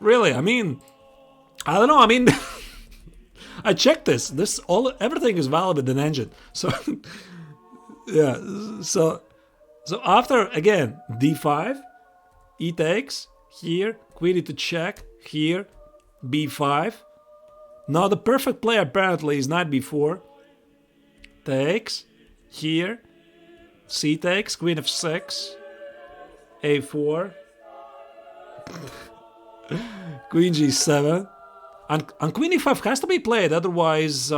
Really, I mean, I don't know, I mean, I checked this. Everything is valid in engine. So, yeah, so after, again, d5, e takes, here, queen to check, here, b5. Now the perfect play apparently is knight b4, takes, here, c takes, queen f6, a4, queen g7, and queen e5 has to be played, otherwise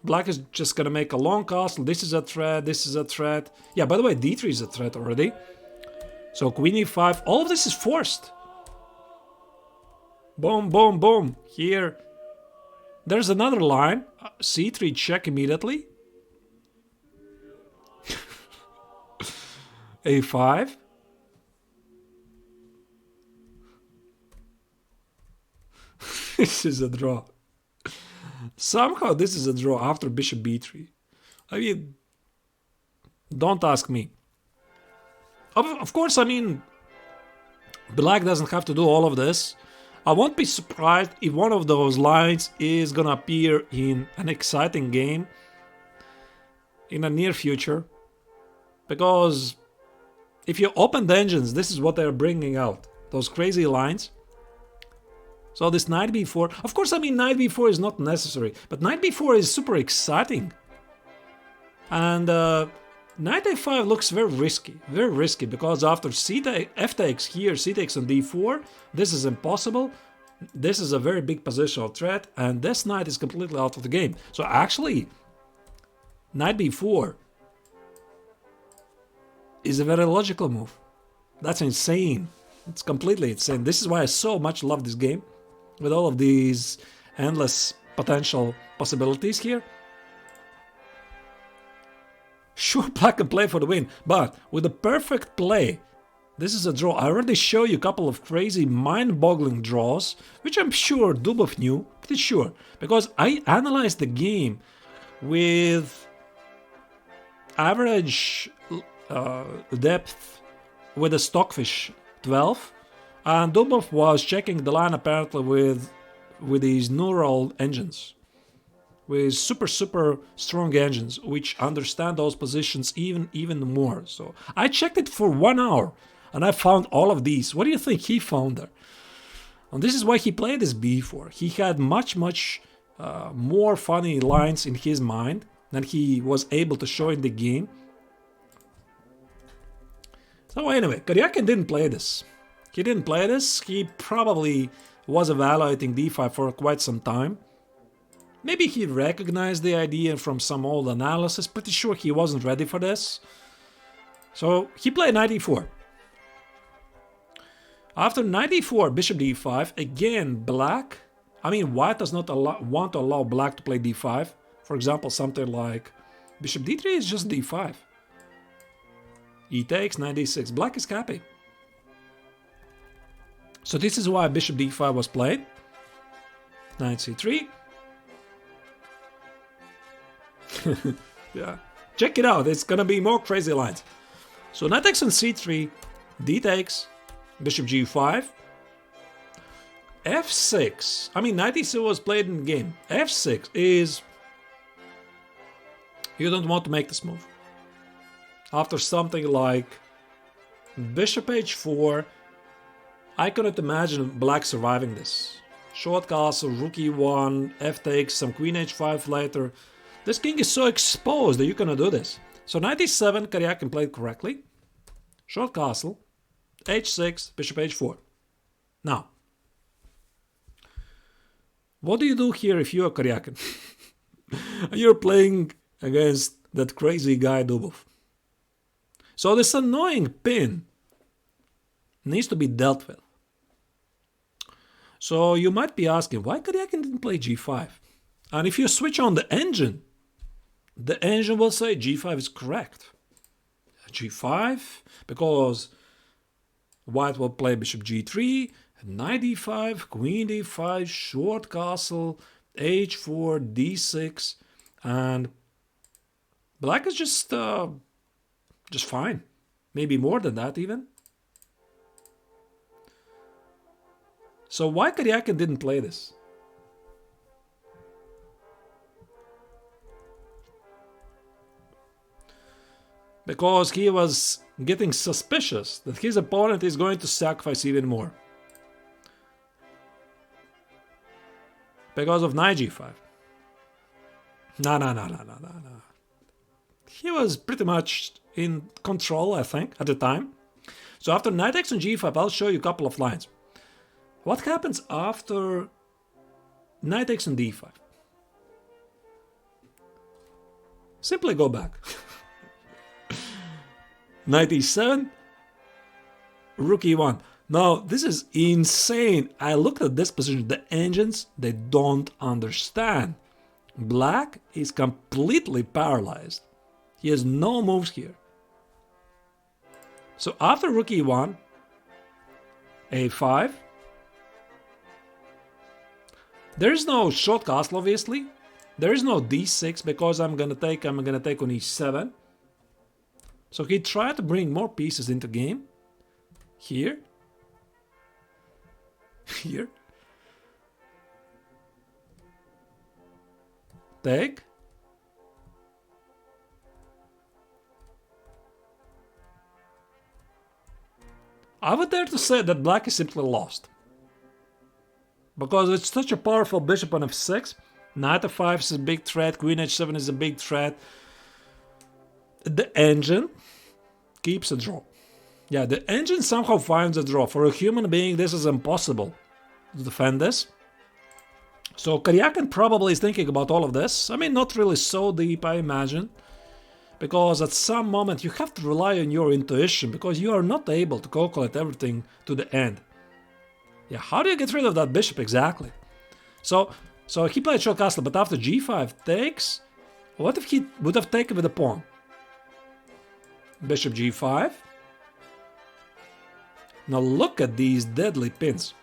black is just gonna make a long castle. This is a threat, this is a threat. Yeah, by the way, d3 is a threat already. So queen e5, all of this is forced. Boom, boom, boom. Here, there's another line. c3 check immediately. a5. This is a draw. Somehow this is a draw after bishop b3. I mean, don't ask me. Of course, I mean, black doesn't have to do all of this. I won't be surprised if one of those lines is gonna appear in an exciting game in the near future. Because if you open the engines, this is what they're bringing out. Those crazy lines. So this knight b4, of course, I mean, knight b4 is not necessary, but knight b4 is super exciting. And knight a5 looks very risky, because after f takes here, c takes on d4, this is impossible. This is a very big positional threat, and this knight is completely out of the game. So actually, knight b4 is a very logical move. That's insane. It's completely insane. This is why I so much love this game. With all of these endless potential possibilities here. Sure, black can play for the win, but with the perfect play, this is a draw. I already showed you a couple of crazy, mind-boggling draws, which I'm sure Dubov knew, pretty sure, because I analyzed the game with average depth with a Stockfish 12. And Dubov was checking the line apparently with with these neural engines, with super strong engines which understand those positions even more. So I checked it for 1 hour and I found all of these. What do you think he found there? And this is why he played this b4. He had much more funny lines in his mind than he was able to show in the game. So anyway, Karjakin didn't play this. He didn't play this. He probably was evaluating d5 for quite some time. Maybe he recognized the idea from some old analysis. Pretty sure he wasn't ready for this. So he played knight e4. After knight e4, bishop d5, again white does not want to allow black to play d5. For example, something like bishop d3 is just d5. E takes, knight d6, black is happy. So this is why bishop d5 was played. Knight c3. Yeah, check it out, it's gonna be more crazy lines. So knight takes on c3, d takes, bishop g5, f6. Knight e6 was played in the game. f6 is, you don't want to make this move. After something like bishop h4, I cannot imagine black surviving this. Short castle, rook e1, f takes, some queen h5 later. This king is so exposed that you cannot do this. So knight e7, Karjakin played correctly. Short castle, h6, bishop h4. Now, what do you do here if you are Karjakin? You're playing against that crazy guy Dubov. So this annoying pin needs to be dealt with. So you might be asking, why Karjakin didn't play g5? And if you switch on the engine will say g5 is correct. g5, because white will play bishop g3, knight d5, queen d5, short castle, h4, d6, and black is just fine. Maybe more than that even. So why Karjakin didn't play this? Because he was getting suspicious that his opponent is going to sacrifice even more. Because of knight g5. No. He was pretty much in control, I think, at the time. So after knight takes on g5, I'll show you a couple of lines. What happens after knight takes on d5? Simply go back. Knight e7, rook e1. Now, this is insane. I looked at this position. The engines, they don't understand. Black is completely paralyzed. He has no moves here. So after rook e1, a5. There is no short castle, obviously. There is no d6 because I'm gonna take on e7. So he tried to bring more pieces into game. Here. Here. Take. I would dare to say that black is simply lost. Because it's such a powerful bishop on f6. Knight f5 is a big threat. Queen h7 is a big threat. The engine keeps a draw. Yeah, the engine somehow finds a draw. For a human being, this is impossible to defend this. So Karjakin probably is thinking about all of this. Not really so deep, I imagine. Because at some moment you have to rely on your intuition, because you are not able to calculate everything to the end. Yeah, how do you get rid of that bishop exactly? So he played short castle, but after g5 takes, what if he would have taken with the pawn? Bishop g5. Now look at these deadly pins.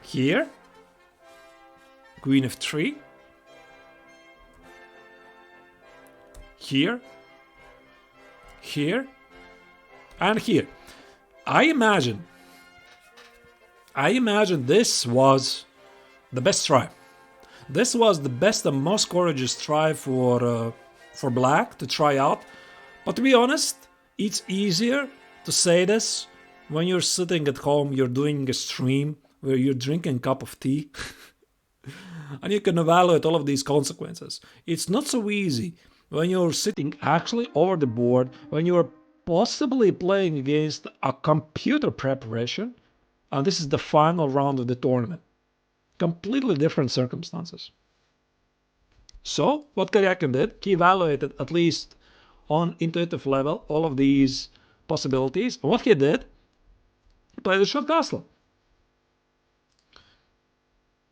Here, queen f3. Here, and here. I imagine this was the best try. This was the best and most courageous try for black to try out. But to be honest, it's easier to say this when you're sitting at home, you're doing a stream where you're drinking a cup of tea and you can evaluate all of these consequences. It's not so easy when you're sitting actually over the board, when you're possibly playing against a computer preparation, and this is the final round of the tournament. Completely different circumstances. So, what Karjakin did, he evaluated at least on intuitive level all of these possibilities. What he did, he played the short castle.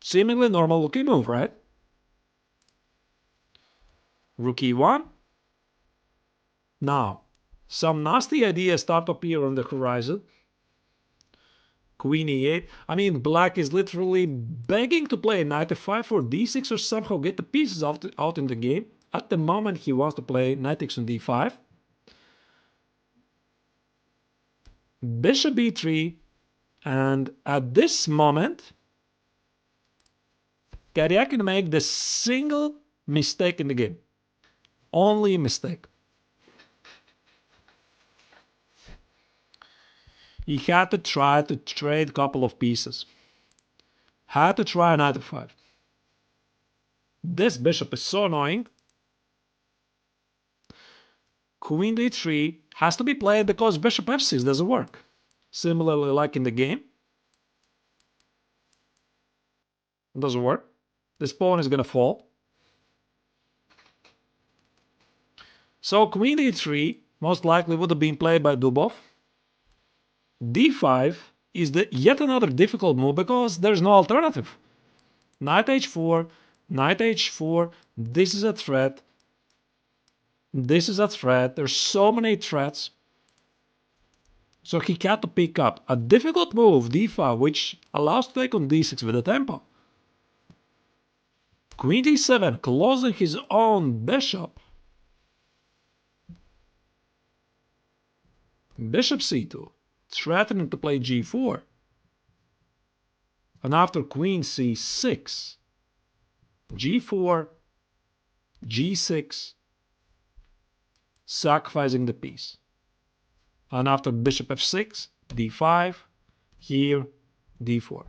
Seemingly normal looking move, right? Rook e1. Now, some nasty ideas start to appear on the horizon. Queen e8. I mean, black is literally begging to play knight f5 or d6 or somehow get the pieces out in the game. At the moment, he wants to play knight takes on d5. Bishop b3. And at this moment, Karjakin made the single mistake in the game. Only a mistake. He had to try to trade a couple of pieces. Had to try knight f5. This bishop is so annoying. Queen d3 has to be played because bishop f6 doesn't work. Similarly like in the game. It doesn't work. This pawn is going to fall. So queen d3 most likely would have been played by Dubov. d5 is yet another difficult move because there's no alternative. Knight h4, knight h4, this is a threat. This is a threat. There's so many threats. So he had to pick up a difficult move, d5, which allows to take on d6 with a tempo. Queen d7, closing his own bishop. Bishop c2, threatening to play g4. And after queen c6, g4, g6, sacrificing the piece. And after bishop f6, d5, here, d4.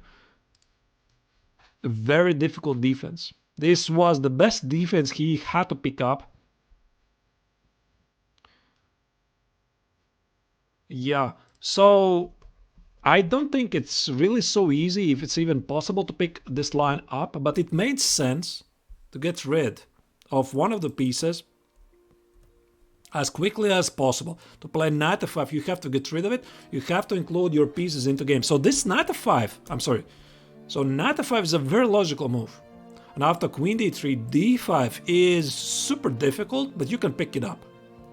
A very difficult defense. This was the best defense he had to pick up. Yeah, so I don't think it's really so easy, if it's even possible, to pick this line up, but it made sense to get rid of one of the pieces as quickly as possible. To play knight f5, you have to get rid of it. You have to include your pieces into game. So this knight f5, so knight f5 is a very logical move. And after queen d3, d5 is super difficult, but you can pick it up.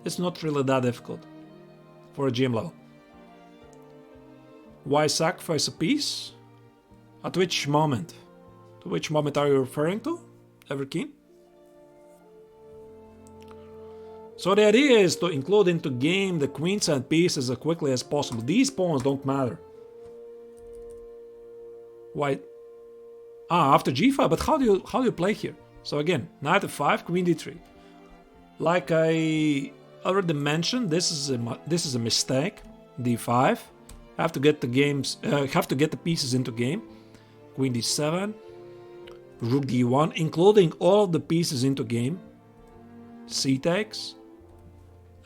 It's not really that difficult for a GM level. Why sacrifice a piece? At which moment? To which moment are you referring to? Ever keen? So the idea is to include into game the queenside pieces as quickly as possible. These pawns don't matter. Why? After g5, but how do you play here? So again, knight f5, queen d3. Like I already mentioned, this is a mistake. d5. Have to get the pieces into game. Queen d7, rook d1, including all of the pieces into game. C takes.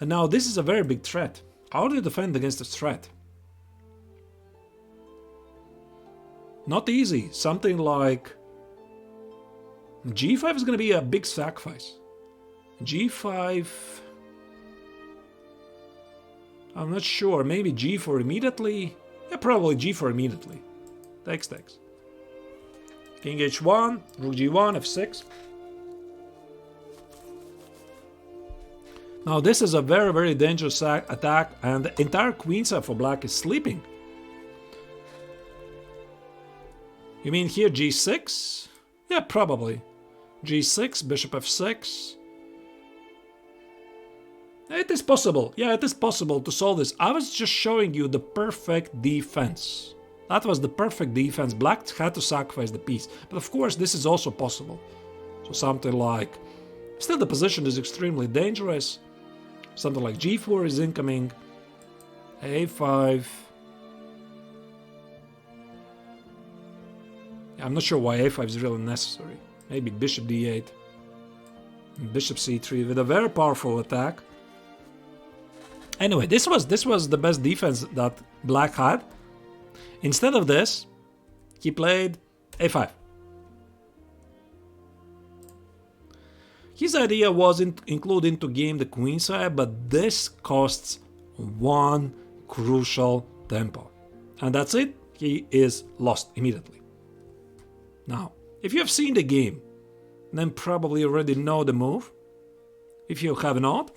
And now this is a very big threat. How do you defend against this threat? Not easy. Something like g5 is going to be a big sacrifice. g5... I'm not sure. Maybe g4 immediately? Yeah, probably g4 immediately. Takes. King h1, rook g1, f6. Now this is a very, very dangerous attack, and the entire queenside for black is sleeping. You mean here g6? Yeah, probably. g6, bishop f6. It is possible. Yeah, it is possible to solve this. I was just showing you the perfect defense. That was the perfect defense. Black had to sacrifice the piece. But of course, this is also possible. So something like... Still, the position is extremely dangerous. Something like g4 is incoming. a5. Yeah, I'm not sure why a5 is really necessary. Maybe bishop d8. Bishop c3 with a very powerful attack. Anyway, this was the best defense that Black had. Instead of this, he played a5. His idea was include into game the queenside, but this costs one crucial tempo. And that's it, he is lost immediately. Now, if you have seen the game, then probably already know the move. If you have not,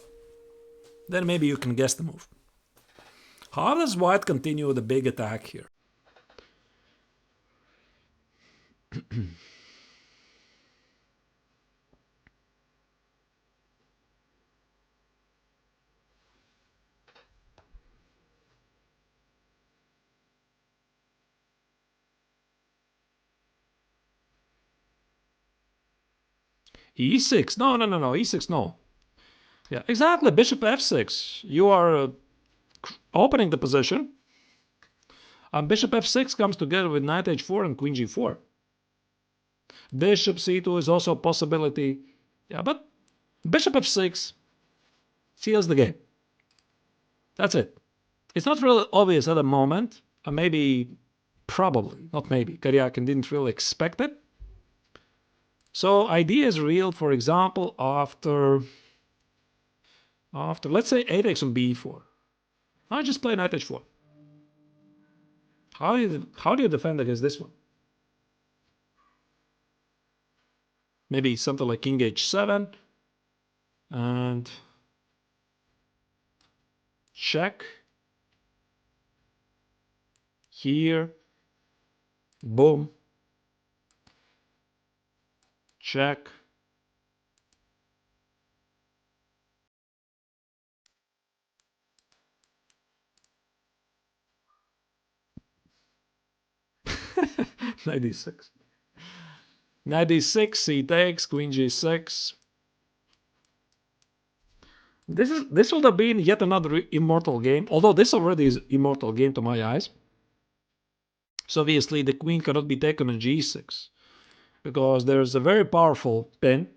then maybe you can guess the move. How does White continue the big attack here? E6, no, e6, no. Yeah, exactly, bishop f6. You are opening the position. And bishop f6 comes together with knight h4 and queen g4. Bishop c2 is also a possibility. Yeah, but bishop f6 seals the game. That's it. It's not really obvious at the moment. Probably, not maybe. Karjakin didn't really expect it. So idea is real, for example, after let's say a takes on b4. I just play knight h4. How do you defend against this one? Maybe something like king h7 and check. Here, boom, check. Knight d6. Knight d6, he takes, queen g6. This would have been yet another immortal game, although this already is immortal game to my eyes. So obviously the queen cannot be taken on g6 because there's a very powerful pin.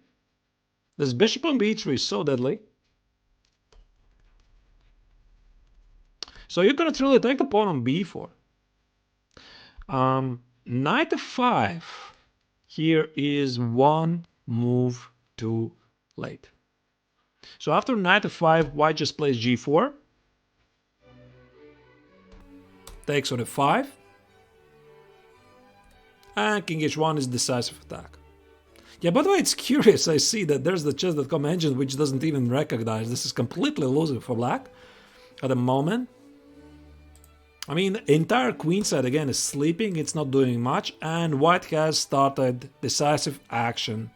This bishop on b3 is so deadly. So you cannot really take the pawn on b4. Knight f5 here is one move too late. So after knight f5, White just plays g4. Takes on f5. And king h1 is decisive attack. Yeah, by the way, it's curious. I see that there's the chess.com engine which doesn't even recognize this is completely losing for Black at the moment. I mean, the entire queenside again is sleeping, it's not doing much, and White has started decisive action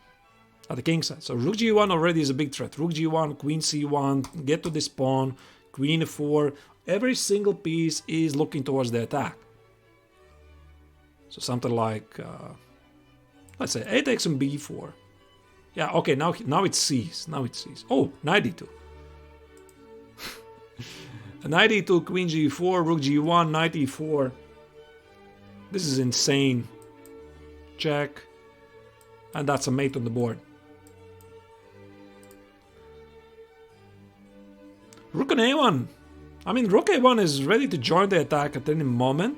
at the kingside. So rook g1 already is a big threat. Rook g1, queen c1, get to this pawn, queen f4. Every single piece is looking towards the attack. So something like, let's say a takes on b4. Yeah, okay, now it sees. Now it sees. Oh, knight d2. Knight e2, queen g4, rook g1, knight e4. This is insane. Check. And that's a mate on the board. Rook on a1. I mean, rook a1 is ready to join the attack at any moment.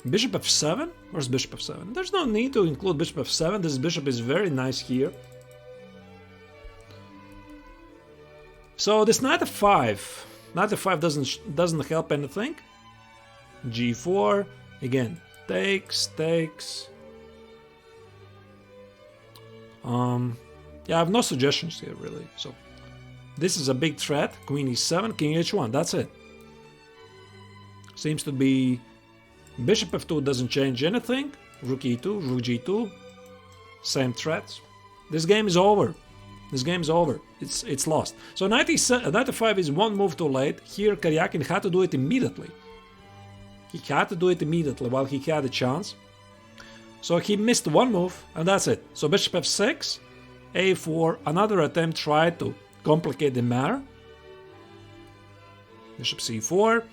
Bishop f7? Where's bishop f7? There's no need to include bishop f7. This bishop is very nice here. So this knight f5 doesn't help anything. g4 again, takes. Yeah, I have no suggestions here really. So this is a big threat. Queen e7, king h1. That's it. Seems to be bishop f2 doesn't change anything. Rook e2, rook g2, same threats. This game is over. This game is over. It's lost. So knight f5 is one move too late. Here Karjakin had to do it immediately. He had to do it immediately while he had a chance. So he missed one move, and that's it. So bishop f6, a4, another attempt tried to complicate the matter. Bishop c4,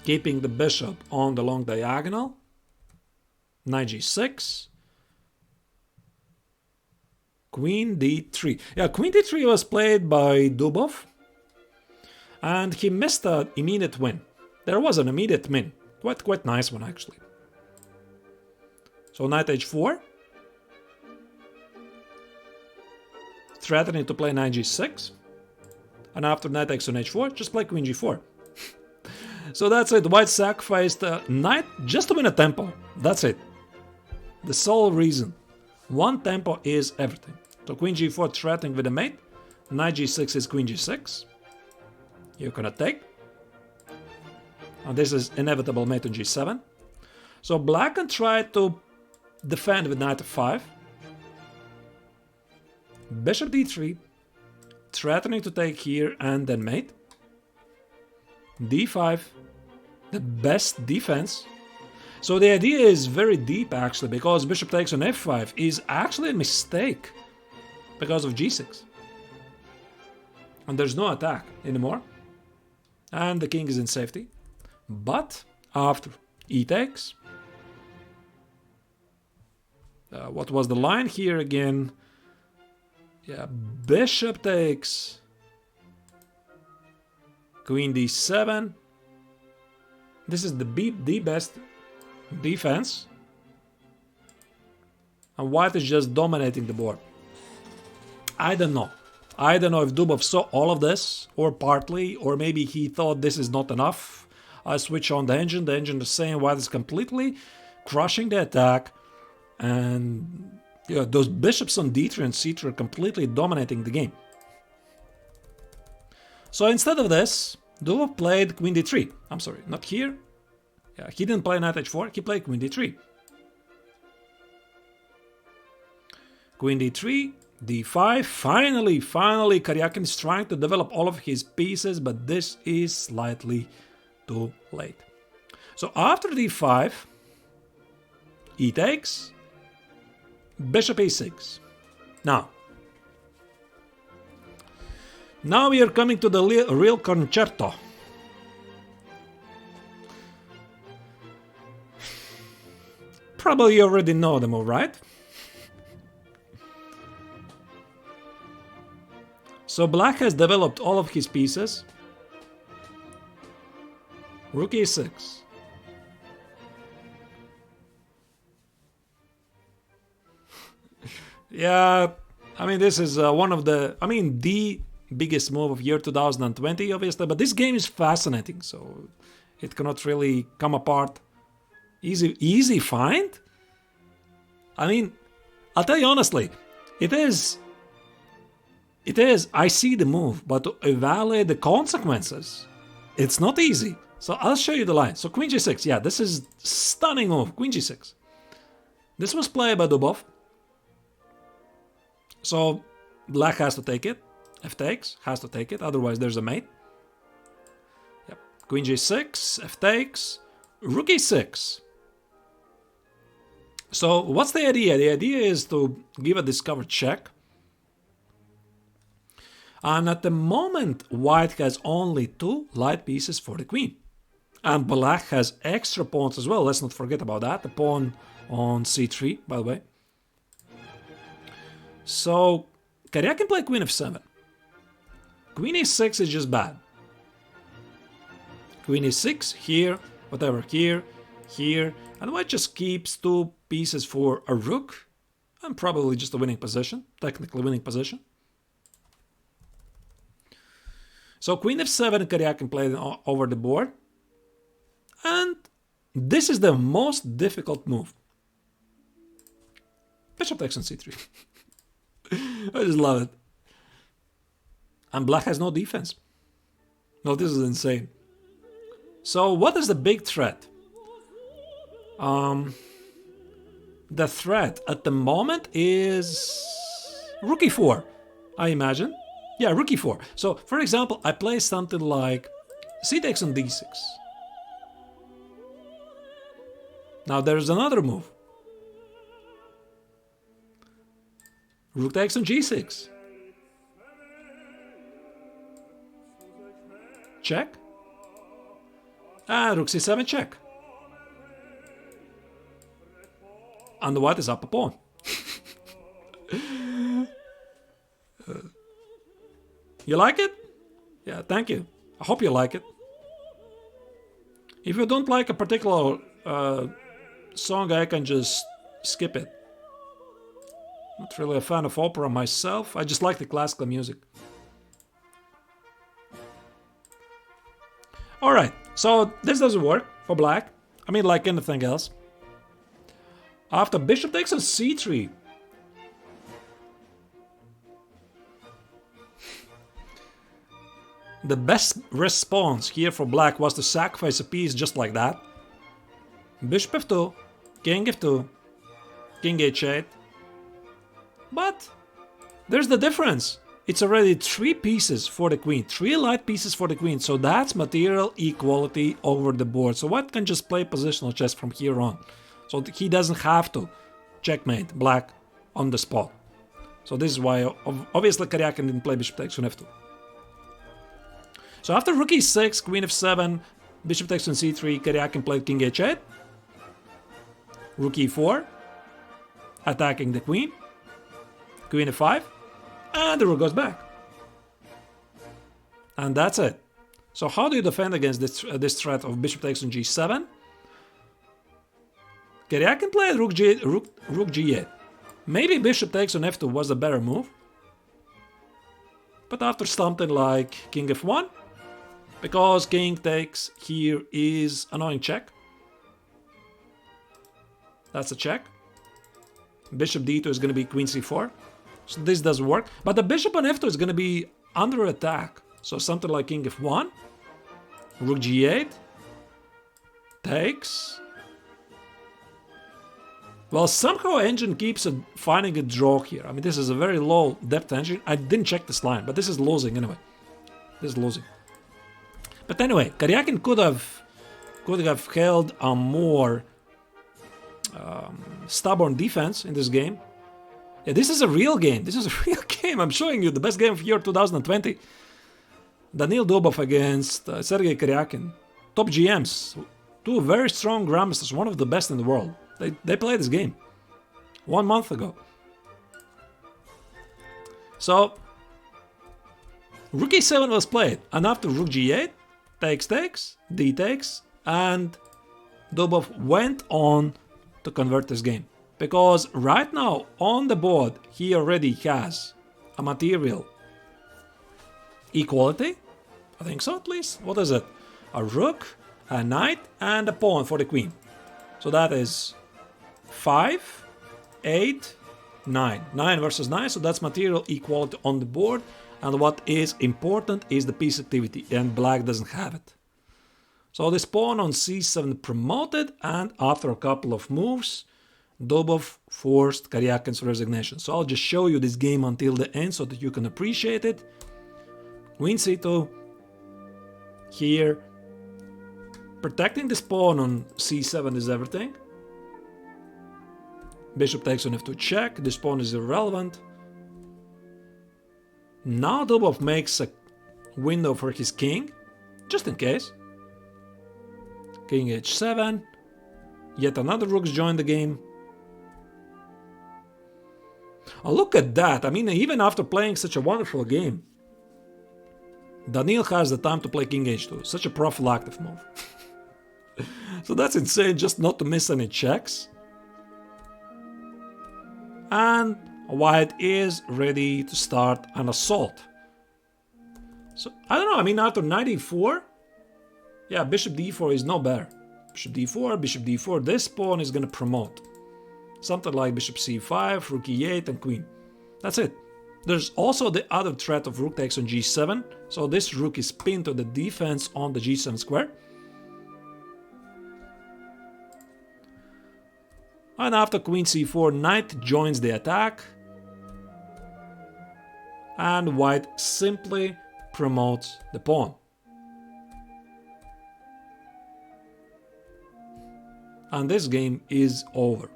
keeping the bishop on the long diagonal. Knight g6. Queen d3. Yeah, queen d3 was played by Dubov, and he missed an immediate win. There was an immediate win. Quite nice one, actually. So knight h4. Threatening to play knight g6. And after knight takes on h4, just play queen g4. So that's it. White sacrificed knight just to win a tempo. That's it. The sole reason. One tempo is everything. So queen g4 threatening with a mate. Knight g6 is queen g6. You're gonna take. And this is inevitable mate on g7. So black can try to defend with knight f5. Bishop d3. Threatening to take here and then mate. d5. The best defense. So the idea is very deep actually, because bishop takes on f5 is actually a mistake because of g6. And there's no attack anymore. And the king is in safety. But after e takes, what was the line here again? Yeah, bishop takes, queen d7. This is the best defense. And white is just dominating the board. I don't know. I don't know if Dubov saw all of this, or partly, or maybe he thought this is not enough. I switch on the engine is saying white is completely crushing the attack, and yeah, those bishops on d3 and c3 are completely dominating the game. So instead of this, Dubov played queen d3. I'm sorry, not here. Yeah, he didn't play knight h4, he played queen d3. Queen d3, d5. Finally, Karjakin is trying to develop all of his pieces, but this is slightly too late. So after d5, e takes, bishop a6. Now we are coming to the real concerto. Probably you already know the move, right? So black has developed all of his pieces. Rook a6. Yeah, I mean, this is one of the, the biggest move of year 2020, obviously, but this game is fascinating, so it cannot really come apart. Easy find? I mean, I'll tell you honestly, it is, I see the move, but to evaluate the consequences, it's not easy. So I'll show you the line. So queen g6, yeah, this is stunning move, queen g6. This was played by Dubov. So black has to take it. F takes, has to take it, otherwise there's a mate. Yep. Queen g6, f takes, rook e6. So what's the idea? The idea is to give a discovered check. And at the moment, white has only 2 light pieces for the queen. And black has extra pawns as well. Let's not forget about that. The pawn on c3, by the way. So Karjakin play queen f7. Queen e6 is just bad. Queen e6, here, whatever, here, and white just keeps 2 pieces for a rook, and probably just a winning position, technically winning position. So queen f7, Karjakin played over the board, and this is the most difficult move. Bishop takes on c3. I just love it. And black has no defense. No, this is insane. So what is the big threat? The threat at the moment is rook e4, I imagine. Yeah, rook e4. So, for example, I play something like c takes on d6. Now there's another move. Rook takes on g6. Check. And rook c7 check. And the white is up a pawn. You like it? Yeah, thank you. I hope you like it. If you don't like a particular song, I can just skip it. Not really a fan of opera myself. I just like the classical music. Alright, so this doesn't work for black. I mean, like anything else. After bishop takes on c3. The best response here for black was to sacrifice a piece just like that. Bishop f2, king f2, king h8. But there's the difference. It's already 3 pieces for the queen, 3 light pieces for the queen, so that's material equality over the board. So white can just play positional chess from here on. So he doesn't have to checkmate black on the spot. So this is why obviously Karjakin didn't play bishop takes on f2. So after rook e6, queen f7, bishop takes on c3, Karjakin played king h8, rook e4, attacking the queen, queen f5, and the rook goes back. And that's it. So how do you defend against this threat of bishop takes on g7? Karjakin played rook g8. Maybe bishop takes on f2 was a better move. But after something like king f1, because king takes here is annoying check. That's a check. Bishop d2 is going to be queen c4. So this doesn't work. But the bishop on f2 is going to be under attack. So something like king f1, rook g8, takes. Well, somehow engine keeps finding a draw here. I mean, this is a very low depth engine. I didn't check this line, but this is losing anyway. This is losing. But anyway, Karjakin could have held a more stubborn defense in this game. Yeah, this is a real game. This is a real game. I'm showing you the best game of year 2020. Daniil Dubov against Sergei Karjakin. Top GMs. 2 very strong grandmasters. One of the best in the world. They played this game 1 month ago. So rook e7 was played, and after rook g8, takes, d takes, and Dubov went on to convert this game. Because right now on the board he already has a material equality. I think so, at least. What is it? A rook, a knight, and a pawn for the queen. So that is 5, 8, 9. 9 versus 9, so that's material equality on the board. And what is important is the piece activity, and black doesn't have it. So this pawn on c7 promoted, and after a couple of moves, Dubov forced Karjakin's resignation. So I'll just show you this game until the end so that you can appreciate it. Queen c2, here. Protecting this pawn on c7 is everything. Bishop takes on f2 check, this pawn is irrelevant. Now Dubov makes a window for his king, just in case. King h7, yet another rook's joined the game. Oh, look at that, I mean, even after playing such a wonderful game, Daniil has the time to play king h2, such a prophylactic move. So that's insane, just not to miss any checks. And white is ready to start an assault. So, I don't know, I mean, after knight e4, yeah, bishop d4 is no better. Bishop d4, this pawn is gonna promote. Something like bishop c5, rook e8, and queen. That's it. There's also the other threat of rook takes on g7, so this rook is pinned to the defense on the g7 square. And after queen c4, knight joins the attack. And white simply promotes the pawn. and this game is over.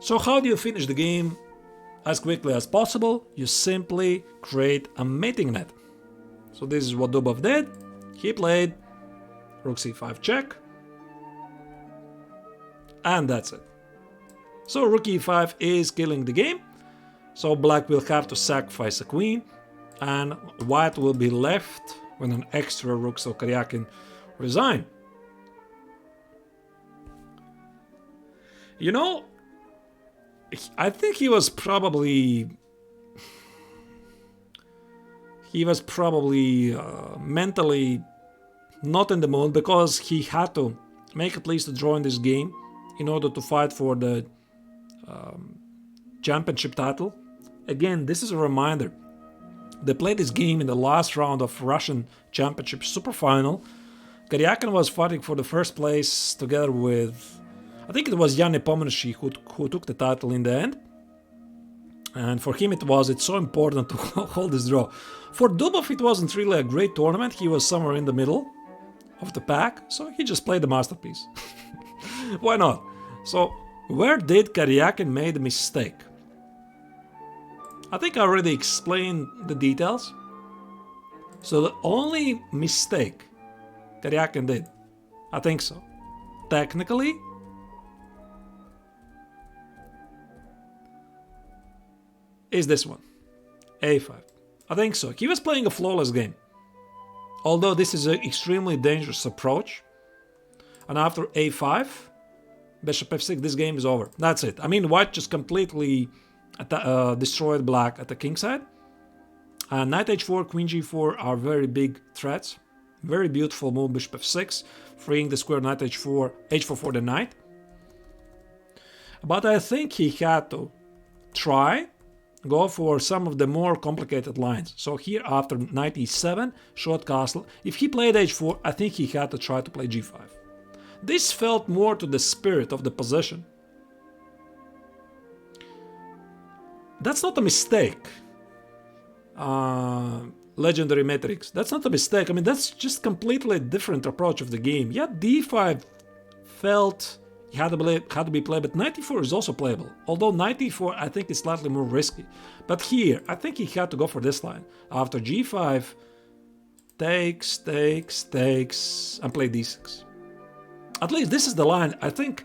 So how do you finish the game as quickly as possible? You simply create a mating net. So this is what Dubov did. He played rook c5 check, and that's it. So rook e5 is killing the game. So black will have to sacrifice a queen, and white will be left with an extra rook, so Karjakin resign. You know, I think he was probably mentally not in the mood, because he had to make at least a draw in this game in order to fight for the championship title. Again, this is a reminder. They played this game in the last round of Russian Championship Super Final. Karjakin was fighting for the first place together with, I think it was Nepomniachtchi who took the title in the end. And for him it's so important to hold this draw. For Dubov it wasn't really a great tournament. He was somewhere in the middle of the pack, so he just played the masterpiece. Why not? So where did Karjakin made a mistake? I think I already explained the details. So the only mistake Karjakin did, I think so, technically, is this one, a5. I think so. He was playing a flawless game. Although this is an extremely dangerous approach. And after a5, bishop f6, this game is over. That's it. I mean, white just completely destroyed black at the king side. And knight h4, queen g4 are very big threats. Very beautiful move, bishop f6, freeing the square knight h4, h4 for the knight. But I think he had to go for some of the more complicated lines. So here after knight e7, short castle, if he played h4, I think he had to try to play g5. This felt more to the spirit of the position. That's not a mistake. Legendary metrics. That's not a mistake. I mean, that's just completely different approach of the game. Yeah, d5 felt it had to be played, but knight e4 is also playable. Although knight e4 I think is slightly more risky. But here, I think he had to go for this line. After g5, takes, and play d6. At least this is the line I think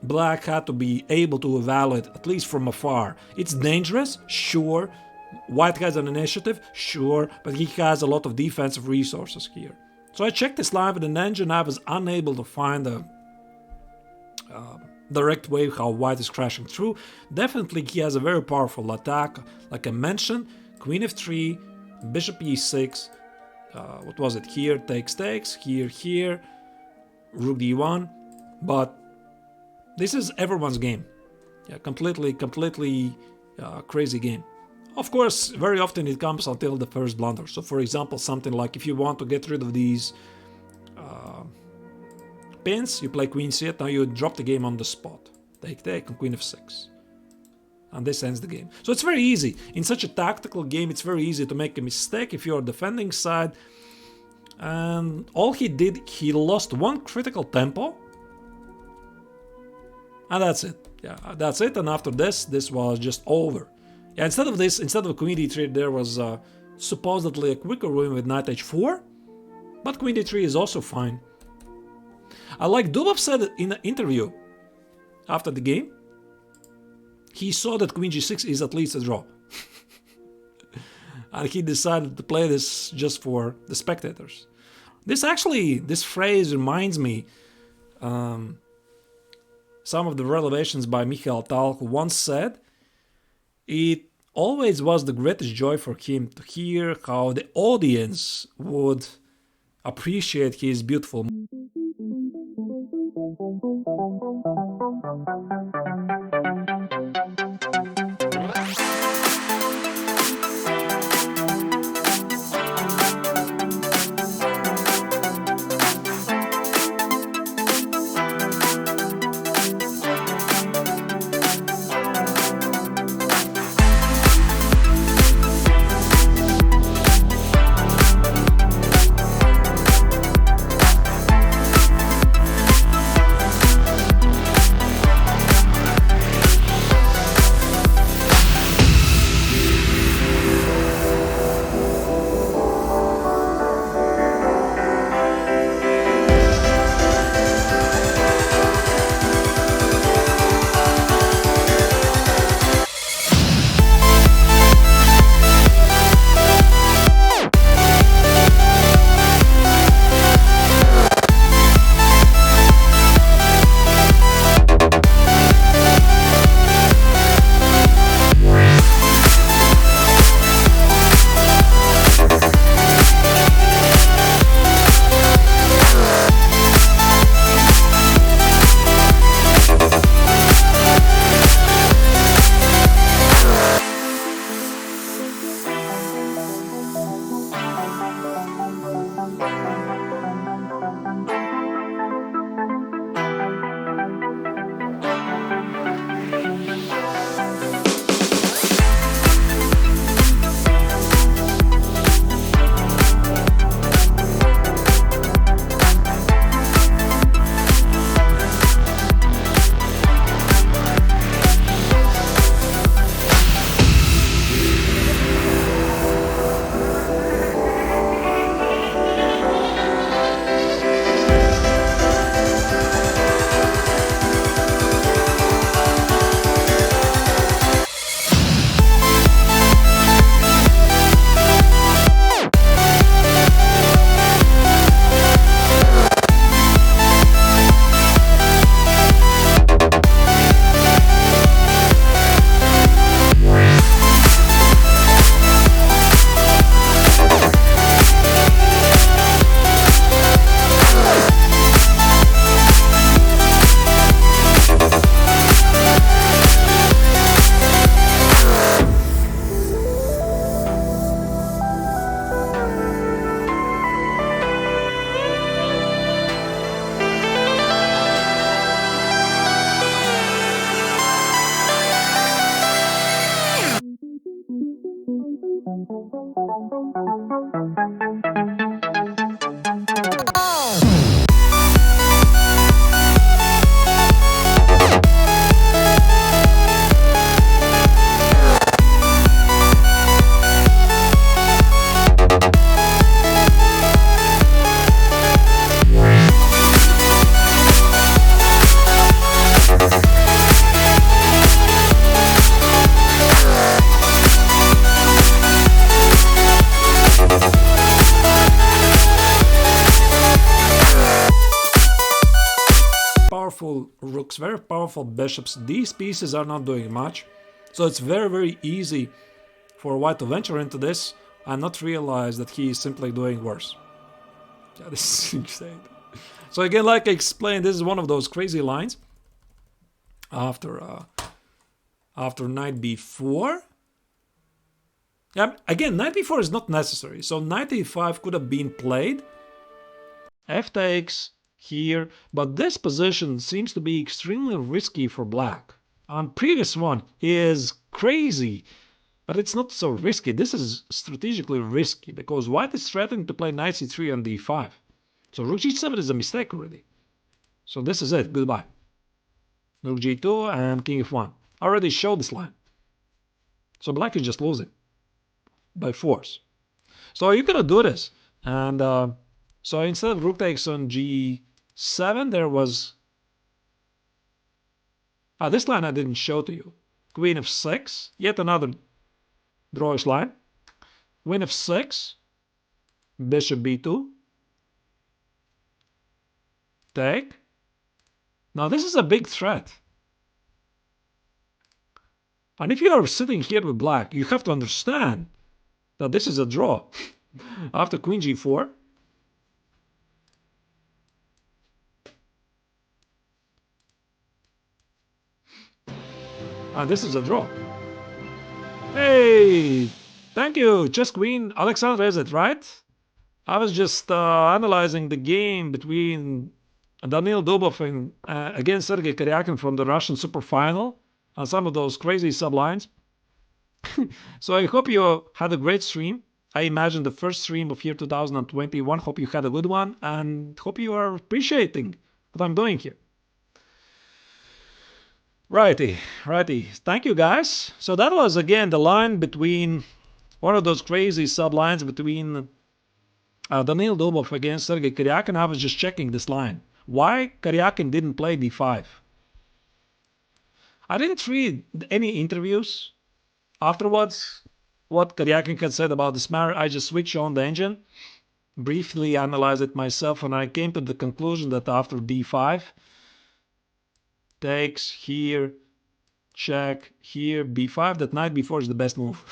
black had to be able to evaluate, at least from afar. It's dangerous, sure. White has an initiative, sure, but he has a lot of defensive resources here. So I checked this line with an engine. I was unable to find a direct way how white is crashing through. Definitely he has a very powerful attack. Like I mentioned, queen f3, bishop e6, what was it here? Takes, here, rook d1. But this is everyone's game. Yeah, completely crazy game. Of course, very often it comes until the first blunder. So for example, something like if you want to get rid of these pins, you play queen c8, now you drop the game on the spot. Take, and queen f6. And this ends the game. So it's very easy. In such a tactical game, it's very easy to make a mistake if you're defending side. And all he did, he lost one critical tempo. And that's it. Yeah, that's it. And after this was just over. Yeah, instead of queen d3, there was supposedly a quicker win with knight h4. But queen d3 is also fine. Like Dubov said in an interview after the game, he saw that queen g6 is at least a draw. And he decided to play this just for the spectators. This phrase reminds me some of the revelations by Mikhail Tal, who once said, it always was the greatest joy for him to hear how the audience would appreciate his beautiful Powerful rooks, very powerful bishops. These pieces are not doing much, so it's very easy for white to venture into this and not realize that he is simply doing worse. Yeah, this is insane. So again, like I explained, this is one of those crazy lines. After knight b4. Yeah, again, knight b4 is not necessary. So knight e5 could have been played. F takes here, but this position seems to be extremely risky for black. And previous one is crazy, but it's not so risky. This is strategically risky because white is threatening to play knight c3 and d5. So rook g7 is a mistake already. So this is it. Goodbye. Rook g2 and king f1. I already showed this line. So black is just losing by force. So you gotta do this. And so instead of rook takes on g7, there was... this line I didn't show to you. Queen f6, yet another drawish line. Queen f6, bishop b2, take. Now this is a big threat. And if you are sitting here with black, you have to understand that this is a draw. After queen g4, and this is a draw. Hey, thank you, Chess Queen. Alexandra, is it right? I was just analyzing the game between Daniil Dubov and against Sergei Karjakin from the Russian Super Final and some of those crazy sublines. So I hope you had a great stream. I imagine the first stream of year 2021. Hope you had a good one and hope you are appreciating what I'm doing here. Righty. Thank you, guys. So that was again the line between one of those crazy sublines between Daniil Dubov against Sergei Karjakin. I was just checking this line. Why Karjakin didn't play d5? I didn't read any interviews afterwards. What Karjakin had said about this matter, I just switched on the engine, briefly analyzed it myself, and I came to the conclusion that after d5, takes here, check here, b5, that knight b4 is the best move.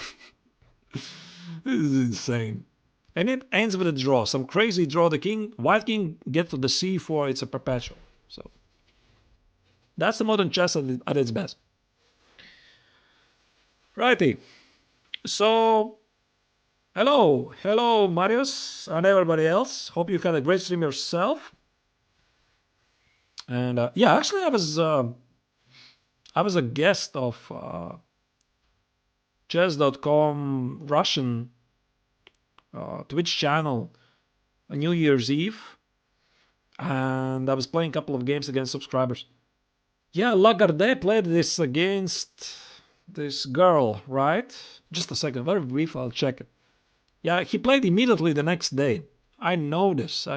This is insane. And it ends with a draw, some crazy draw. The king, white king gets to the c4, it's a perpetual. So that's the modern chess at its best. Righty. So hello Marius and everybody else. Hope you had a great stream yourself. And yeah, actually I was a guest of chess.com Russian Twitch channel on New Year's Eve, and I was playing a couple of games against subscribers. Yeah, Lagarde played this against this girl, right? Just a second, very brief, I'll check it. Yeah, he played immediately the next day. I know this.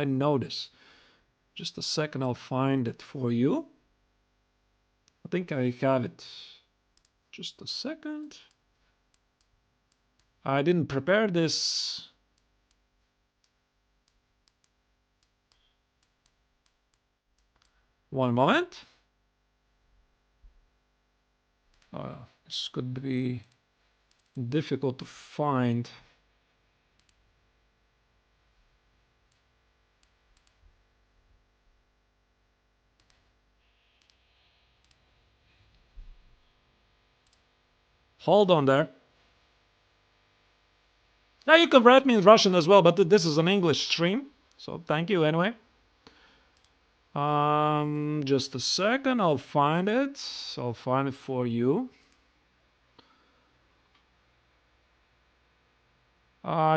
Just a second, I'll find it for you. I think I have it. Just a second. I didn't prepare this. One moment. This could be difficult to find. Hold on there. Now you can write me in Russian as well, but this is an English stream, so thank you anyway. Just a second, I'll find it. I'll find it for you.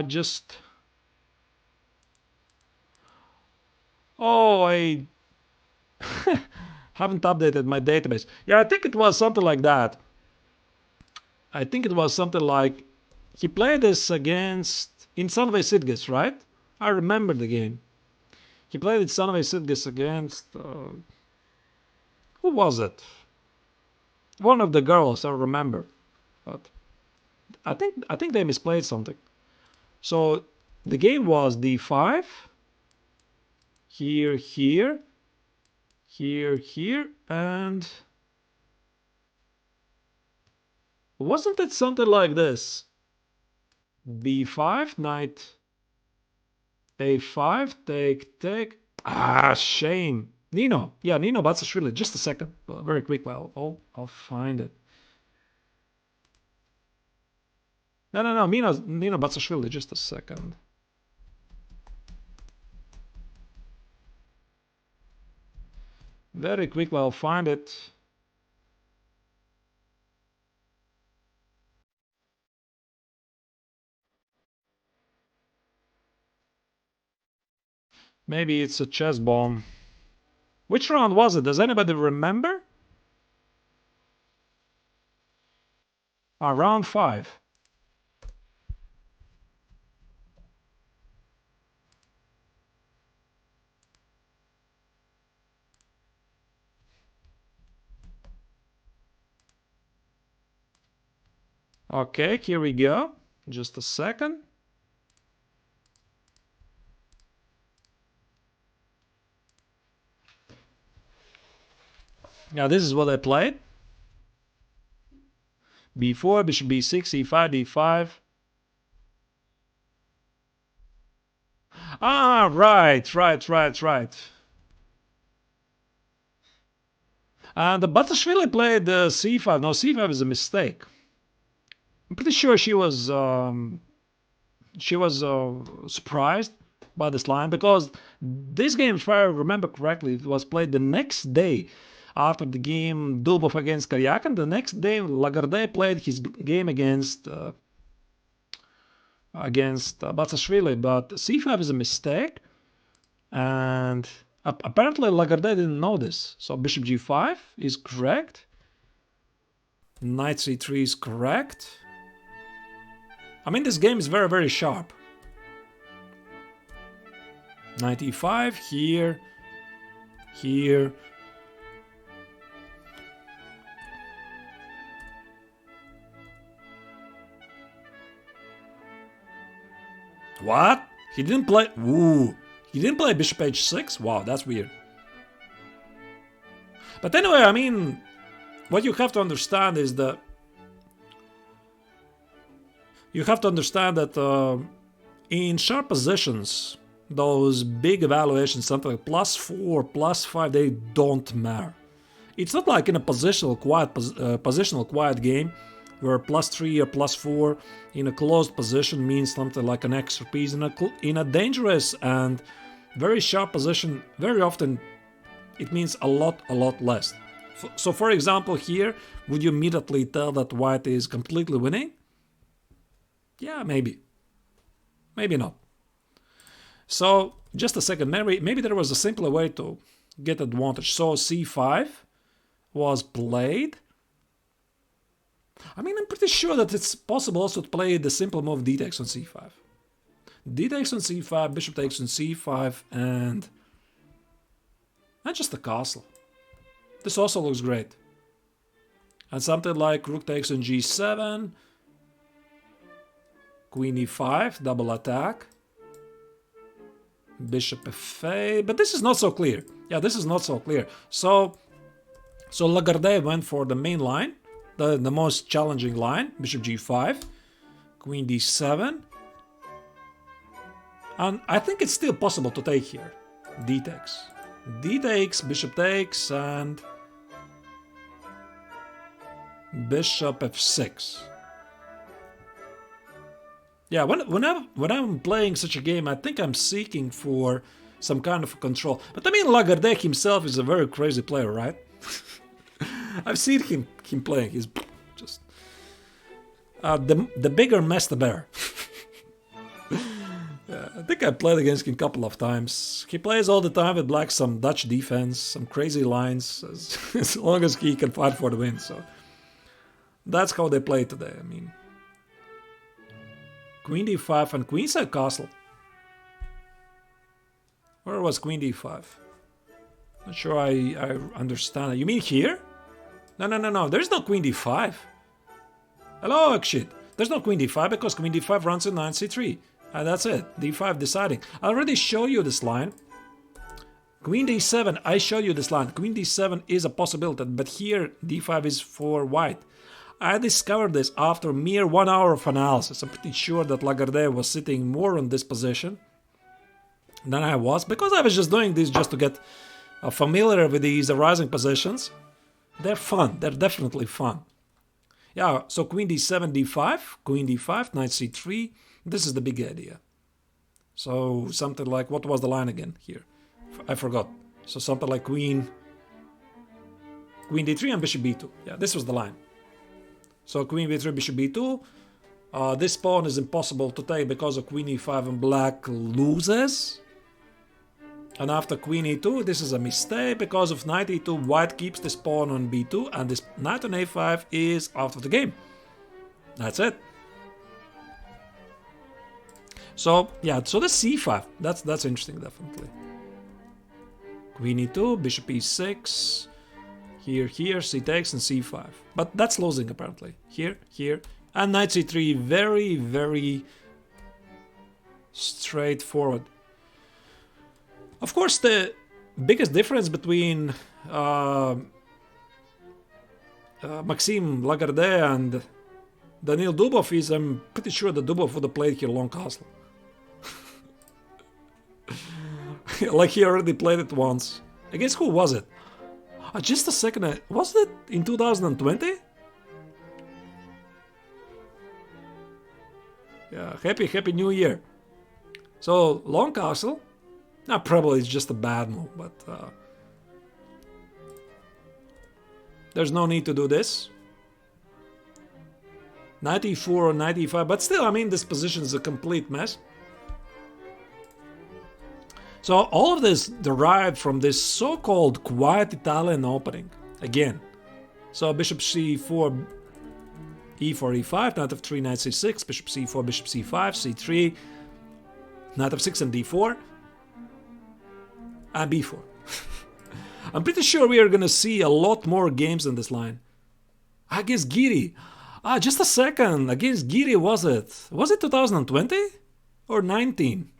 Just... Oh, I haven't updated my database. Yeah, I think it was something like that. I think it was something like... He played this against... In Sunway Sidgis, right? I remember the game. He played in Sunway Sidgis against... who was it? One of the girls, I remember. But I think they misplayed something. So the game was d5, here, here, here, and wasn't it something like this? b5, knight a5, take. Ah, shame. Nino, yeah, Nino Batsiashvili. Just a second, very quick. Well, I'll find it. No, Nino Batsiashvili. Just a second. Very quickly, I'll find it. Maybe it's a chess bomb. Which round was it? Does anybody remember? Round 5. Okay, here we go. Just a second. Now this is what I played. b4, bishop b6, e5, d5. Right. And the Batsiashvili played c5. No, c5 is a mistake. I'm pretty sure she was surprised by this line because this game, if I remember correctly, it was played the next day after the game Dubov against Karjakin. The next day, Lagarde played his game against Batsiashvili, but c5 is a mistake, and apparently Lagarde didn't know this. So bishop g5 is correct. Knight c3 is correct. I mean, this game is very, very sharp. Knight e5, here, here. What? He didn't play... Ooh. He didn't play bishop h6? Wow, that's weird. But anyway, I mean, what you have to understand is that... You have to understand that in sharp positions, those big evaluations, something like +4, +5, they don't matter. It's not like in a positional quiet game where +3 or +4 in a closed position means something like an extra piece. In a dangerous and very sharp position, very often it means a lot less. So for example here, would you immediately tell that white is completely winning? Yeah, maybe. Maybe not. So, just a second, maybe there was a simpler way to get advantage. So c5 was played. I mean, I'm pretty sure that it's possible also to play the simple move d takes on c5. D takes on c5, bishop takes on c5, and just a castle. This also looks great. And something like rook takes on g7, queen e5, double attack, bishop f8, but this is not so clear. Yeah, this is not so clear. So Lagarde went for the main line, the most challenging line, bishop g5, queen d7, and I think it's still possible to take here. D takes, bishop takes, and bishop f6. Yeah, when I'm playing such a game, I think I'm seeking for some kind of control. But I mean, Lagarde himself is a very crazy player, right? I've seen him playing. He's just the bigger mess, the better. I think I played against him a couple of times. He plays all the time with black, some Dutch defense, some crazy lines, as long as he can fight for the win. So that's how they play today. I mean, Queen d5 and queenside castle. Where was Queen d5? Not sure I understand it. You mean here? No. There's no Queen d5. Hello, shit. There's no Queen d5 because Queen d5 runs in knight c3. And that's it. d5 deciding. I already showed you this line. Queen d7, I showed you this line. Queen d7 is a possibility, but here d5 is for white. I discovered this after mere 1 hour of analysis. I'm pretty sure that Lagarde was sitting more on this position than I was, because I was just doing this just to get familiar with these rising positions. They're fun. They're definitely fun. Yeah, so Queen d7, d5, Queen d5, Knight c3. This is the big idea. So something like, what was the line again here? I forgot. So something like Queen d3 and Bishop b2. Yeah, this was the line. So Queen b3, Bishop b2. This pawn is impossible to take because of Queen e5 and black loses. And after Queen e2, this is a mistake because of Knight e2, white keeps this pawn on b2, and this Knight on a5 is out of the game. That's it. So yeah, so the c5, that's interesting, definitely. Queen e2, Bishop e6, here, c takes, and c5. But that's losing apparently. Here, and Knight c3, very, very straightforward. Of course, the biggest difference between Maxime Lagarde and Daniil Dubov is I'm pretty sure that Dubov would have played here long castle. Like he already played it once. Against who was it? Just a second, was it in 2020? Yeah, happy new year. So, long castle. Now, probably it's just a bad move, but there's no need to do this. Knight e4 or Knight e5, but still, I mean, this position is a complete mess. So all of this derived from this so-called quiet Italian opening. Again, so Bishop c4, e4, e5, Knight f3, Knight c6, Bishop c4, Bishop c5, c3, Knight f6 and d4, and b4. I'm pretty sure we are gonna see a lot more games in this line. Against Giri. Just a second. Against Giri, was it? Was it 2020 or 19?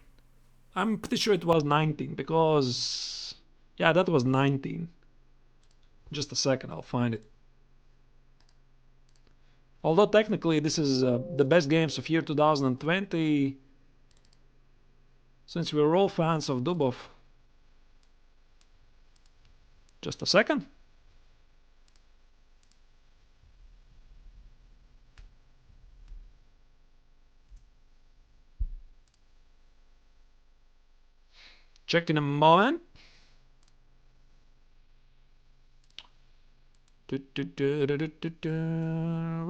I'm pretty sure it was 19 because, yeah, that was 19. Just a second, I'll find it. Although technically this is the best games of year 2020, since we're all fans of Dubov. Just a second. Check in a moment. Where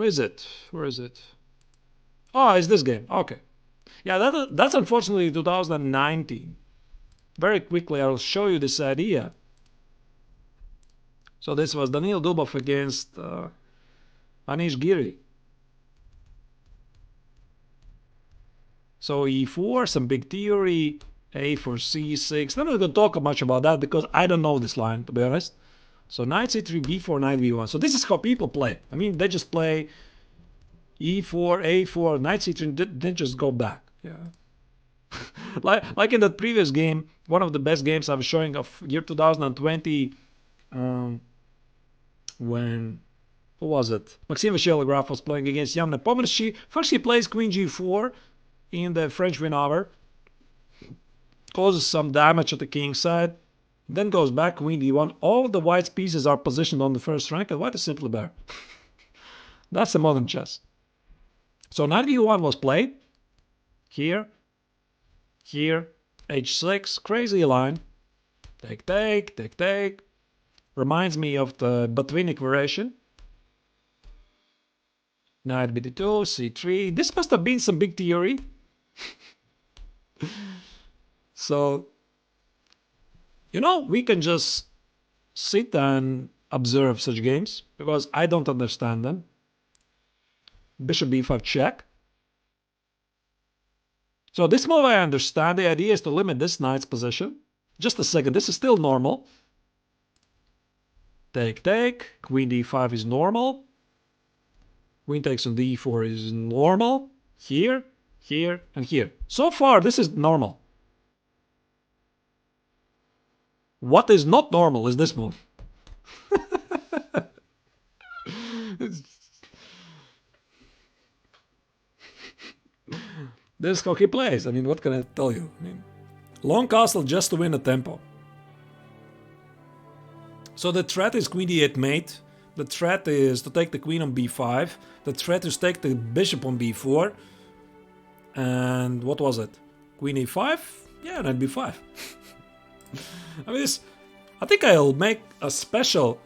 is it? Where is it? Oh, it's this game. Okay. Yeah, that's unfortunately 2019. Very quickly, I'll show you this idea. So this was Daniil Dubov against Anish Giri. So e4, some big theory, a4, c6. I'm not going to talk much about that because I don't know this line, to be honest. So Knight c3, b4, Knight b1. So this is how people play. I mean, they just play e4, a4, Knight c3, then just go back. Yeah. like in that previous game, one of the best games I was showing of year 2020, when, who was it? Maxime Vachier-Lagrave was playing against Jan Nepomniachtchi. First he plays queen g4 in the French win hour, causes some damage at the king side, then goes back queen d1. All the white's pieces are positioned on the first rank, and white is simply better. That's the modern chess. So knight b1 was played. Here, h6, crazy line. Take. Reminds me of the Botvinnik variation. Knight b2, c3. This must have been some big theory. So, you know, we can just sit and observe such games because I don't understand them. Bishop b5 check. So this move I understand. The idea is to limit this knight's position. Just a second, this is still normal. Take, take. Queen d5 is normal. Queen takes on d4 is normal. Here, here, and here. So far, this is normal. What is not normal is this move. This is how he plays. I mean, what can I tell you? I mean, long castle just to win the tempo. So the threat is queen d8 mate. The threat is to take the queen on b5. The threat is to take the bishop on b4. And what was it? Queen a5? Yeah, knight b5. I mean, I think I'll make a special...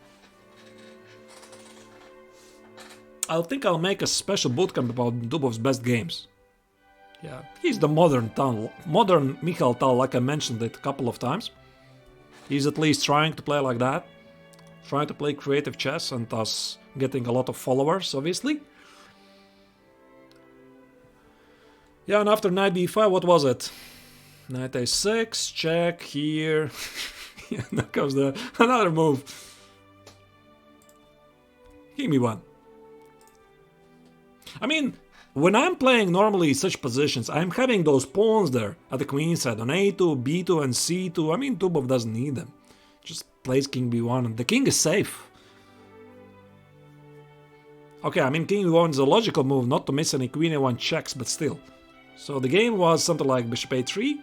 I'll bootcamp about Dubov's best games. Yeah, he's the modern Mikhail Tal, like I mentioned it a couple of times. He's at least trying to play like that. Trying to play creative chess and thus getting a lot of followers, obviously. Yeah, and after knight b5, what was it? Knight a6, check, here. Yeah, there comes another move. Give me one. I mean, when I'm playing normally such positions, I'm having those pawns there at the queen side on a2, b2, and c2. I mean, Dubov doesn't need them. Just plays king b1 and the king is safe. Okay, I mean, king b1 is a logical move, not to miss any queen a1 checks, but still. So the game was something like bishop a3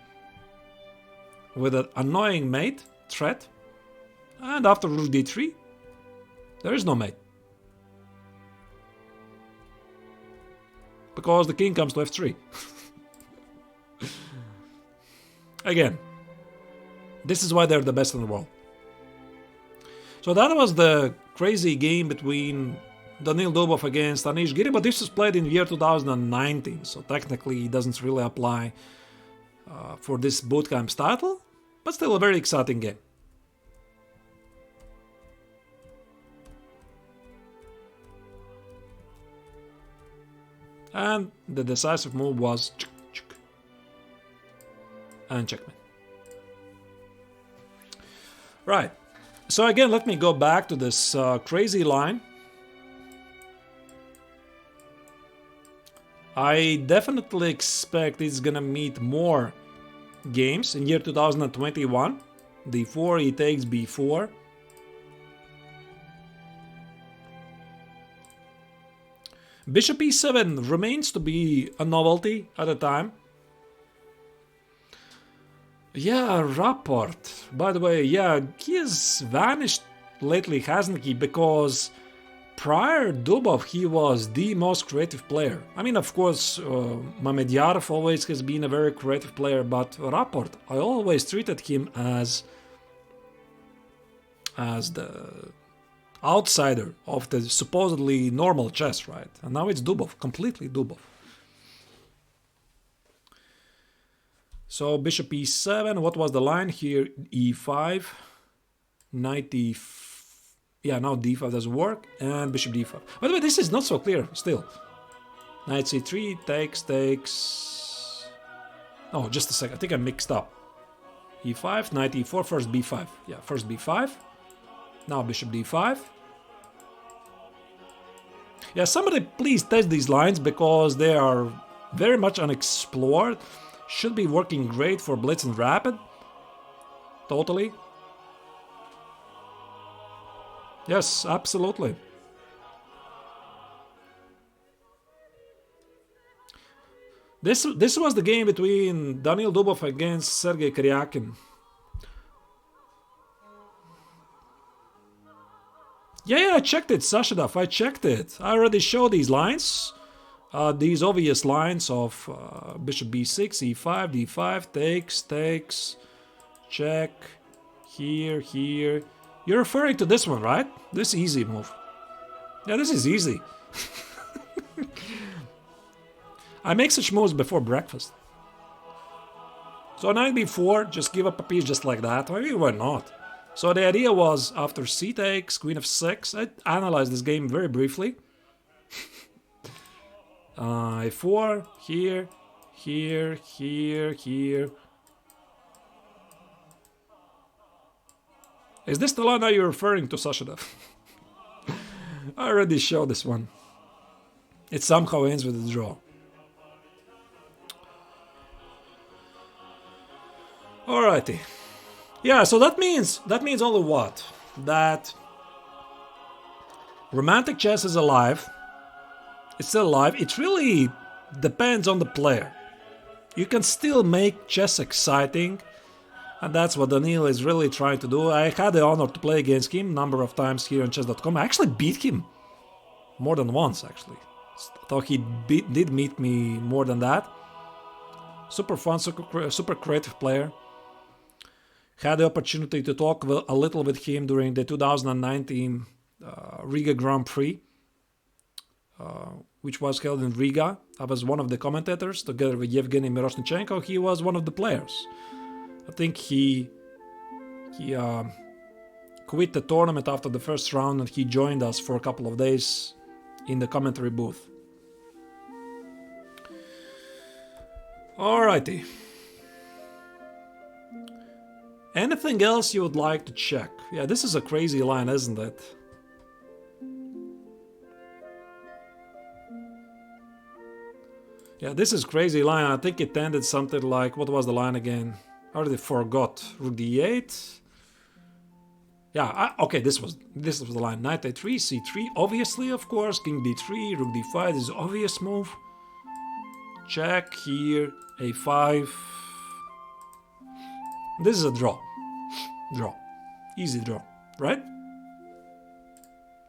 with an annoying mate threat. And after rook d3, there is no mate. Because the king comes to f3. Again, this is why they're the best in the world. So that was the crazy game between Danil Dubov against Anish Giri, but this was played in the year 2019, so technically it doesn't really apply for this bootcamp's title, but still a very exciting game. And the decisive move was and checkmate. Right. So again, let me go back to this crazy line. I definitely expect it's gonna meet more games in year 2021. d4, he takes b4. Bishop e7 remains to be a novelty at the time. Yeah, Rapport. By the way, yeah, he has vanished lately, hasn't he? Because prior Dubov, he was the most creative player. I mean, of course, Mamedyarov always has been a very creative player, but Rapport, I always treated him as the outsider of the supposedly normal chess, right? And now it's Dubov, completely Dubov. So bishop e7, what was the line here? e5, knight d... Yeah, now d5 doesn't work, and bishop d5. By the way, this is not so clear still. Knight c3, takes... Oh, just a second, I think I mixed up. e5, knight e4, first b5. Yeah, first b5. Now bishop d5. Yeah, somebody please test these lines because they are very much unexplored. Should be working great for Blitz and Rapid. Totally. Yes, absolutely. This was the game between Danil Dubov against Sergei Karjakin. Yeah, I checked it, Sashadov, I checked it. I already showed these lines. These obvious lines of bishop b6, e5, d5, takes, check, here. You're referring to this one, right? This easy move. Yeah, this is easy. I make such moves before breakfast. So knight b4, just give up a piece just like that. Maybe why not? So the idea was, after c takes, queen f6, I analyzed this game very briefly. a4, here, here, here, here. Is this the line that you're referring to, Sashadev? I already showed this one. It somehow ends with a draw. Alrighty. Yeah, so that means only what? That romantic chess is alive. It's still alive. It really depends on the player. You can still make chess exciting, and that's what Daniil is really trying to do. I had the honor to play against him a number of times here on chess.com. I actually beat him more than once, actually. Though he did meet me more than that. Super fun, super creative player. Had the opportunity to talk a little with him during the 2019 Riga Grand Prix, which was held in Riga. I was one of the commentators together with Yevgeny Miroshnichenko. He was one of the players. I think he quit the tournament after the first round and he joined us for a couple of days in the commentary booth. Alrighty. Anything else you would like to check? Yeah, this is a crazy line, isn't it? Yeah, this is crazy line. I think it ended something like, what was the line again? I already forgot. Rook d8. Yeah, okay, this was the line. Knight a3, c3, obviously, of course. King d3, rook d5 this is obvious move. Check here, a5. This is a draw. Draw. Easy draw, right?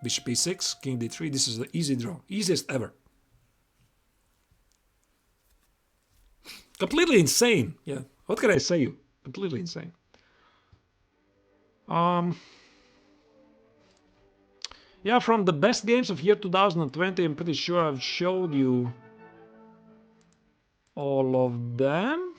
Bishop e6, king d3. This is the easy draw. Easiest ever. Completely insane. Yeah. What can I say you? Completely insane. Yeah, from the best games of year 2020, I'm pretty sure I've showed you all of them.